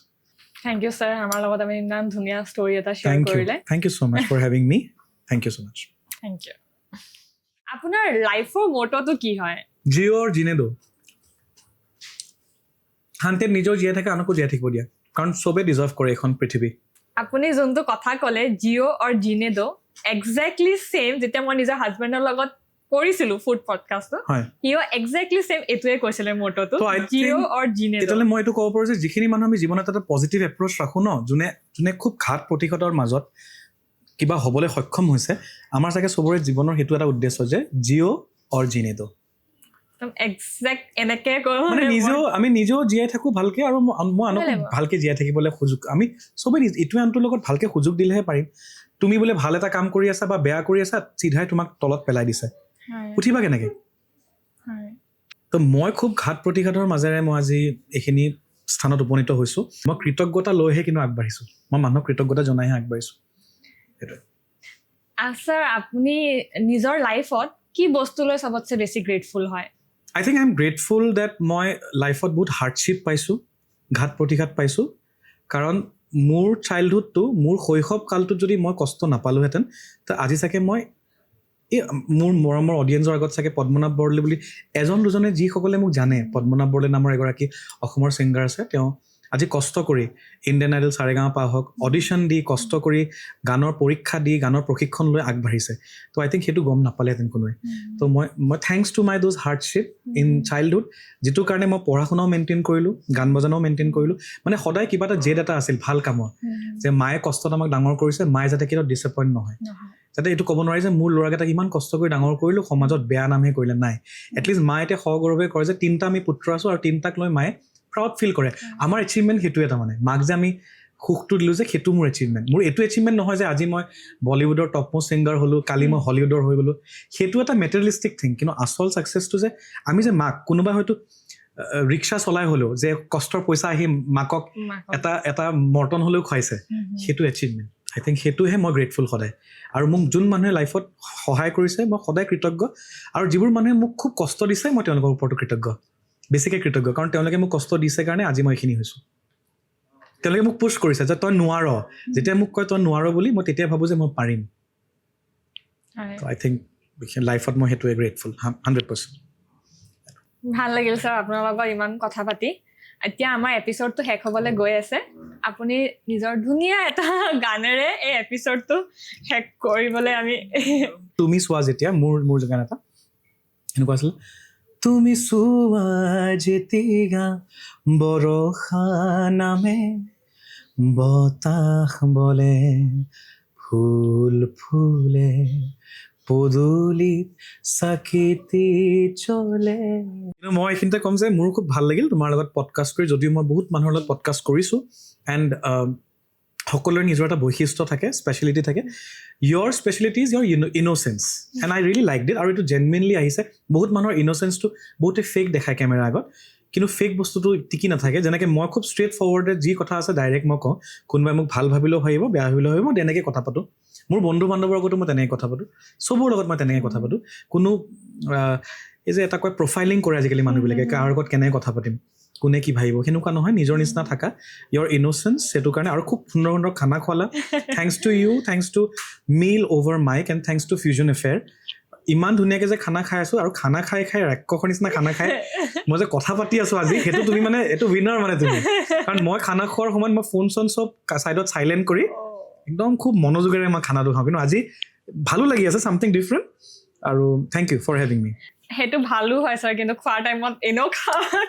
থেংক ইউ ছাৰ আমাৰ লগত আমি ইমান ধুনীয়া ষ্টৰী এটা শ্বেয়াৰ কৰিলে thank you so much for having me thank you so much thank you আপোনাৰ লাইফৰ মটোটো কি হয় জিঅ' আৰু জিনে দো শান্তিত নিজৰ জীয়াই থাকে আনকো জীয়াই থাকিব দিয়া কাৰণ চবে ডিজাৰ্ভ কৰে এখন পৃথিৱী আপুনি যোনটো কথা ক'লে জিঅ' আৰু জিনে দো একজেক্টলি ছেম যেতিয়া মই নিজৰ হাজবেণ্ডৰ লগত কৰিছিলো ফুড পডকাষ্টটো হয় সিও একজেক্টলি ছেম এইটোৱে কৈছিলে মটোটো So I জিঅ' think আৰু জিনে দো তেতিয়াহ'লে মই এইটো ক'ব পাৰোঁ যে যিখিনি মানুহ আমি জীৱনত এটা পজিটিভ এপ্ৰ'চ ৰাখোঁ ন যোনে খুব ঘাত প্ৰতিঘাতৰ মাজত কিবা হ'বলৈ সক্ষম হৈছে আমাৰ চাগে চবৰে জীৱনৰ সেইটো এটা উদ্দেশ্য যে জিঅ' অৰ জিনে দো একজেক্ট এনেকে মানে আমি নিজেও জীয়াই থাকোঁ ভালকে আৰু মই আনকো ভালকে জীয়াই থাকিবলৈ সুযোগ আমি চবেই ইটোৱে আনটোৰ লগত ভালকে সুযোগ দিলেহে পাৰিম তুমি বোলে ভাল এটা কাম কৰি আছা বা বেয়া কৰি আছা চিধাই তোমাক তলত পেলাই দিছে উঠিবা কেনেকে তো মই খুব ঘাত প্ৰতিঘাতৰ মাজেৰে মই আজি এইখিনি স্থানত উপনীত হৈছোঁ মই কৃতজ্ঞতা লৈহে কিন্তু আগবাঢ়িছোঁ মই মানুহক কৃতজ্ঞতা জনাইহে আগবাঢ়িছোঁ সেইটোৱে ছাৰ আপুনি নিজৰ লাইফত কি বস্তু লৈ চবতছে বেছি গ্ৰেটফুল হয় I think I am grateful that মই লাইফত বহুত হাৰ্ডশ্বিপ পাইছোঁ ঘাত প্ৰতিঘাত পাইছোঁ কাৰণ মোৰ চাইল্ডহুডটো মোৰ শৈশৱ কালটোত যদি মই কষ্ট নাপালোহেঁতেন তো আজি চাগে মই এই মোৰ মৰমৰ অডিয়েঞ্চৰ আগত চাগে পদ্মনাভ বৰদলৈ বুলি এজন দুজনে যিসকলে মোক জানে পদ্মনাভ বৰদলৈ নামৰ এগৰাকী অসমৰ ছিংগাৰ আছে তেওঁ আজি কষ্ট কৰি ইণ্ডিয়ান আইডল সাৰেগামাপা হওক অডিশ্যন দি কষ্ট কৰি গানৰ পৰীক্ষা দি গানৰ প্ৰশিক্ষণ লৈ আগবাঢ়িছে তো আই থিংক সেইটো গম নাপালেহেঁতেন কোনোৱে তো মই thanks to my those hardship in childhood যিটোৰ কাৰণে মই পঢ়া শুনাও মেইনটেইন কৰিলোঁ গান বজানাও মেইনটেইন কৰিলোঁ মানে সদায় কিবা এটা জেদ এটা আছিল ভাল কামৰ যে মায়ে কষ্টত আমাক ডাঙৰ কৰিছে মায়ে যাতে কেতিয়াও ডিছএপইণ্ট নহয় যাতে এইটো ক'ব নোৱাৰি যে মোৰ ল'ৰাকেইটাক ইমান কষ্ট কৰি ডাঙৰ কৰিলোঁ সমাজত বেয়া নামহে কৰিলে নাই এটলিষ্ট মায়ে এতিয়া সগৌৰৱে কৰে যে 3টা আমি পুত্ৰ আছোঁ আৰু 3টাক লৈ মায়ে প্ৰাউড ফিল কৰে আমাৰ এচিভমেণ্ট সেইটোৱে তাৰমানে মাক যে আমি সুখটো দিলোঁ যে সেইটো মোৰ এচিভমেণ্ট মোৰ এইটো এচিভমেণ্ট নহয় যে আজি মই বলিউডৰ টপ মোষ্ট ছিংগাৰ হ'লোঁ কালি মই হলিউডৰ হৈ গ'লোঁ সেইটো এটা মেটেৰিয়েলিষ্টিক থিং কিন্তু আচল ছাকচেছটো যে আমি যে মাক কোনোবা হয়তো ৰিক্সা চলাই হ'লেও যে কষ্টৰ পইচা আহি মাকক এটা মৰ্টন হ'লেও খুৱাইছে সেইটো এচিভমেণ্ট আই থিংক সেইটোহে মই গ্ৰেটফুল সদায় আৰু মোক যোন মানুহে লাইফত সহায় কৰিছে মই সদায় কৃতজ্ঞ আৰু যিবোৰ মানুহে মোক খুব কষ্ট দিছে মই তেওঁলোকৰ ওপৰতো কৃতজ্ঞ বেছিকৈ কৃতজ্ঞ কাৰণ তেওঁলোকে মোক কষ্ট দিছে কাৰণে আজি মই এইখিনি হৈছোঁ তেওঁলোকে মোক পুছ কৰিছে যে তই নোৱাৰ যেতিয়া মোক কয় তই নোৱাৰ বুলি মই তেতিয়া ভাবোঁ যে মই পাৰিম আই থিংক লাইফত মই সেইটোৱে গ্ৰেটফুল 100%. ভাল লাগিল ছাৰ আপোনাৰ লগত ইমান কথা পাতি এতিয়া আমাৰ এপিছডটো শেষ হ'বলৈ গৈ আছে আপুনি নিজৰ ধুনীয়া এটা গানেৰে এই এপিছডটো শেষ কৰিবলৈ আমি তুমি চোৱা যেতিয়া মোৰ গান এটা এনেকুৱা আছিল তুমি চোৱা যেতিয়া বৰষা নামে বতাহ বলে ফুল ফুলে পদূলিত চাকিতি চলে কিন্তু মই এইখিনিতে ক'ম যে মোৰ খুব ভাল লাগিল তোমাৰ লগত পডকাষ্ট কৰি যদিও মই বহুত মানুহৰ লগত পডকাষ্ট কৰিছোঁ এণ্ড সকলোৰে নিজৰ এটা বৈশিষ্ট্য থাকে স্পেচিয়েলিটি থাকে your speciality is your innocence and I really like that আৰু এইটো জেনুইনলি আহিছে বহুত মানুহৰ ইন'চেঞ্চটো বহুতে ফেক দেখায় কেমেৰাৰ আগত কিন্তু ফেক বস্তুটো টিকি নাথাকে যেনেকৈ মই খুব ষ্ট্ৰেইট ফৰৱাৰ্ডে যি কথা আছে ডাইৰেক্ট মই কওঁ কোনোবাই মোক ভাল ভাবিলেও ভাবিব বেয়া ভাবিলেও ভাবিব মই তেনেকৈ কথা পাতোঁ মোৰ বন্ধু বান্ধৱৰ লগতো মই তেনেকৈ কথা পাতোঁ চবৰ লগত মই তেনেকৈ কথা পাতোঁ কোনো এই যে এটা কয় প্ৰফাইলিং কৰে আজিকালি মানুহবিলাকে কাৰ লগত কেনেকৈ কথা পাতিম কোনে কি ভাবিব সেনেকুৱা নহয় নিজৰ নিচিনা থাকা ইয়ৰ ইন'চেঞ্চ সেইটো কাৰণে আৰু খুব সুন্দৰ সুন্দৰ খানা খোৱালা thanks to you thanks to Meal Over Mic and thanks to Fusion Affair ইমান ধুনীয়াকৈ যে খানা খাই আছোঁ আৰু খানা খাই খাই ৰাক্ষসৰ নিচিনা খানা খাই মই যে কথা পাতি আছোঁ আজি সেইটো তুমি মানে এইটো উইনাৰ মানে তুমি কাৰণ মই খানা খোৱাৰ সময়ত মই ফোন চোন চব ছাইডত চাইলেণ্ট কৰি একদম খুব মনোযোগেৰে মই খানাটো খাওঁ কিন্তু আজি ভালো লাগি আছে ছামথিং ডিফাৰেণ্ট আৰু থেংক ইউ ফৰ হেভিং মি সেইটো ভালো হয় ছাৰ কিন্তু খোৱাৰ টাইমত এনেও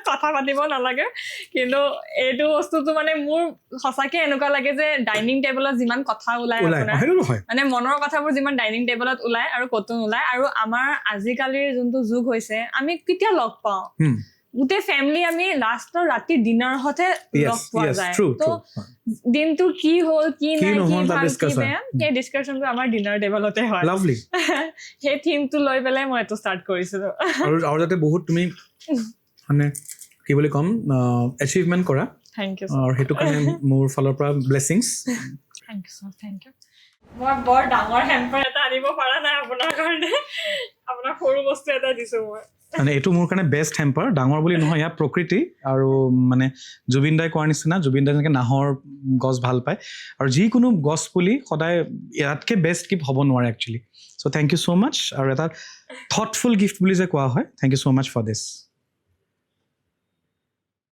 কথা পাতিব নালাগে কিন্তু এইটো বস্তুটো মানে মোৰ সঁচাকৈ এনেকুৱা লাগে যে ডাইনিং টেবুলত যিমান কথা ওলায় মানে মনৰ কথাবোৰ যিমান ডাইনিং টেবুলত ওলায় আৰু ক'তো নোলায় আৰু আমাৰ আজিকালিৰ যোনটো যুগ হৈছে আমি কেতিয়া লগ পাওঁ গোটেই ফেমিলি আমি লাষ্টৰ ৰাতি ডিনাৰতহে লগ পোৱা যায় তো দিনটো কি হ'ল কি নাই কি ভাল কি বেয়া সেই ডিছকাশ্যনটো আমাৰ ডিনাৰ টেবলতে হয় লাভলি সেই থিমটো লৈ পেলাই মই এইটো ষ্টাৰ্ট কৰিছিলোঁ আৰু যাতে বহুত তুমি মানে কি বুলি ক'ম এচিভমেণ্ট কৰা থেংক ইউ আৰু সেইটো কাৰণে মোৰ ফালৰ পৰা blessings thank you thank you মই বৰ ডাঙৰ হেম্পাৰ এটা আনিব পৰা নাই আপোনাৰ কাৰণে আপোনাক সৰু বস্তু এটা দিছোঁ মই মানে এইটো মোৰ কাৰণে বেষ্ট হেম্পাৰ ডাঙৰ বুলি নহয় ইয়াৰ প্ৰকৃতি আৰু মানে জুবিন দাই কোৱাৰ নিচিনা জুবিন দাই যেনেকৈ নাহৰ গছ ভাল পায় আৰু যিকোনো গছ পুলি সদায় ইয়াতকৈ বেষ্ট গিফ্ট হ'ব নোৱাৰে actually so' thank you so' much আৰু এটা থটফুল গিফ্ট বুলি যে কোৱা হয় thank you so' much for this